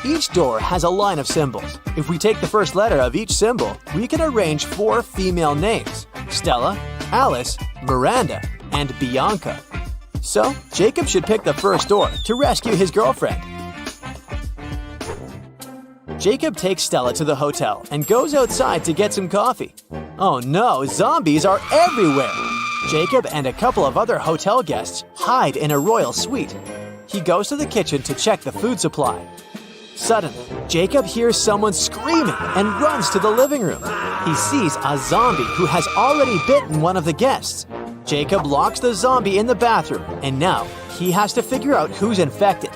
Each door has a line of symbols. If we take the first letter of each symbol, we can arrange 4 female names: Stella, Alice, Miranda, and Bianca. So, Jacob should pick the first door to rescue his girlfriend. Jacob takes Stella to the hotel and goes outside to get some coffee. Oh no, zombies are everywhere! Jacob and a couple of other hotel guests hide in a royal suite. He goes to the kitchen to check the food supply. Suddenly, Jacob hears someone screaming and runs to the living room. He sees a zombie who has already bitten one of the guests. Jacob locks the zombie in the bathroom, and now he has to figure out who's infected.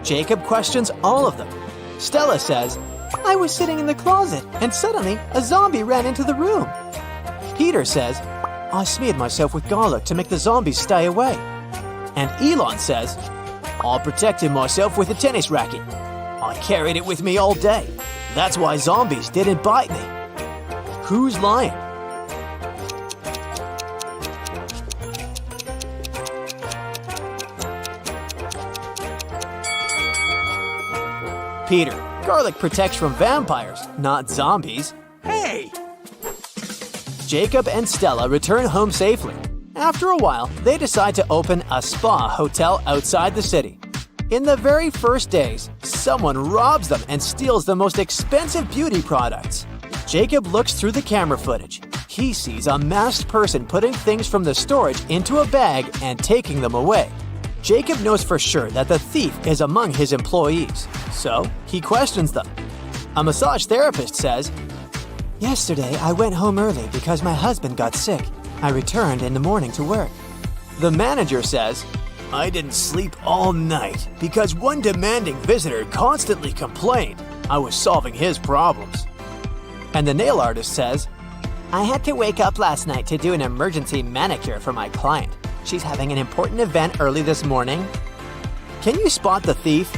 Jacob questions all of them. Stella says, "I was sitting in the closet, and suddenly a zombie ran into the room." Peter says, "I smeared myself with garlic to make the zombies stay away." And Elon says, "I protected myself with a tennis racket. I carried it with me all day. That's why zombies didn't bite me." Who's lying? Peter, garlic protects from vampires, not zombies. Hey! Jacob and Stella return home safely. After a while, they decide to open a spa hotel outside the city. In the very first days, someone robs them and steals the most expensive beauty products. Jacob looks through the camera footage. He sees a masked person putting things from the storage into a bag and taking them away. Jacob knows for sure that the thief is among his employees, so he questions them. A massage therapist says, "Yesterday I went home early because my husband got sick. I returned in the morning to work." The manager says, "I didn't sleep all night because one demanding visitor constantly complained. I was solving his problems." And the nail artist says, "I had to wake up last night to do an emergency manicure for my client. She's having an important event early this morning." Can you spot the thief?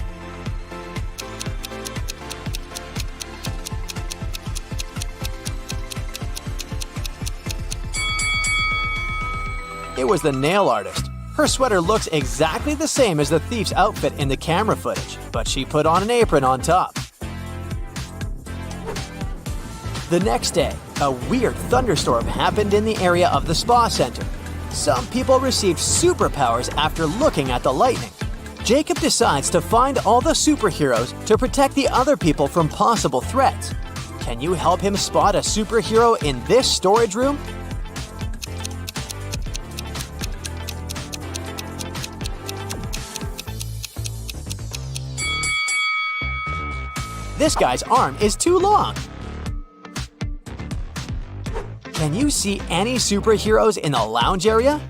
It was the nail artist. Her sweater looks exactly the same as the thief's outfit in the camera footage, but she put on an apron on top. The next day, a weird thunderstorm happened in the area of the spa center. Some people received superpowers after looking at the lightning. Jacob decides to find all the superheroes to protect the other people from possible threats. Can you help him spot a superhero in this storage room? This guy's arm is too long. Can you see any superheroes in the lounge area?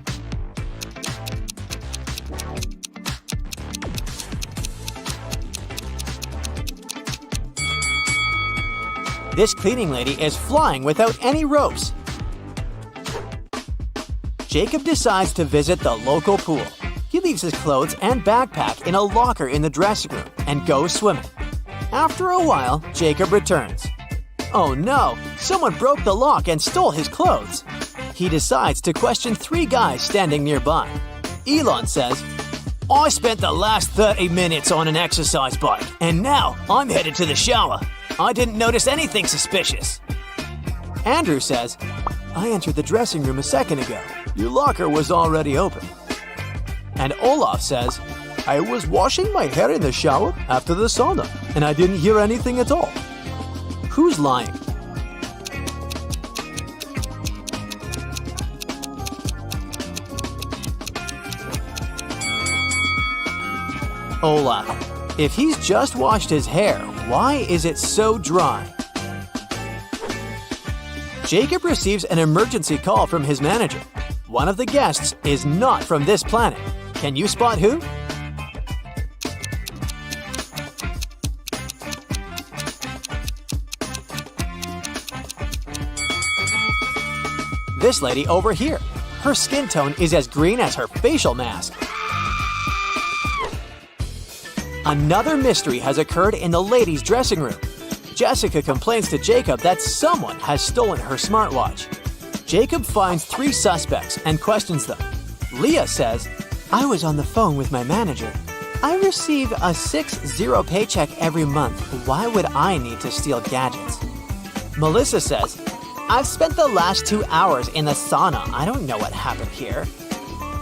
This cleaning lady is flying without any ropes. Jacob decides to visit the local pool. He leaves his clothes and backpack in a locker in the dressing room and goes swimming. After a while, Jacob returns. Oh no, someone broke the lock and stole his clothes. He decides to question 3 guys standing nearby. Elon says, "I spent the last 30 minutes on an exercise bike, and now I'm headed to the shower. I didn't notice anything suspicious." Andrew says, "I entered the dressing room a second ago. Your locker was already open." And Olaf says, "I was washing my hair in the shower after the sauna, and I didn't hear anything at all." Who's lying? Olaf. If he's just washed his hair, why is it so dry? Jacob receives an emergency call from his manager. One of the guests is not from this planet. Can you spot who? This lady over here. Her skin tone is as green as her facial mask. Another mystery has occurred in the ladies' dressing room. Jessica complains to Jacob that someone has stolen her smartwatch. Jacob finds 3 suspects and questions them. Leah says, "I was on the phone with my manager. I receive a 6-0 paycheck every month. Why would I need to steal gadgets?" Melissa says, "I've spent the last 2 hours in the sauna. I don't know what happened here."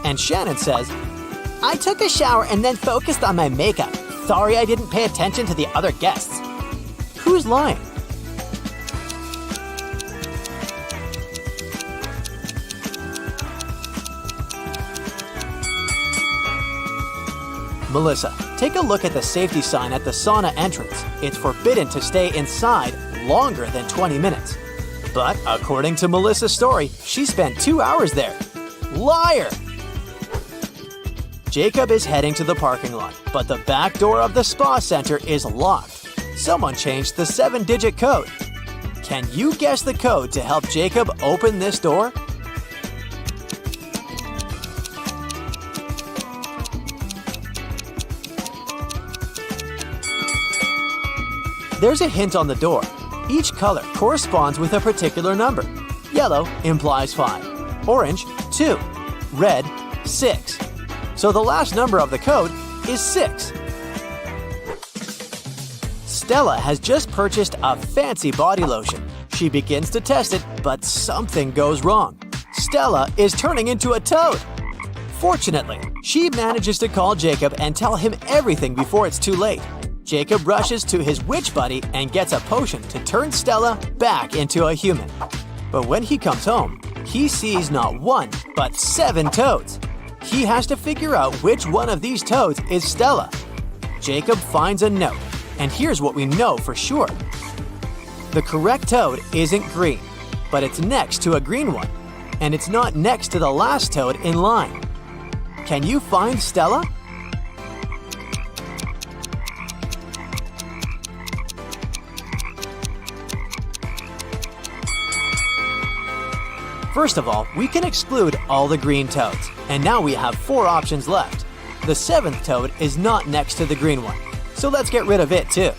And Shannon says, "I took a shower and then focused on my makeup. Sorry I didn't pay attention to the other guests." Who's lying? Melissa, take a look at the safety sign at the sauna entrance. It's forbidden to stay inside longer than 20 minutes. But according to Melissa's story, she spent 2 hours there. Liar! Jacob is heading to the parking lot, but the back door of the spa center is locked. Someone changed the 7-digit code. Can you guess the code to help Jacob open this door? There's a hint on the door. Each color corresponds with a particular number. Yellow implies 5, orange 2, red 6. So the last number of the code is 6. Stella has just purchased a fancy body lotion. She begins to test it, but something goes wrong. Stella is turning into a toad. Fortunately, she manages to call Jacob and tell him everything before it's too late. Jacob rushes to his witch buddy and gets a potion to turn Stella back into a human. But when he comes home, he sees not 1, but 7 toads. He has to figure out which one of these toads is Stella. Jacob finds a note, and here's what we know for sure. The correct toad isn't green, but it's next to a green one, and it's not next to the last toad in line. Can you find Stella? First of all, we can exclude all the green toads, and now we have 4 options left. The 7th toad is not next to the green one, so let's get rid of it too.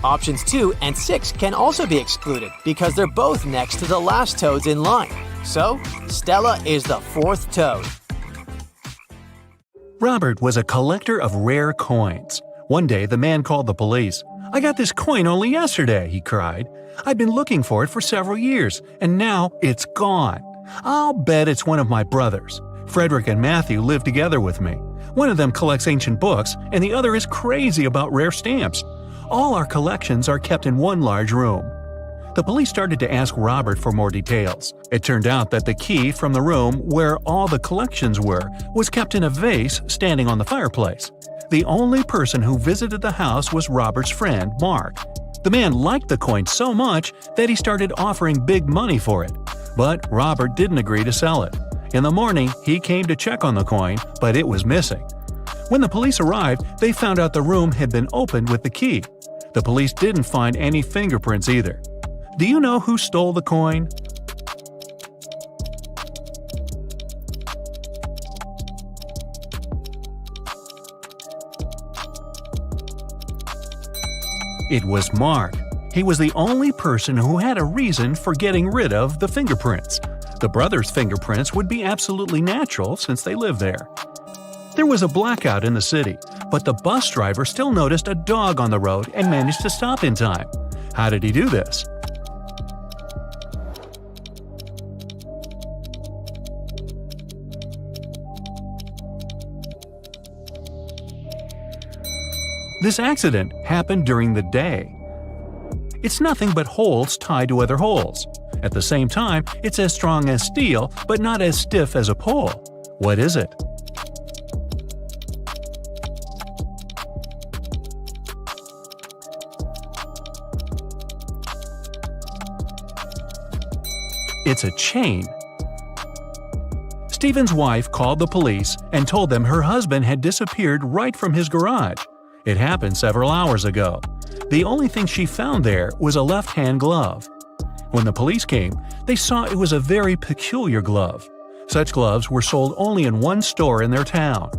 Options 2 and 6 can also be excluded because they're both next to the last toads in line. So, Stella is the 4th toad. Robert was a collector of rare coins. One day, the man called the police. "I got this coin only yesterday," he cried. "I've been looking for it for several years, and now it's gone. I'll bet it's one of my brothers. Frederick and Matthew live together with me. One of them collects ancient books, and the other is crazy about rare stamps. All our collections are kept in one large room." The police started to ask Robert for more details. It turned out that the key from the room where all the collections were was kept in a vase standing on the fireplace. The only person who visited the house was Robert's friend, Mark. The man liked the coin so much that he started offering big money for it. But Robert didn't agree to sell it. In the morning, he came to check on the coin, but it was missing. When the police arrived, they found out the room had been opened with the key. The police didn't find any fingerprints either. Do you know who stole the coin? It was Mark. He was the only person who had a reason for getting rid of the fingerprints. The brothers' fingerprints would be absolutely natural since they live there. There was a blackout in the city, but the bus driver still noticed a dog on the road and managed to stop in time. How did he do this? This accident happened during the day. It's nothing but holes tied to other holes. At the same time, it's as strong as steel, but not as stiff as a pole. What is it? It's a chain. Steven's wife called the police and told them her husband had disappeared right from his garage. It happened several hours ago. The only thing she found there was a left-hand glove. When the police came, they saw it was a very peculiar glove. Such gloves were sold only in one store in their town.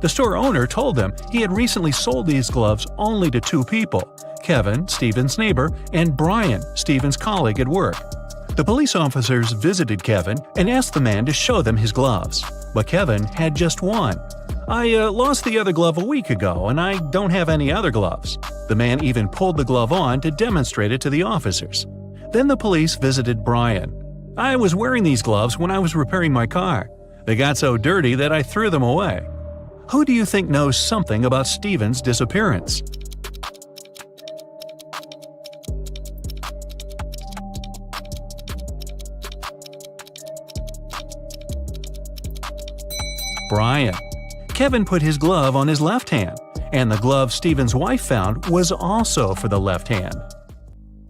The store owner told them he had recently sold these gloves only to 2 people, Kevin, Steven's neighbor, and Brian, Steven's colleague at work. The police officers visited Kevin and asked the man to show them his gloves, but Kevin had just one. "I lost the other glove a week ago, and I don't have any other gloves." The man even pulled the glove on to demonstrate it to the officers. Then the police visited Brian. "I was wearing these gloves when I was repairing my car. They got so dirty that I threw them away." Who do you think knows something about Steven's disappearance? Brian. Kevin put his glove on his left hand, and the glove Steven's wife found was also for the left hand.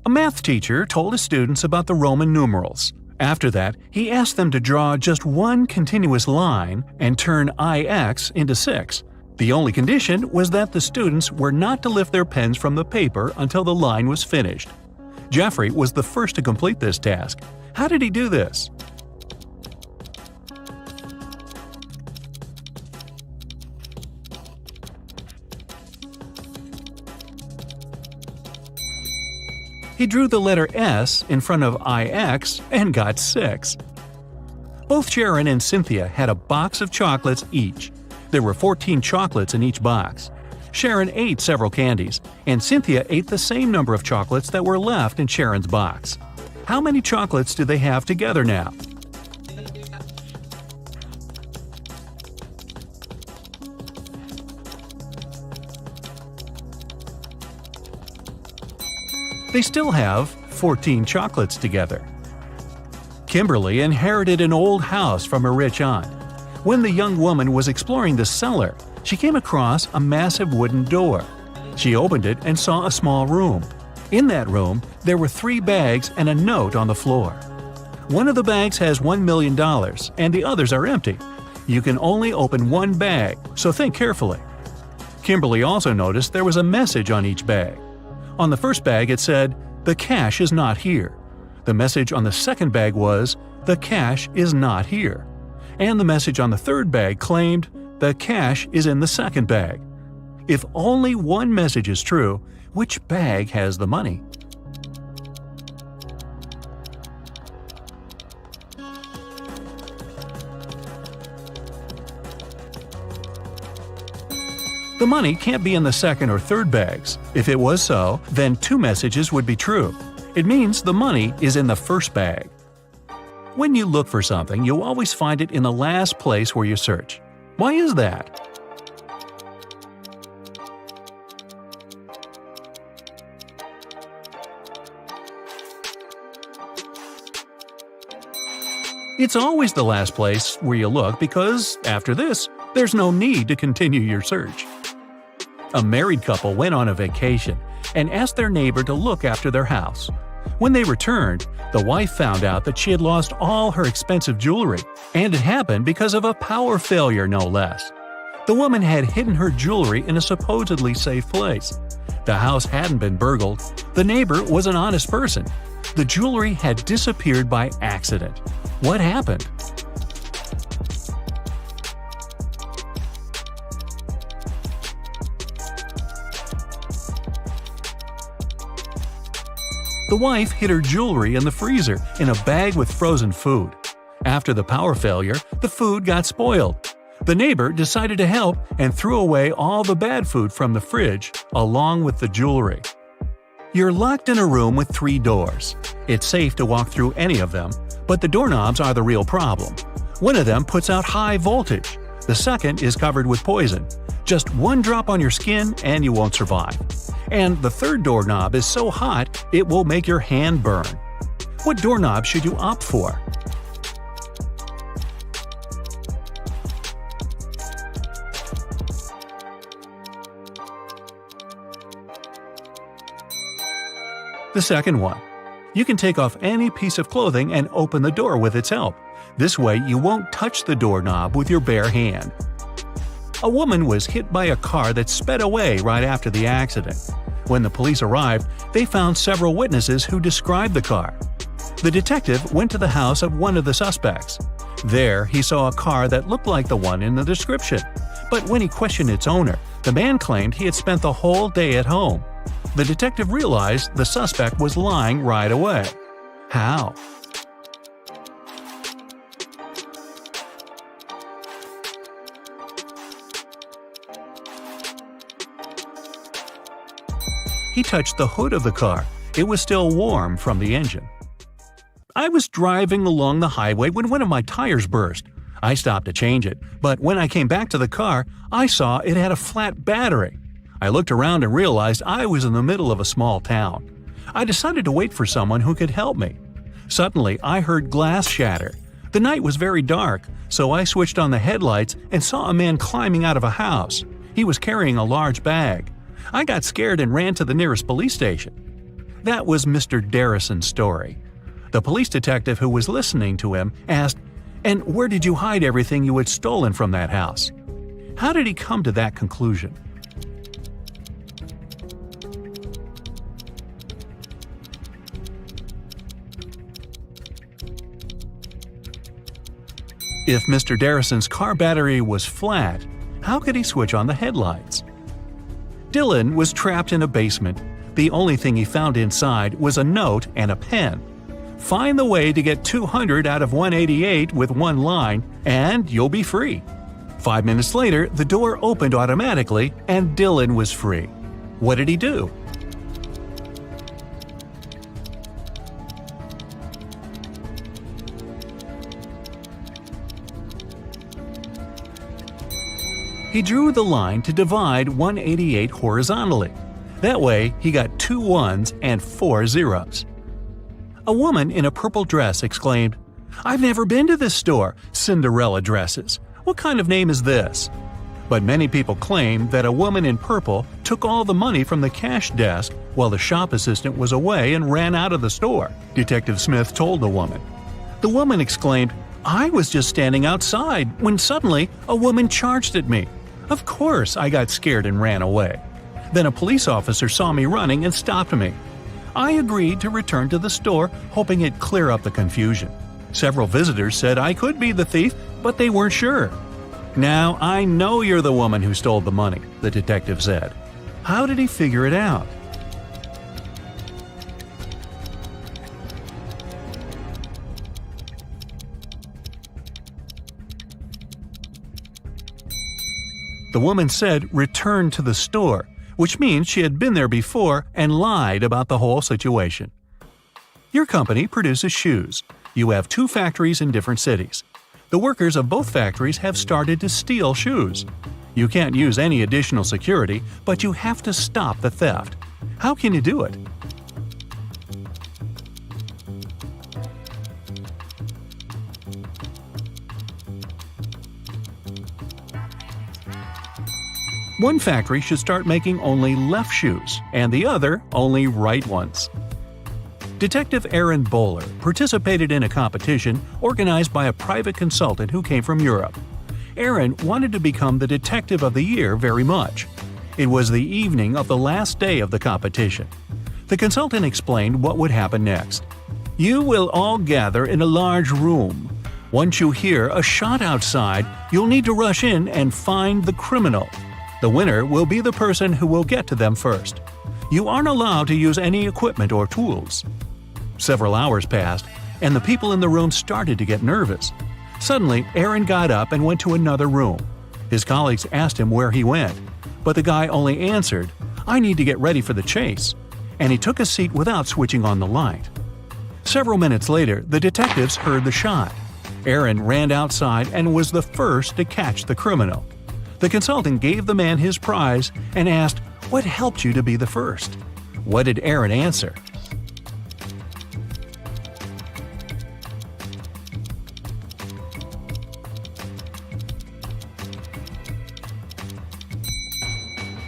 A math teacher told his students about the Roman numerals. After that, he asked them to draw just one continuous line and turn IX into 6. The only condition was that the students were not to lift their pens from the paper until the line was finished. Jeffrey was the first to complete this task. How did he do this? He drew the letter S in front of IX and got 6. Both Sharon and Cynthia had a box of chocolates each. There were 14 chocolates in each box. Sharon ate several candies, and Cynthia ate the same number of chocolates that were left in Sharon's box. How many chocolates do they have together now? They still have 14 chocolates together. Kimberly inherited an old house from a rich aunt. When the young woman was exploring the cellar, she came across a massive wooden door. She opened it and saw a small room. In that room, there were 3 bags and a note on the floor. One of the bags has $1 million and the others are empty. You can only open one bag, so think carefully. Kimberly also noticed there was a message on each bag. On the first bag it said, "The cash is not here." The message on the second bag was, "The cash is not here." And the message on the third bag claimed, "The cash is in the second bag." If only one message is true, which bag has the money? The money can't be in the second or third bags. If it was so, then 2 messages would be true. It means the money is in the first bag. When you look for something, you'll always find it in the last place where you search. Why is that? It's always the last place where you look because, after this, there's no need to continue your search. A married couple went on a vacation and asked their neighbor to look after their house. When they returned, the wife found out that she had lost all her expensive jewelry, and it happened because of a power failure, no less. The woman had hidden her jewelry in a supposedly safe place. The house hadn't been burgled. The neighbor was an honest person. The jewelry had disappeared by accident. What happened? The wife hid her jewelry in the freezer in a bag with frozen food. After the power failure, the food got spoiled. The neighbor decided to help and threw away all the bad food from the fridge, along with the jewelry. You're locked in a room with 3 doors. It's safe to walk through any of them, but the doorknobs are the real problem. One of them puts out high voltage. The second is covered with poison. Just 1 drop on your skin and you won't survive. And the third doorknob is so hot it will make your hand burn. What doorknob should you opt for? The second one. You can take off any piece of clothing and open the door with its help. This way you won't touch the doorknob with your bare hand. A woman was hit by a car that sped away right after the accident. When the police arrived, they found several witnesses who described the car. The detective went to the house of one of the suspects. There, he saw a car that looked like the one in the description. But when he questioned its owner, the man claimed he had spent the whole day at home. The detective realized the suspect was lying right away. How? He touched the hood of the car. It was still warm from the engine. I was driving along the highway when one of my tires burst. I stopped to change it, but when I came back to the car, I saw it had a flat battery. I looked around and realized I was in the middle of a small town. I decided to wait for someone who could help me. Suddenly, I heard glass shatter. The night was very dark, so I switched on the headlights and saw a man climbing out of a house. He was carrying a large bag. I got scared and ran to the nearest police station. That was Mr. Darrison's story. The police detective who was listening to him asked, "And where did you hide everything you had stolen from that house?" How did he come to that conclusion? If Mr. Darrison's car battery was flat, how could he switch on the headlights? Dylan was trapped in a basement. The only thing he found inside was a note and a pen. Find the way to get 200 out of 188 with one line, and you'll be free. 5 minutes later, the door opened automatically, and Dylan was free. What did he do? He drew the line to divide 188 horizontally. That way, he got 2 ones and 4 zeros. A woman in a purple dress exclaimed, "I've never been to this store, Cinderella dresses. What kind of name is this?" But many people claim that a woman in purple took all the money from the cash desk while the shop assistant was away and ran out of the store, Detective Smith told the woman. The woman exclaimed, "I was just standing outside when suddenly a woman charged at me. Of course, I got scared and ran away. Then a police officer saw me running and stopped me. I agreed to return to the store, hoping it'd clear up the confusion. Several visitors said I could be the thief, but they weren't sure. Now I know you're the woman who stole the money," the detective said. How did he figure it out? The woman said return to the store, which means she had been there before and lied about the whole situation. Your company produces shoes. You have 2 factories in different cities. The workers of both factories have started to steal shoes. You can't use any additional security, but you have to stop the theft. How can you do it? One factory should start making only left shoes, and the other only right ones. Detective Aaron Bowler participated in a competition organized by a private consultant who came from Europe. Aaron wanted to become the Detective of the Year very much. It was the evening of the last day of the competition. The consultant explained what would happen next. You will all gather in a large room. Once you hear a shot outside, you'll need to rush in and find the criminal. The winner will be the person who will get to them first. You aren't allowed to use any equipment or tools. Several hours passed, and the people in the room started to get nervous. Suddenly, Aaron got up and went to another room. His colleagues asked him where he went, but the guy only answered, "I need to get ready for the chase," and he took a seat without switching on the light. Several minutes later, the detectives heard the shot. Aaron ran outside and was the first to catch the criminal. The consultant gave the man his prize and asked, "What helped you to be the first?" What did Aaron answer?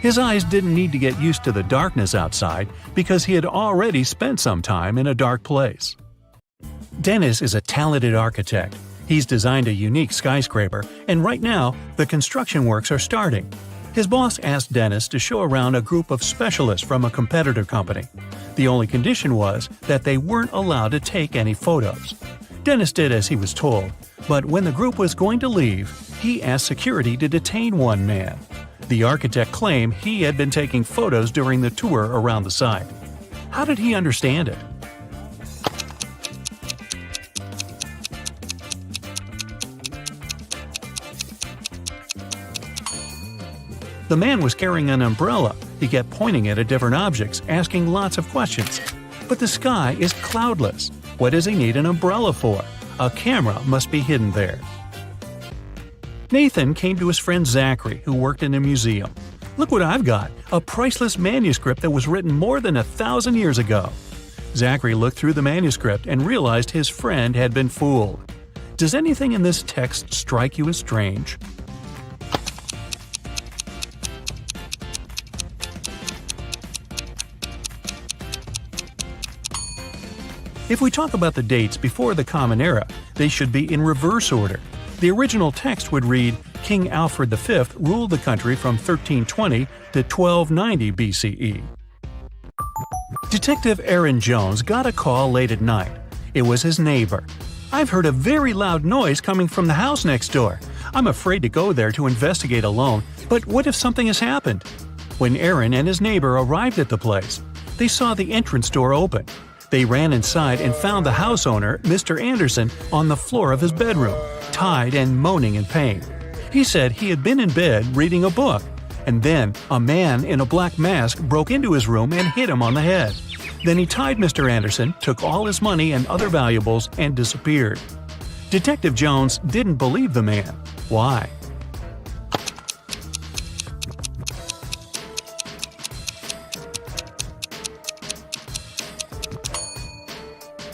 His eyes didn't need to get used to the darkness outside because he had already spent some time in a dark place. Dennis is a talented architect. He's designed a unique skyscraper, and right now, the construction works are starting. His boss asked Dennis to show around a group of specialists from a competitor company. The only condition was that they weren't allowed to take any photos. Dennis did as he was told, but when the group was going to leave, he asked security to detain one man. The architect claimed he had been taking photos during the tour around the site. How did he understand it? The man was carrying an umbrella. He kept pointing it at different objects, asking lots of questions. But the sky is cloudless. What does he need an umbrella for? A camera must be hidden there. Nathan came to his friend Zachary, who worked in a museum. "Look what I've got, a priceless manuscript that was written more than 1,000 years ago." Zachary looked through the manuscript and realized his friend had been fooled. Does anything in this text strike you as strange? If we talk about the dates before the Common Era, they should be in reverse order. The original text would read, King Alfred V ruled the country from 1320 to 1290 BCE. Detective Aaron Jones got a call late at night. It was his neighbor. "I've heard a very loud noise coming from the house next door. I'm afraid to go there to investigate alone, but what if something has happened?" When Aaron and his neighbor arrived at the place, they saw the entrance door open. They ran inside and found the house owner, Mr. Anderson, on the floor of his bedroom, tied and moaning in pain. He said he had been in bed reading a book, and then a man in a black mask broke into his room and hit him on the head. Then he tied Mr. Anderson, took all his money and other valuables, and disappeared. Detective Jones didn't believe the man. Why?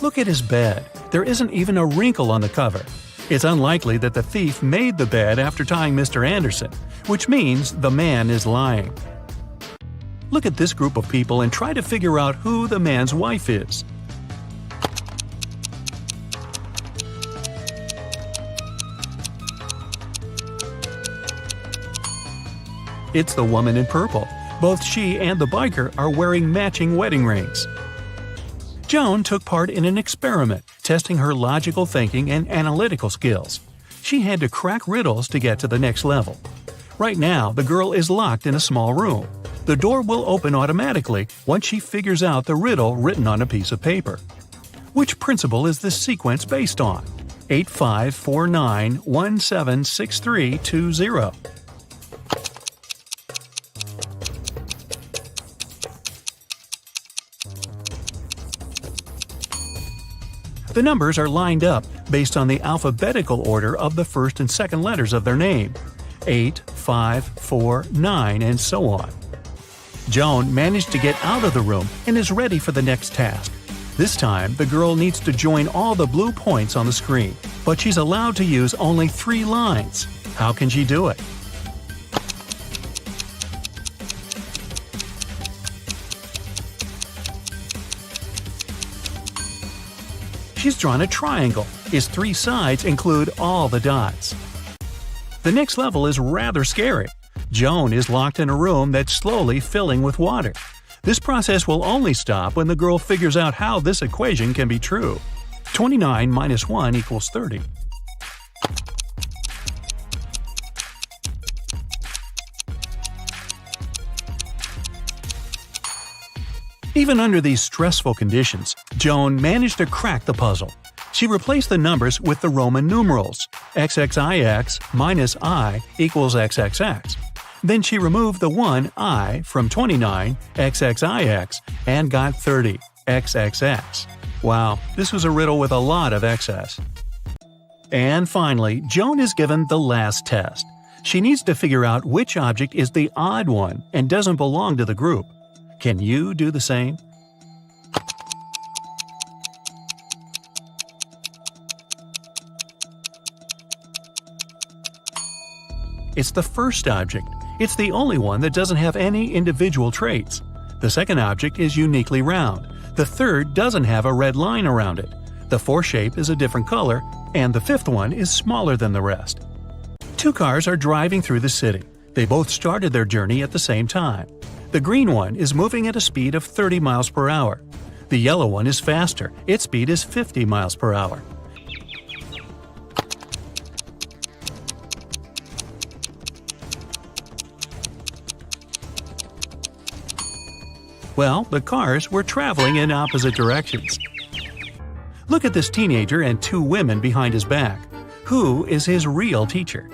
Look at his bed. There isn't even a wrinkle on the cover. It's unlikely that the thief made the bed after tying Mr. Anderson, which means the man is lying. Look at this group of people and try to figure out who the man's wife is. It's the woman in purple. Both she and the biker are wearing matching wedding rings. Joan took part in an experiment, testing her logical thinking and analytical skills. She had to crack riddles to get to the next level. Right now, the girl is locked in a small room. The door will open automatically once she figures out the riddle written on a piece of paper. Which principle is this sequence based on? 8549176320. The numbers are lined up based on the alphabetical order of the first and second letters of their name. 8, 5, 4, 9, and so on. Joan managed to get out of the room and is ready for the next task. This time, the girl needs to join all the blue points on the screen, but she's allowed to use only 3 lines. How can she do it? She's drawn a triangle. Its 3 sides include all the dots. The next level is rather scary. Joan is locked in a room that's slowly filling with water. This process will only stop when the girl figures out how this equation can be true. 29 minus 1 equals 30. Even under these stressful conditions, Joan managed to crack the puzzle. She replaced the numbers with the Roman numerals. XXIX minus I equals XXX. Then she removed the 1 I from 29 XXIX and got 30 XXX. Wow, this was a riddle with a lot of excess. And finally, Joan is given the last test. She needs to figure out which object is the odd one and doesn't belong to the group. Can you do the same? It's the first object. It's the only one that doesn't have any individual traits. The second object is uniquely round. The third doesn't have a red line around it. The fourth shape is a different color, and the fifth one is smaller than the rest. Two cars are driving through the city. They both started their journey at the same time. The green one is moving at a speed of 30 miles per hour. The yellow one is faster. Its speed is 50 miles per hour. Well, the cars were traveling in opposite directions. Look at this teenager and two women behind his back. Who is his real teacher?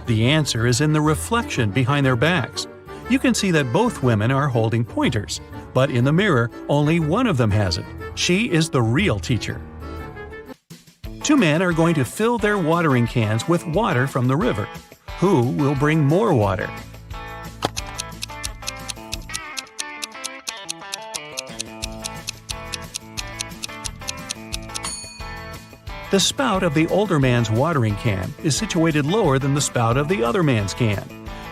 The answer is in the reflection behind their backs. You can see that both women are holding pointers, but in the mirror, only one of them has it. She is the real teacher. Two men are going to fill their watering cans with water from the river. Who will bring more water? The spout of the older man's watering can is situated lower than the spout of the other man's can,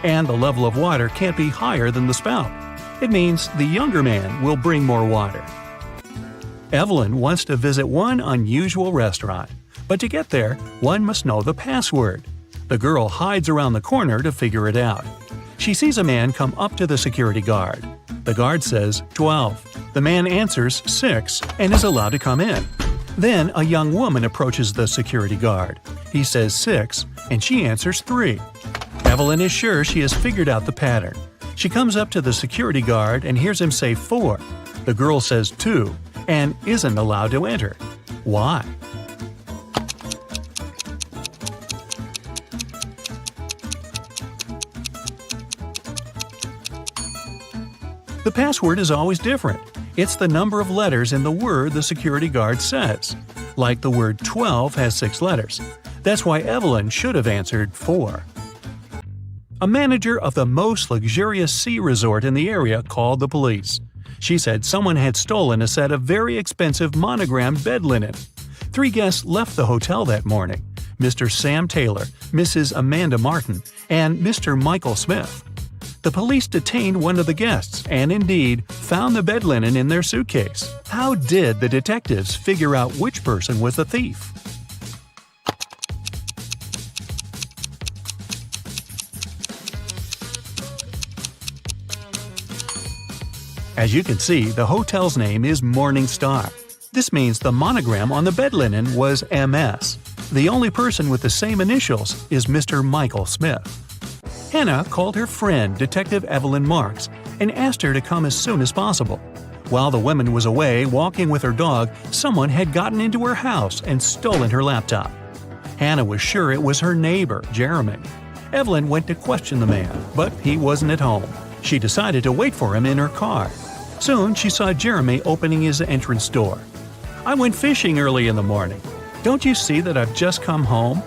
and the level of water can't be higher than the spout. It means the younger man will bring more water. Evelyn wants to visit one unusual restaurant, but to get there, one must know the password. The girl hides around the corner to figure it out. She sees a man come up to the security guard. The guard says 12. The man answers 6 and is allowed to come in. Then a young woman approaches the security guard. He says 6 and she answers 3. Evelyn is sure she has figured out the pattern. She comes up to the security guard and hears him say 4. The girl says 2 and isn't allowed to enter. Why? The password is always different. It's the number of letters in the word the security guard says. Like the word 12 has 6 letters. That's why Evelyn should have answered 4. A manager of the most luxurious sea resort in the area called the police. She said someone had stolen a set of very expensive monogrammed bed linen. 3 guests left the hotel that morning: Mr. Sam Taylor, Mrs. Amanda Martin, and Mr. Michael Smith. The police detained one of the guests and indeed found the bed linen in their suitcase. How did the detectives figure out which person was the thief? As you can see, the hotel's name is Morning Star. This means the monogram on the bed linen was MS. The only person with the same initials is Mr. Michael Smith. Hannah called her friend, Detective Evelyn Marks, and asked her to come as soon as possible. While the woman was away walking with her dog, someone had gotten into her house and stolen her laptop. Hannah was sure it was her neighbor, Jeremy. Evelyn went to question the man, but he wasn't at home. She decided to wait for him in her car. Soon she saw Jeremy opening his entrance door. "I went fishing early in the morning. Don't you see that I've just come home?"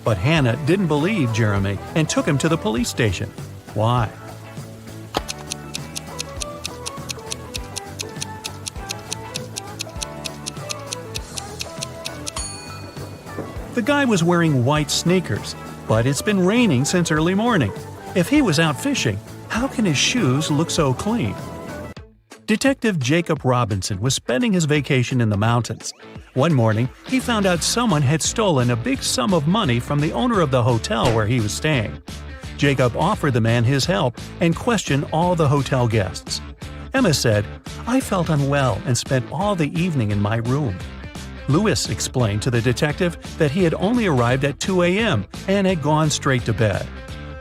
But Hannah didn't believe Jeremy and took him to the police station. Why? The guy was wearing white sneakers, but it's been raining since early morning. If he was out fishing, how can his shoes look so clean? Detective Jacob Robinson was spending his vacation in the mountains. One morning, he found out someone had stolen a big sum of money from the owner of the hotel where he was staying. Jacob offered the man his help and questioned all the hotel guests. Emma said, "I felt unwell and spent all the evening in my room." Lewis explained to the detective that he had only arrived at 2 a.m. and had gone straight to bed.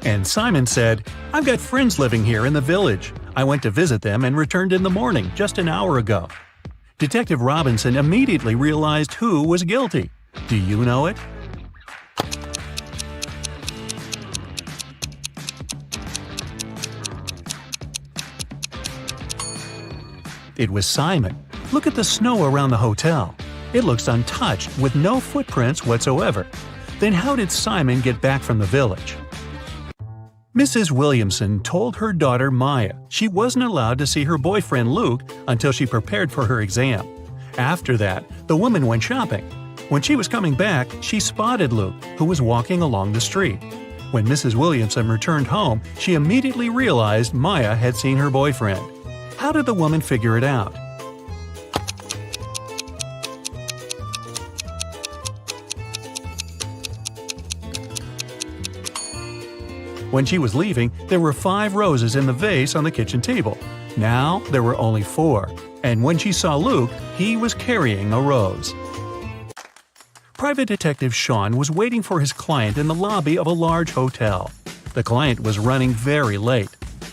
And Simon said, "I've got friends living here in the village. I went to visit them and returned in the morning, just an hour ago." Detective Robinson immediately realized who was guilty. Do you know it? It was Simon. Look at the snow around the hotel. It looks untouched with no footprints whatsoever. Then how did Simon get back from the village? Mrs. Williamson told her daughter Maya she wasn't allowed to see her boyfriend Luke until she prepared for her exam. After that, the woman went shopping. When she was coming back, she spotted Luke, who was walking along the street. When Mrs. Williamson returned home, she immediately realized Maya had seen her boyfriend. How did the woman figure it out? When she was leaving, there were 5 roses in the vase on the kitchen table. Now there were only 4, and when she saw Luke, he was carrying a rose. Private Detective Sean was waiting for his client in the lobby of a large hotel. The client was running very late.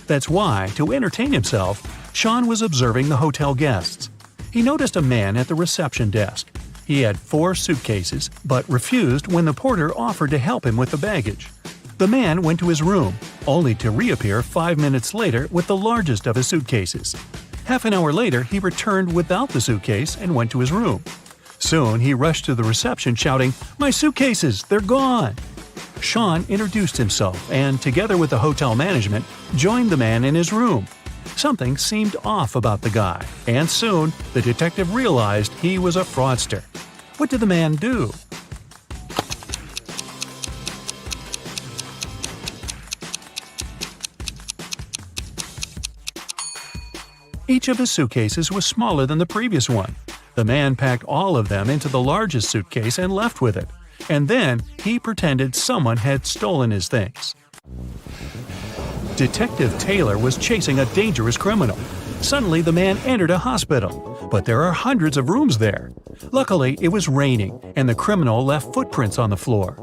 That's why, to entertain himself, Sean was observing the hotel guests. He noticed a man at the reception desk. He had 4 suitcases, but refused when the porter offered to help him with the baggage. The man went to his room, only to reappear 5 minutes later with the largest of his suitcases. Half an hour later, he returned without the suitcase and went to his room. Soon, he rushed to the reception shouting, "My suitcases, they're gone!" Sean introduced himself and, together with the hotel management, joined the man in his room. Something seemed off about the guy, and soon the detective realized he was a fraudster. What did the man do? Each of his suitcases was smaller than the previous one. The man packed all of them into the largest suitcase and left with it. And then he pretended someone had stolen his things. Detective Taylor was chasing a dangerous criminal. Suddenly, the man entered a hospital, but there are hundreds of rooms there. Luckily, it was raining, and the criminal left footprints on the floor.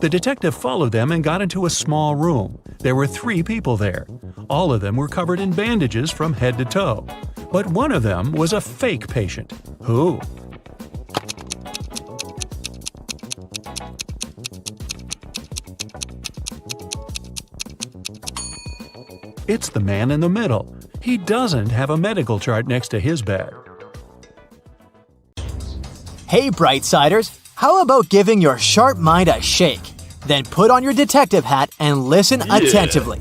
The detective followed them and got into a small room. There were 3 people there. All of them were covered in bandages from head to toe. But one of them was a fake patient. Who? It's the man in the middle. He doesn't have a medical chart next to his bed. Hey, Brightsiders! How about giving your sharp mind a shake? Then put on your detective hat and listen attentively.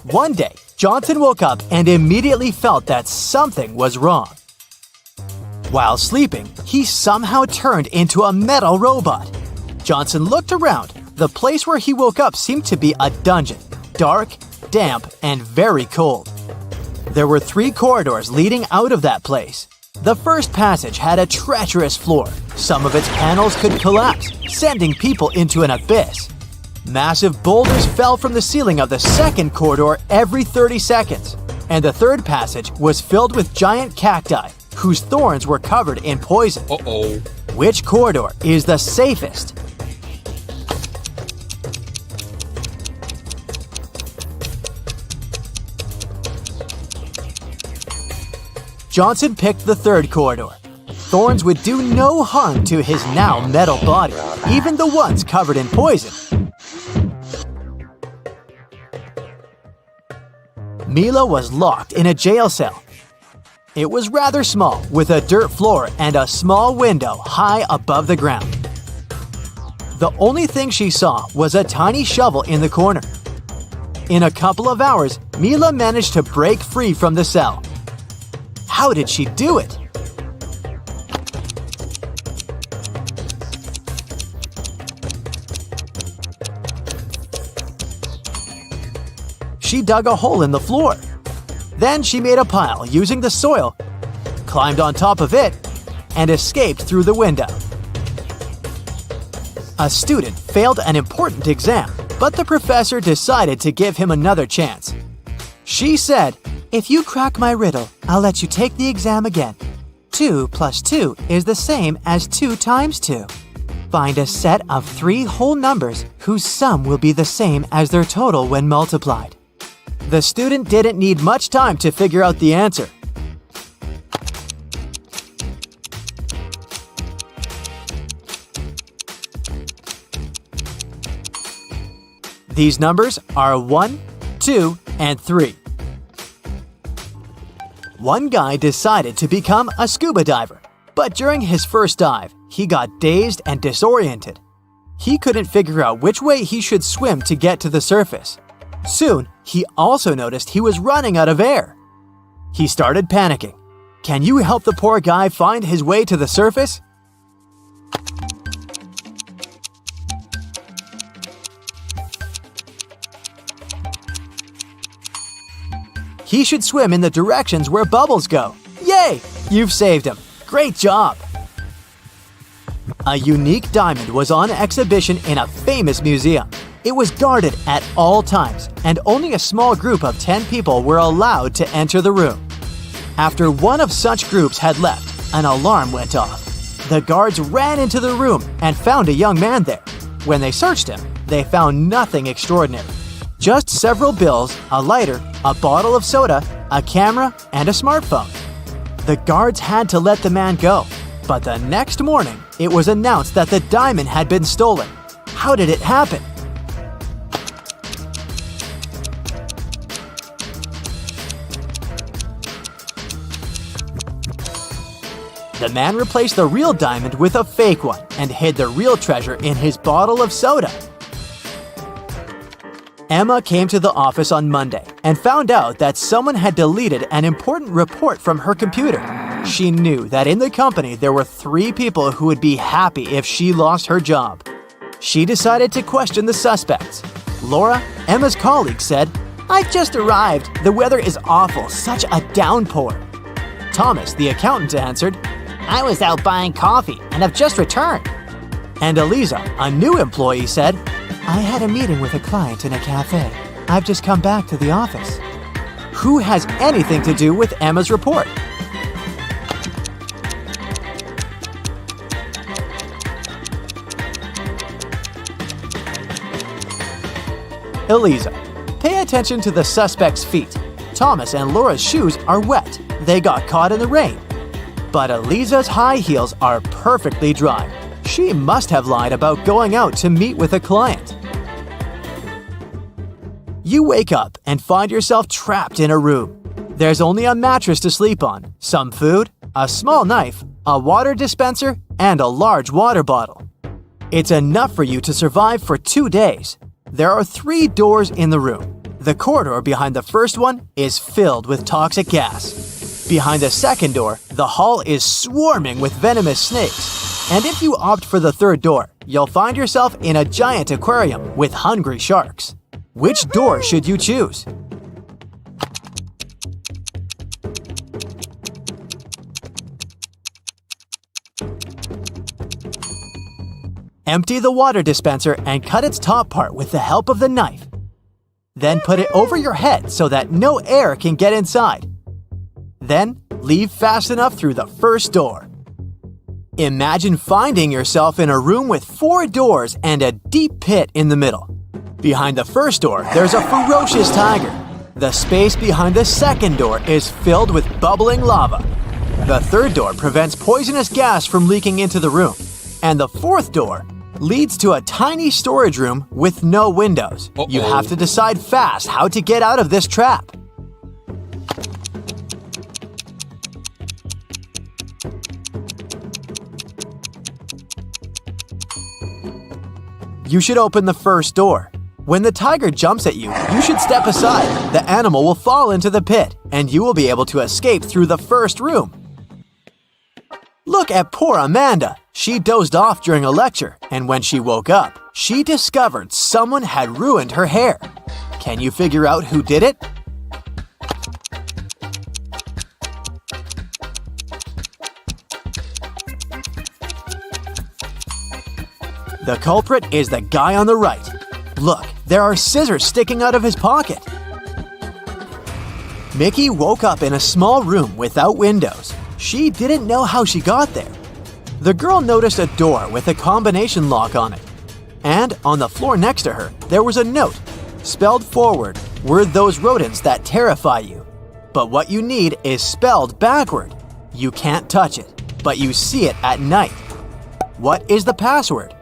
One day, Johnson woke up and immediately felt that something was wrong. While sleeping, he somehow turned into a metal robot. Johnson looked around. The place where he woke up seemed to be a dungeon, dark, damp, and very cold. There were 3 corridors leading out of that place. The first passage had a treacherous floor. Some of its panels could collapse, sending people into an abyss. Massive boulders fell from the ceiling of the second corridor every 30 seconds. And the third passage was filled with giant cacti, whose thorns were covered in poison. Uh-oh. Which corridor is the safest? Johnson picked the third corridor. Thorns would do no harm to his now metal body, even the ones covered in poison. Mila was locked in a jail cell. It was rather small, with a dirt floor and a small window high above the ground. The only thing she saw was a tiny shovel in the corner. In a couple of hours, Mila managed to break free from the cell. How did she do it? She dug a hole in the floor. Then she made a pile using the soil, climbed on top of it, and escaped through the window. A student failed an important exam, but the professor decided to give him another chance. She said, "If you crack my riddle, I'll let you take the exam again. 2 plus 2 is the same as 2 times 2. Find a set of 3 whole numbers whose sum will be the same as their total when multiplied." The student didn't need much time to figure out the answer. These numbers are 1, 2, and 3. One guy decided to become a scuba diver, but during his first dive, he got dazed and disoriented. He couldn't figure out which way he should swim to get to the surface. Soon, he also noticed he was running out of air. He started panicking. Can you help the poor guy find his way to the surface? He should swim in the directions where bubbles go. Yay! You've saved him. Great job! A unique diamond was on exhibition in a famous museum. It was guarded at all times, and only a small group of 10 people were allowed to enter the room. After one of such groups had left, an alarm went off. The guards ran into the room and found a young man there. When they searched him, they found nothing extraordinary. Just several bills, a lighter, a bottle of soda, a camera, and a smartphone. The guards had to let the man go, but the next morning, it was announced that the diamond had been stolen. How did it happen? The man replaced the real diamond with a fake one and hid the real treasure in his bottle of soda. Emma came to the office on Monday and found out that someone had deleted an important report from her computer. She knew that in the company there were 3 people who would be happy if she lost her job. She decided to question the suspects. Laura, Emma's colleague, said, "I've just arrived. The weather is awful, such a downpour." Thomas, the accountant, answered, I was out buying coffee and have just returned. and Eliza, a new employee, said, I had a meeting with a client in a cafe. I've just come back to the office. "Who has anything to do with Emma's report?" Eliza, pay attention to the suspect's feet. Thomas and Laura's shoes are wet. They got caught in the rain. But Eliza's high heels are perfectly dry. She must have lied about going out to meet with a client. You wake up and find yourself trapped in a room. There's only a mattress to sleep on, some food, a small knife, a water dispenser, and a large water bottle. It's enough for you to survive for 2 days. There are 3 doors in the room. The corridor behind the first one is filled with toxic gas. Behind the second door, the hall is swarming with venomous snakes. And if you opt for the third door, you'll find yourself in a giant aquarium with hungry sharks. Which door should you choose? Empty the water dispenser and cut its top part with the help of the knife. Then put it over your head so that no air can get inside. Then leave fast enough through the first door. Imagine finding yourself in a room with 4 doors and a deep pit in the middle. Behind the first door, there's a ferocious tiger. The space behind the second door is filled with bubbling lava. The third door prevents poisonous gas from leaking into the room. And the fourth door leads to a tiny storage room with no windows. You have to decide fast how to get out of this trap. You should open the first door. When the tiger jumps at you, you should step aside. The animal will fall into the pit, and you will be able to escape through the first room. Look at poor Amanda. She dozed off during a lecture, and when she woke up, she discovered someone had ruined her hair. Can you figure out who did it? The culprit is the guy on the right. Look, there are scissors sticking out of his pocket. Mickey woke up in a small room without windows. She didn't know how she got there. The girl noticed a door with a combination lock on it. And on the floor next to her, there was a note. Spelled forward were those rodents that terrify you. But what you need is spelled backward. You can't touch it, but you see it at night. What is the password?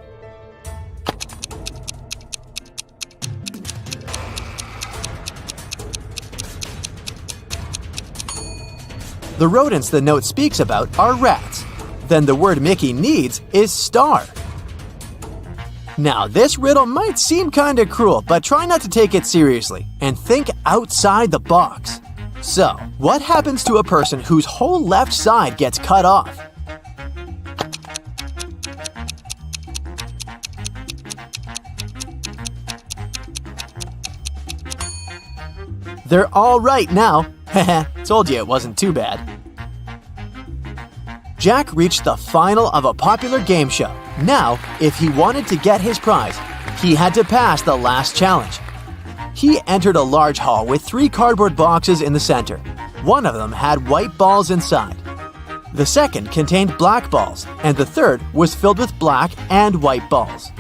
The rodents the note speaks about are rats. Then the word Mickey needs is star. Now, this riddle might seem kinda cruel, but try not to take it seriously and think outside the box. So, what happens to a person whose whole left side gets cut off? They're all right now. Told you it wasn't too bad. Jack reached the final of a popular game show. Now, if he wanted to get his prize, he had to pass the last challenge. He entered a large hall with 3 cardboard boxes in the center. One of them had white balls inside. The second contained black balls, and the third was filled with black and white balls.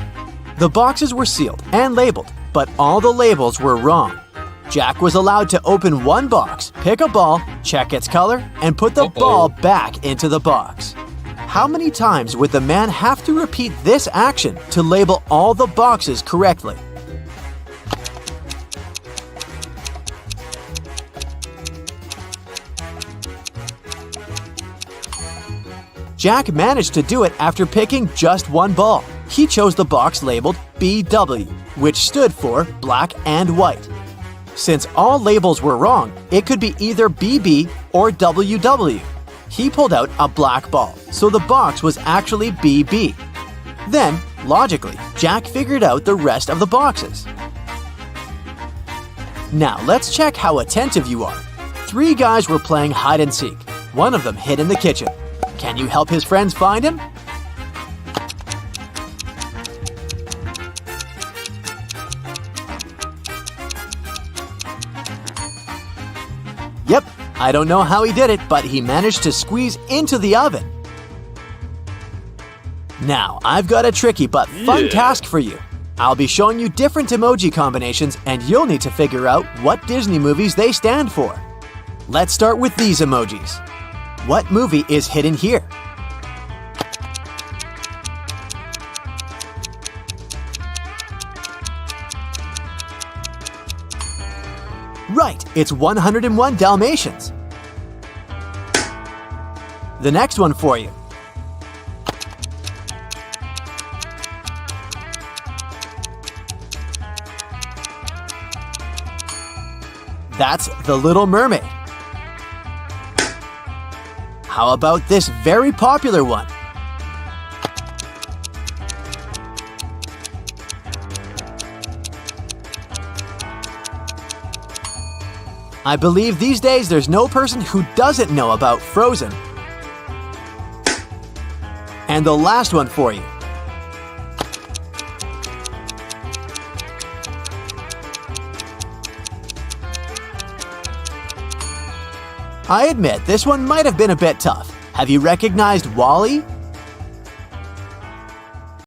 The boxes were sealed and labeled, but all the labels were wrong. Jack was allowed to open one box, pick a ball, check its color, and put the ball back into the box. How many times would the man have to repeat this action to label all the boxes correctly? Jack managed to do it after picking just one ball. He chose the box labeled BW, which stood for black and white. Since all labels were wrong, it could be either BB or WW. He pulled out a black ball, so the box was actually BB. Then, logically, Jack figured out the rest of the boxes. Now, let's check how attentive you are. 3 guys were playing hide and seek. One of them hid in the kitchen. Can you help his friends find him? Yep, I don't know how he did it, but he managed to squeeze into the oven. Now, I've got a tricky but fun task for you. I'll be showing you different emoji combinations, and you'll need to figure out what Disney movies they stand for. Let's start with these emojis. What movie is hidden here? Right, it's 101 Dalmatians. The next one for you. That's The Little Mermaid. How about this very popular one? I believe these days there's no person who doesn't know about Frozen. And the last one for you. I admit this one might have been a bit tough. Have you recognized WALL-E?